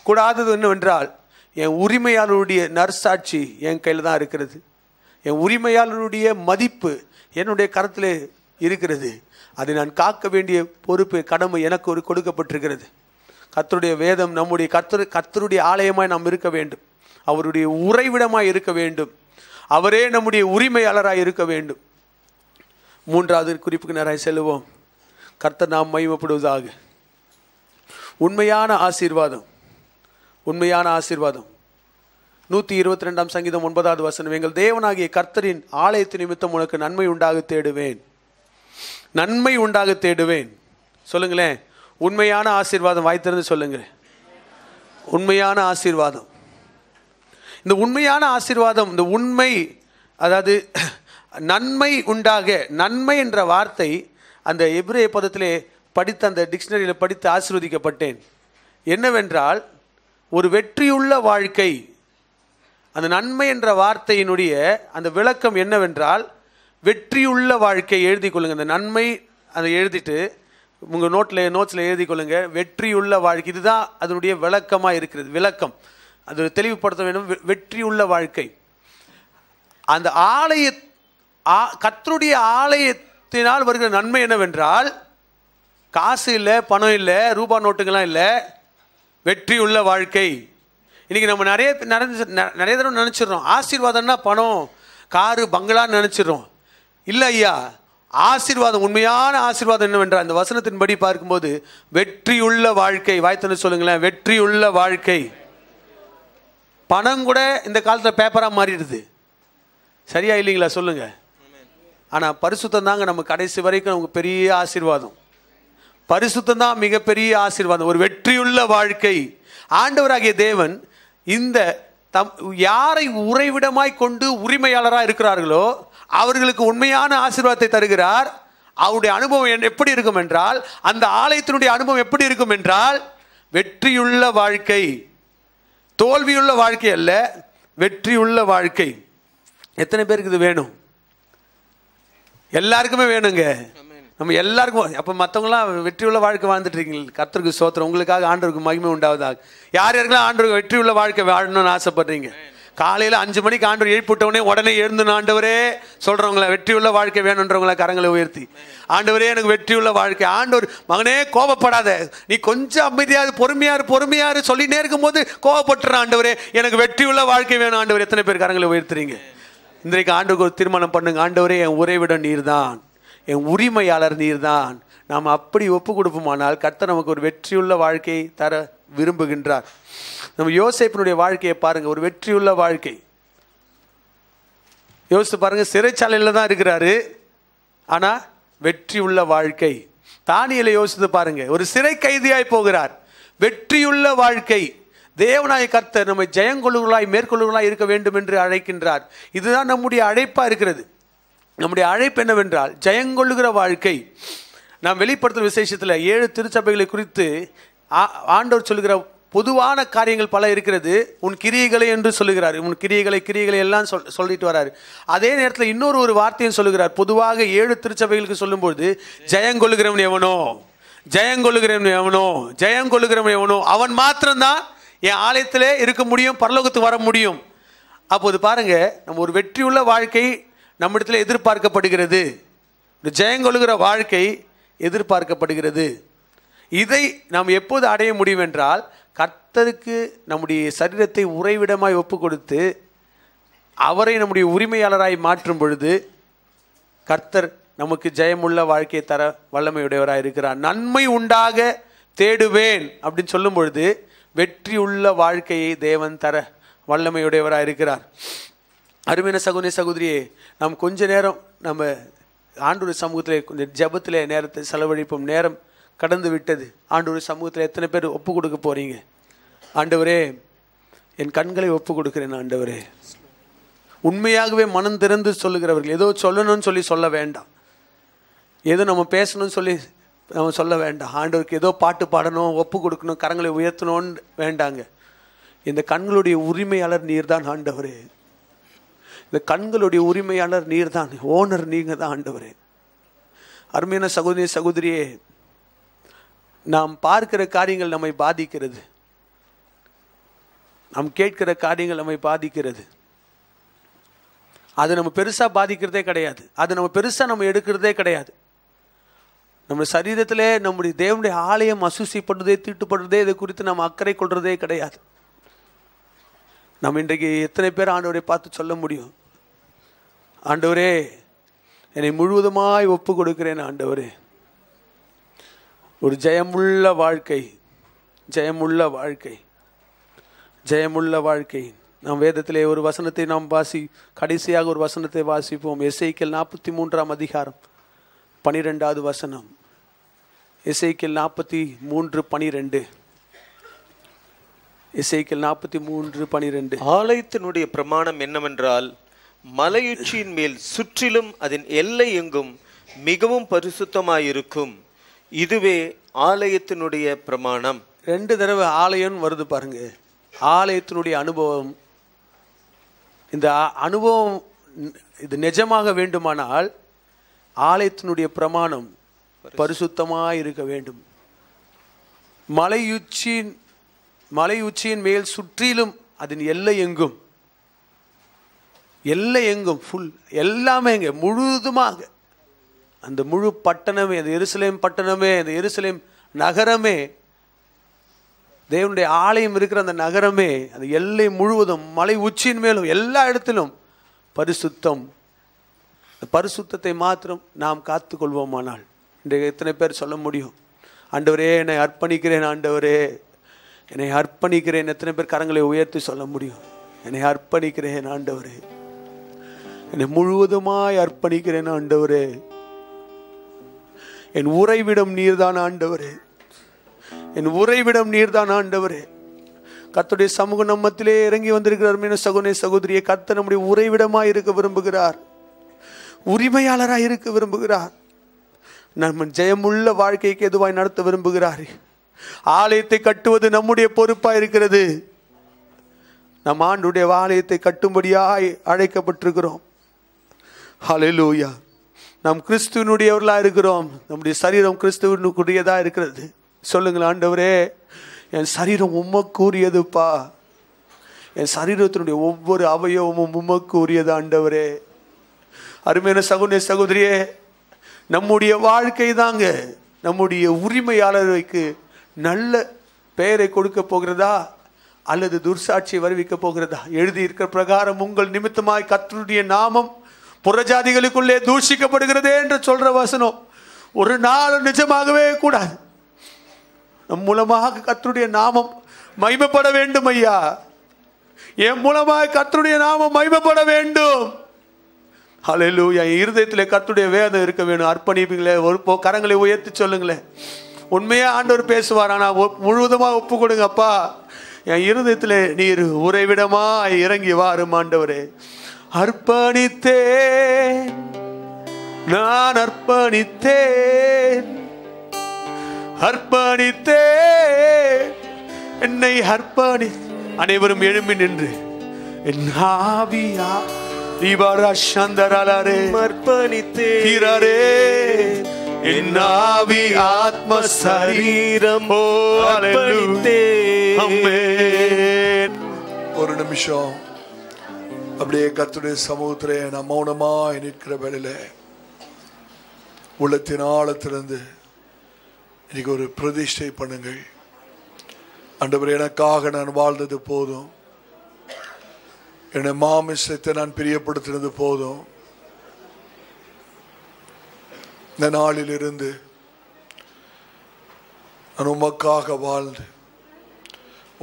கூடாதது என்னவென்றால், என் உரிமையாளருடைய நற்சாட்சி என் கையில் தான் இருக்கிறது. என் உரிமையாளருடைய மதிப்பு என்னுடைய கரத்தில் இருக்கிறது. அதை நான் காக்க வேண்டிய பொறுப்பு, கடமை எனக்கு ஒரு கொடுக்கப்பட்டிருக்கிறது. கர்த்தருடைய வேதம் நம்முடைய கர்த்தருடைய ஆலயமாய் நாம் இருக்க வேண்டும், அவருடைய உறைவிடமாய் இருக்க வேண்டும், அவரே நம்முடைய உரிமையாளராய் இருக்க வேண்டும். மூன்றாவது குறிப்புக்கு நேராக செல்லுவோம். கர்த்தர் நாம் மகிமைப்படுவதாக. உண்மையான ஆசீர்வாதம். 122 சங்கீதம் 9வது வசனம், எங்கள் தேவனாகிய கர்த்தரின் ஆலயத்து நிமித்தம் உனக்கு நன்மை உண்டாக தேடுவேன், நன்மை உண்டாக தேடுவேன். சொல்லுங்களேன், உண்மையான ஆசீர்வாதம். வாய்த்திருந்து சொல்லுங்க, உண்மையான ஆசீர்வாதம். இந்த உண்மையான ஆசீர்வாதம், இந்த உண்மை, அதாவது நன்மை உண்டாக. நன்மை என்ற வார்த்தை அந்த எபிரேய பதத்திலே படித்த, அந்த டிக்ஷனரியில் படித்து ஆசீர்வதிக்கப்பட்டேன். என்னவென்றால், ஒரு வெற்றியுள்ள வாழ்க்கை. அந்த நன்மை என்ற வார்த்தையினுடைய அந்த விளக்கம் என்னவென்றால், வெற்றியுள்ள வாழ்க்கை. எழுதி கொள்ளுங்க, அந்த நன்மை அதை எழுதிட்டு உங்கள் நோட்ஸில் எழுதி கொள்ளுங்க, வெற்றியுள்ள வாழ்க்கை. இதுதான் அதனுடைய விளக்கமாக இருக்கிறது. விளக்கம் அது தெளிவுபடுத்த வேண்டும். வெற்றியுள்ள வாழ்க்கை. அந்த கர்த்தருடைய ஆலயத்தினால் வருகிற நன்மை என்னவென்றால், காசு இல்லை, பணம் இல்லை, ரூபா நோட்டுங்கள்லாம் இல்லை, வெற்றி உள்ள வாழ்க்கை. இன்னைக்கு நம்ம நிறைய தடவை நினைச்சிடறோம், ஆசீர்வாதம்னா பணம், காரு, பங்களான்னு நினைச்சிடறோம். இல்லை ஐயா, ஆசீர்வாதம், உண்மையான ஆசீர்வாதம் என்னவென்றால், அந்த வசனத்தின்படி பார்க்கும்போது வெற்றியுள்ள வாழ்க்கை. வாய்த்தன்னு சொல்லுங்களேன், வெற்றியுள்ள வாழ்க்கை. பணம் கூட இந்த காலத்தில் பேப்பராக மாறிடுது. சரியா இல்லைங்களா சொல்லுங்க? ஆனால் பரிசுத்தம் தாங்க நம்ம கடைசி வரைக்கும் நமக்கு பெரிய ஆசீர்வாதம். பரிசுத்தம் தான் மிகப்பெரிய ஆசீர்வாதம், ஒரு வெற்றியுள்ள வாழ்க்கை. ஆண்டவராகிய தேவன் இந்த யாரை உறைவிடமாய் கொண்டு உரிமையாளராக இருக்கிறார்களோ அவர்களுக்கு உண்மையான ஆசீர்வாதத்தை தருகிறார். அவருடைய அனுபவம் எப்படி இருக்கும் என்றால், அந்த ஆலயத்தினுடைய அனுபவம் எப்படி இருக்கும் என்றால், வெற்றியுள்ள வாழ்க்கை. தோல்வியுள்ள வாழ்க்கை அல்ல, வெற்றியுள்ள வாழ்க்கை. எத்தனை பேருக்கு இது வேணும்? எல்லாருக்குமே வேணுங்க. நம்ம எல்லாருக்கும். அப்போ மற்றவங்களாம் வெற்றியுள்ள வாழ்க்கை வாழ்ந்துட்டு இருக்கீங்க, கர்த்தருக்கு ஸ்தோத்திரம். உங்களுக்காக ஆண்டவருக்கு மகிமை உண்டாவதாக. யார் யாருக்கெல்லாம் ஆண்டவருக்கு வெற்றியுள்ள வாழ்க்கை வாழணும்னு ஆசைப்படுறீங்க? காலையில் 5 மணிக்கு ஆண்டவர் எழுப்பிவிட்டவனே உடனே எழுந்து ஆண்டவரே சொல்கிறவங்கள, வெற்றியுள்ள வாழ்க்கை வேணுன்றவங்கள கரங்களை உயர்த்தி, ஆண்டவரே எனக்கு வெற்றியுள்ள வாழ்க்கை. ஆண்டவர், மகனே கோபப்படாத, நீ கொஞ்சம் அமைதியாரு, பொறுமையாரு சொல்லினே இருக்கும் போது கோபப்பட்டுற, ஆண்டவரே எனக்கு வெற்றியுள்ள வாழ்க்கை வேணும். ஆண்டவர், எத்தனை பேர் கரங்களை உயர்த்துறீங்க? இன்றைக்கு ஆண்டவருக்கு ஒரு தீர்மானம் பண்ணுங்க, ஆண்டவரே என் உறைவிடம் நீர் தான், என் உரிமையாளர் நீர் தான். நாம் அப்படி ஒப்பு கொடுப்போமானால் கர்த்தர் நமக்கு ஒரு வெற்றியுள்ள வாழ்க்கையை தர விரும்புகின்றார். நம்ம யோசேப்பினுடைய வாழ்க்கையை பாருங்க, ஒரு வெற்றியுள்ள வாழ்க்கை. யோசித்து பாருங்க, சிறைச்சாலையில் தான் இருக்கிறாரு, ஆனா வெற்றியுள்ள வாழ்க்கை. தானியேலை யோசித்து பாருங்க, ஒரு சிறை கைதியாய் போகிறார், வெற்றியுள்ள வாழ்க்கை. தேவனாய கர்த்தர் நம்மை ஜெயங்கொள்ளுகளாய் மேற்கொள்ளுகளாய் இருக்க வேண்டும் என்று அழைக்கின்றார். இதுதான் நம்முடைய அழைப்பா இருக்கிறது. நம்முடைய அழைப்பு என்னவென்றால் ஜெயங்கொள்ளுகிற வாழ்க்கை. நாம் வெளிப்படுத்தும் விசேஷத்தில் 7 திருச்சபைகளை குறித்து ஆண்டவர் சொல்லுகிற பொதுவான காரியங்கள் பல இருக்கிறது. உன் கிரியைகளை என்று சொல்லுகிறார். உன் கிரியைகளை எல்லாம் சொல்லிட்டு வராரு. அதே நேரத்தில் இன்னொரு ஒரு வார்த்தையும் சொல்லுகிறார். பொதுவாக 7 திருச்சபைகளுக்கு சொல்லும்போது ஜெயங்கொள்ளுகிறவன் எவனோ, ஜெயங்கொள்ளுகிறவன் எவனோ, ஜெயங்கொள்ளுகிறவன் எவனோ அவன் மாத்திரம்தான் என் ஆலயத்திலே இருக்க முடியும், பரலோகத்துக்கு வர முடியும். அப்போது பாருங்க, நம்ம ஒரு வெற்றியுள்ள வாழ்க்கை நம்மிடத்தில் எதிர்பார்க்கப்படுகிறது. ஜெயங்கொள்ளுகிற வாழ்க்கை எதிர்பார்க்கப்படுகிறது. இதை நாம் எப்போது அடைய முடியும் என்றால், கர்த்தருக்கு நம்முடைய சரீரத்தை உறைவிடமாய் ஒப்பு கொடுத்து அவரை நம்முடைய உரிமையாளராய் மாற்றும் பொழுது கர்த்தர் நமக்கு ஜெயமுள்ள வாழ்க்கையை தர வல்லமையுடையவராய் இருக்கிறார். நன்மை உண்டாக தேடுவேன் அப்படின்னு சொல்லும் பொழுது வெற்றி உள்ள வாழ்க்கையை தேவன் தர வல்லமையுடையவராக இருக்கிறார். அருமையான சகோதரி சகோதரியே, நாம் கொஞ்ச நேரம் நம்ம ஆண்டவருடைய சமூகத்திலே கொஞ்சம் ஜெபத்திலே நேரத்தை செலவழிப்போம். நேரம் கடந்து விட்டது. ஆண்டவருடைய சமூகத்தில் எத்தனை பேர் ஒப்பு கொடுக்க போறீங்க? ஆண்டவரே, என் கண்களை ஒப்பு கொடுக்கிறேன். ஆண்டவரே, உண்மையாகவே மனம் திறந்து சொல்லுகிறவர்கள், ஏதோ சொல்லணும்னு சொல்லி சொல்ல வேண்டாம், ஏதோ நம்ம பேசணும்னு சொல்லி நம்ம சொல்ல வேண்டாம். ஆண்டவருக்கு ஏதோ பாட்டு பாடணும், ஒப்பு கொடுக்கணும், கரங்களை உயர்த்தணும்னு வேண்டாங்க. இந்த கண்களுடைய உரிமையாளர் நீர்தான் ஆண்டவரே. இந்த கண்களுடைய உரிமையாளர் நீர்தான், ஓனர் நீங்க தான் ஆண்டவரே. அருமையான சகோதரி சகோதரியே, நாம் பார்க்கிற காரியங்கள் நம்மை பாதிக்கிறது, நாம் கேட்கிற காரியங்கள் நம்மை பாதிக்கிறது. அது நம்ம பெருசா பாதிக்கிறதே கிடையாது, அது நம்ம பெருசா நம்ம எடுக்கிறதே கிடையாது. நம்ம சரீரத்திலே நம்முடைய தேவனுடைய ஆலயம் அசுசிப்படுறதே, தீட்டுப்படுறதே, இதை குறித்து நம்ம அக்கறை கொள்றதே கிடையாது. நம்ம இன்றைக்கு எத்தனை பேர் ஆண்டவரை பார்த்து சொல்ல முடியும், ஆண்டவரே என்னை முழுவதுமாய் ஒப்பு கொடுக்கிறேன் ஆண்டவரே. ஒரு ஜெயமுள்ள வாழ்க்கை, ஜெயமுள்ள வாழ்க்கை, ஜெயமுள்ள வாழ்க்கை. நாம் வேதத்திலே ஒரு வசனத்தை நாம் கடைசியாக ஒரு வசனத்தை வாசிப்போம். எசேக்கியேல் 43ஆம் அதிகாரம் 12வது வசனம். எசேக்கியேல் 43:12. எசேக்கியேல் 43:12. ஆலயத்தினுடைய பிரமாணம் என்னவென்றால், மலையுச்சியின் மேல் சுற்றிலும் அதன் எல்லை எங்கும் மிகவும் பரிசுத்தமாயிருக்கும். இதுவே ஆலயத்தினுடைய பிரமாணம். 2 தடவை ஆலயம் வருது பாருங்க. ஆலயத்தினுடைய அனுபவம், இந்த அனுபவம் இது நிஜமாக வேண்டுமானால் ஆலயத்தினுடைய பிரமாணம் பரிசுத்தமாய் இருக்க வேண்டும். மலையுச்சியின் மேல் சுற்றிலும் அதன் எல்லை எங்கும், எல்லை எங்கும் ஃபுல் எல்லாமே முழுதுமாக அந்த முழு பட்டணமே, அந்த எருசலேம் பட்டணமே, அந்த எருசலேம் நகரமே, தேவனுடைய ஆலயம் இருக்கிற அந்த நகரமே, அந்த எல்லை முழுவதும் மலை உச்சியின் மேலும் எல்லா இடத்திலும் பரிசுத்தம். பரிசுத்தத்தை மாத்திரம் நாம் காத்து கொள்வோமானால் இன்றைக்கு எத்தனை பேர் சொல்ல முடியும், ஆண்டவரே என்னை அர்ப்பணிக்கிறேன், ஆண்டவரே என்னை அர்ப்பணிக்கிறேன்? எத்தனை பேர் கரங்களை உயர்த்தி சொல்ல முடியும், என்னை அர்ப்பணிக்கிறேன் ஆண்டவரே, என்னை முழுவதுமாய் அர்ப்பணிக்கிறேன் ஆண்டவரே, என் உறைவிடம் நீர்தான் ஆண்டவரே, என் உறைவிடம் நீர்தான் ஆண்டவரே. கர்த்தருடைய சமூக நம்மத்திலே இறங்கி வந்திருக்கிறார். சகோதரனே சகோதரியே, கர்த்தர் நம்முடைய உறைவிடமாய் இருக்க விரும்புகிறார், உரிமையாளராய் இருக்க விரும்புகிறார், நம்ம ஜெயமுள்ள வாழ்க்கைக்கு எதுவாய் நடத்த விரும்புகிறார். ஆலயத்தை கட்டுவது நம்முடைய பொறுப்பாய் இருக்கிறது. நம் ஆண்டுடைய ஆலயத்தை கட்டும்படியாய் அழைக்கப்பட்டிருக்கிறோம். ஹல்லேலூயா. நாம் கிறிஸ்துவனுடையவர்களா இருக்கிறோம். நம்முடைய சரீரம் கிறிஸ்துவனுக்குரியதா இருக்கிறது. சொல்லுங்கள், ஆண்டவரே என் சரீரம் உமக்குரியதுப்பா, என் சரீரத்தினுடைய ஒவ்வொரு அவயவமும் உமக்குரியது ஆண்டவரே. அருமையான சகோதர சகோதரியே, நம்முடைய வாழ்க்கை தாங்க நம்முடைய உரிமையாளருக்கு நல்ல பெயரை கொடுக்க போகிறதா அல்லது துர்சாட்சியை வருவிக்க போகிறதா? எழுதியிருக்கிற பிரகாரம் உங்கள் நிமித்தமாய் கர்த்தருடைய நாமம் புறஜாதிகளுக்குள்ளே தூஷிக்கப்படுகிறதே என்று சொல்ற வசனம் ஒரு நாள் நிஜமாகவே கூடாது. நம் மூலமாக கர்த்தருடைய நாமம் மகிமைப்பட வேண்டும் ஐயா. என் மூலமாக கர்த்தருடைய நாமம் மகிமைப்பட வேண்டும். ஹல்லேலூயா. என் இருதயத்திலே கர்த்தருடைய வேதம் இருக்க வேணும். அர்ப்பணிப்பீங்களே, ஒரு கரங்களை உயர்த்தி சொல்லுங்களேன். உண்மையா ஆண்டவர் பேசுவார். ஆனால் முழுவதுமா ஒப்பு கொடுங்கப்பா. என் இருதயத்திலே நீர் உறைவிடமா இறங்கி வாரும் ஆண்டவரே. அர்ப்பணித்தேன், நான் அர்ப்பணித்தேன், அர்ப்பணித்தேன், என்னை அர்ப்பணி. அனைவரும் எழும்பி நின்று என் ஆவியா தீபாரா சந்தராலே அர்ப்பணித்தேரே என் ஆவி ஆத்ம சரீரம் ஆமென். ஒரு நிமிஷம் அப்படியே கர்த்தருடைய சமூகத்திலே நான் மௌனமாய் நிற்கிற வேளையில உள்ளத்தின் ஆழத்திலிருந்து இன்னைக்கு ஒரு பிரதிஷ்டை பண்ணுங்கள். ஆண்டவரே, எனக்காக நான் வாழ்ந்தது போதும், என்னை மாமிசத்தை நான் பிரியப்படுத்தினது போதும். இந்த நாளில் இருந்து நான் உமக்காக வாழ்ந்து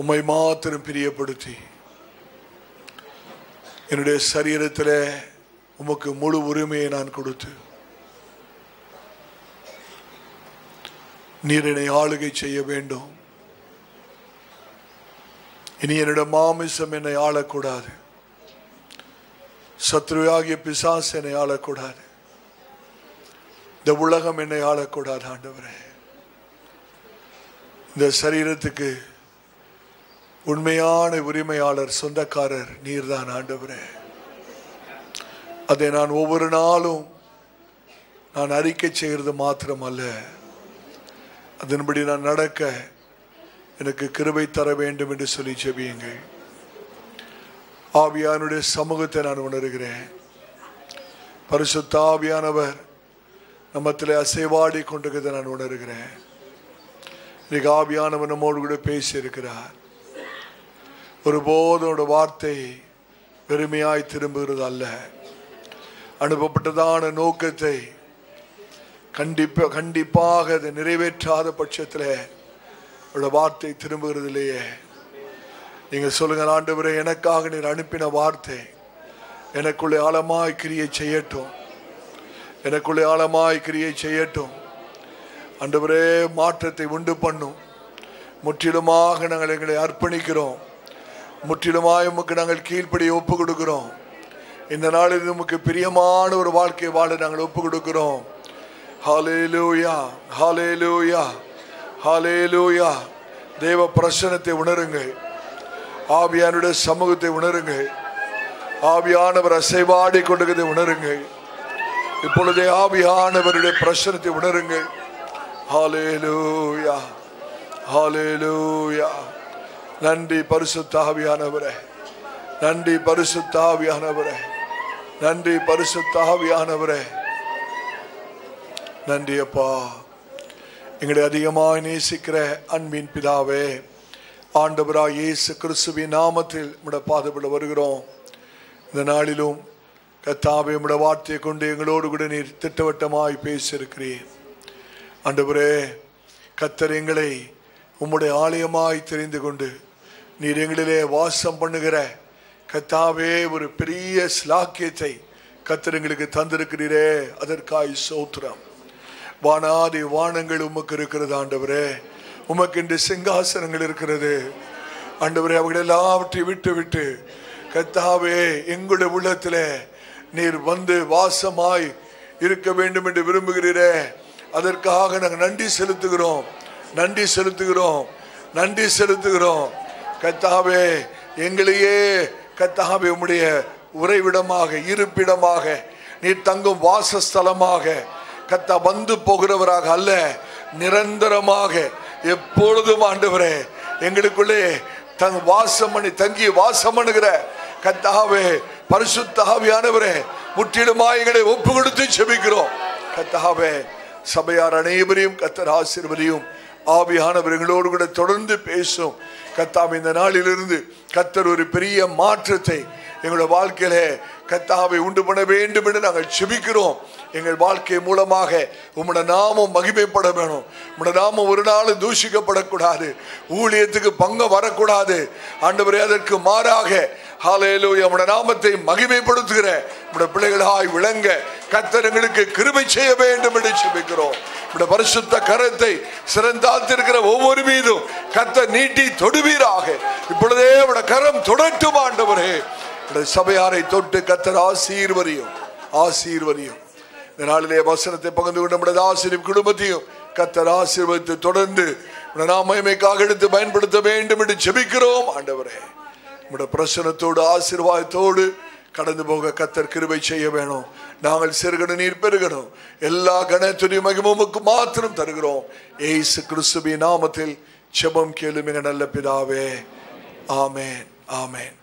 உம்மை மாத்திரம் பிரியப்படுத்தி என்னுடைய சரீரத்தில் உமக்கு முழு உரிமையை நான் கொடுத்து நீர் என்னை ஆளுகை செய்ய வேண்டும். இனி என்னுடைய மாமிசம் என்னை ஆளக்கூடாது, சத்ருவாகிய பிசாசு என்னை ஆளக்கூடாது, இந்த உலகம் என்னை ஆளக்கூடாது. ஆண்டவரே, இந்த சரீரத்துக்கு உண்மையான உரிமையாளர் சொந்தக்காரர் நீர்தான். ஆண்டவரே, அதை நான் ஒவ்வொரு நாளும் நான் அறிக்கை செய்கிறது மாத்திரம் அல்ல, அதன்படி நான் நடக்க எனக்கு கிருபை தர வேண்டும் என்று சொல்லி ஜெபியுங்கள். ஆவியானுடைய சமூகத்தை நான் உணர்கிறேன். பரிசுத்த ஆவியானவர் நம்மத்திலே அசைவாடி கொண்டிருக்கிறதை நான் உணர்கிறேன். இன்னைக்கு ஆவியானவர் நம்மோடு கூட பேசி இருக்கிறார். ஒருபோதோட வார்த்தை பெருமையாய் திரும்புகிறது அல்ல, அனுப்பப்பட்டதான நோக்கத்தை கண்டிப்பாக அதை நிறைவேற்றாத பட்சத்தில் வார்த்தை திரும்புகிறது இல்லையே. நீங்க சொல்லுங்க, ஆண்டவரே, எனக்காக நீர் அனுப்பின வார்த்தை எனக்குள்ளே ஆழமாய் கிரியை செய்யட்டும், எனக்குள்ளே ஆழமாய் கிரியை செய்யட்டும். ஆண்டவரே, மாற்றத்தை உண்டு பண்ணும். முற்றிலுமாக நாங்கள் எங்களை அர்ப்பணிக்கிறோம், முற்றிலுமாய் உமக்கு நாங்கள் கீழ்ப்படியை ஒப்பு கொடுக்கிறோம். இந்த நாளில் உமக்கு பிரியமான ஒரு வாழ்க்கை வாழ நாங்கள் ஒப்பு கொடுக்கிறோம். ஹல்லேலூயா, ஹல்லேலூயா, ஹல்லேலூயா. தேவ பிரசன்னத்தை உணருங்கள், ஆவியானுடைய சமூகத்தை உணருங்கள், ஆவியானவர் அசைவாடி கொண்டிருக்கிறதை உணருங்கள். இப்பொழுதே ஆவியானவருடைய பிரசன்னத்தை உணருங்கள். ஹல்லேலூயா, ஹல்லேலூயா. நன்றி பரிசுத்த ஆவியானவரே, நன்றி பரிசுத்த ஆவியானவரே, நன்றி பரிசுத்த ஆவியானவரே, நன்றி அப்பா. எங்களை அதிகமாக நேசிக்கிற அன்பின் பிதாவே, ஆண்டவராய் இயேசு கிறிஸ்துவின் நாமத்தில் உம்முடைய பாதத்தில் வருகிறோம். இந்த நாளிலும் கர்த்தாவே, உம்முடைய வார்த்தையை கொண்டு எங்களோடு கூட நீர் திட்டவட்டமாய் பேசியிருக்கிறீர். ஆண்டவரே, கர்த்தர் எங்களை உம்முடைய ஆலயமாய் தெரிந்து கொண்டு நீர் எங்களிலே வாசம் பண்ணுகிற கர்த்தாவே ஒரு பெரிய ஸ்லாக்கியத்தை கர்த்தர் எங்களுக்கு தந்திருக்கிறீரே, அதற்காய் ஸ்தோத்திரம். வானாதி வானங்கள் உமக்கு இருக்கிறது ஆண்டவரே, உமக்கு இன்று சிங்காசனங்கள் இருக்கிறது ஆண்டவரே. அவர்கள் எல்லாவற்றையும் விட்டு விட்டு கர்த்தாவே எங்களுடைய உள்ளத்திலே நீர் வந்து வாசமாய் இருக்க வேண்டும் என்று விரும்புகிறீரே, அதற்காக நாங்கள் நன்றி செலுத்துகிறோம், நன்றி செலுத்துகிறோம், நன்றி செலுத்துகிறோம். கர்த்தாவே, எங்களையே கர்த்தாவே உம்முடைய உறைவிடமாக, இருப்பிடமாக, நீர் தங்கும் வாசஸ்தலமாக கர்த்தா வந்து போகிறவராக அல்ல, நிரந்தரமாக எப்பொழுதும் ஆண்டவரே எங்களுக்குள்ளே வாசம் பண்ணி தங்கி வாசம் பண்ணுகிற கர்த்தாவே பரிசுத்த ஆவியானவரே, முற்றிலுமாய் எங்களை ஒப்பு கொடுத்து செபிக்கிறோம். கர்த்தாவே, சபையார் அனைவரையும் கர்த்தர் ஆசீர்வதியும். ஆவியானவர் எங்களோடு கூட தொடர்ந்து பேசும். கர்த்தாவே, இந்த நாளிலிருந்து கர்த்தர் ஒரு பெரிய மாற்றத்தை எங்களுடைய வாழ்க்கையிலே கர்த்தாவை உண்டு பண்ண வேண்டும் என்று நாங்கள் செபிக்கிறோம். எங்கள் வாழ்க்கை மூலமாக உம்முடைய நாமம் மகிமைப்பட வேணும். உம்முடைய நாமம் ஒரு நாள் தூஷிக்கப்படக்கூடாது, ஊழியத்துக்கு பங்கம் வரக்கூடாது ஆண்டவரே. அதற்கு மாறாக ஹல்லேலூயா உம்முடைய நாமத்தை மகிமைப்படுத்துகிற உம்முடைய பிள்ளைகளாய் விளங்க கர்த்தர் எங்களுக்கு கிருபை செய்ய வேண்டும் என்று செபிக்கிறோம். உம்முடைய பரிசுத்த கரத்தை சிறந்தாத்திருக்கிற ஒவ்வொரு மீதும் கர்த்தர் நீட்டி தொடுவீராக. இப்பொழுதே உம்முடைய கரம் தொடட்டும் ஆண்டவரே. சபையாரை தொட்டு கர்த்தர் ஆசீர்வதியும், ஆசீர்வதியும். இந்த நாளிலே வசனத்தை பகிர்ந்து கொண்ட நம்முடைய ஆசீர்வதியும் குடும்பத்தையும் கர்த்தர் ஆசீர்வதித்து தொடர்ந்து மகிமைக்காக எடுத்து பயன்படுத்த வேண்டும் என்று ஜெபிக்கிறோம். ஆண்டவரே, உம்முடைய பிரசன்னத்தோடு ஆசீர்வாதத்தோடு கடந்து போக கர்த்தர் கிருபை செய்ய வேணும். நாங்கள் சிறுகணும், நீர் பெருகணும். எல்லா கணத்துடைய மகிமைக்கு மாத்திரம் தருகிறோம். இயேசு கிறிஸ்துவின் நாமத்தில் ஜெபம் கேளும் எங்கள் நல்ல பிதாவே. ஆமென், ஆமென்.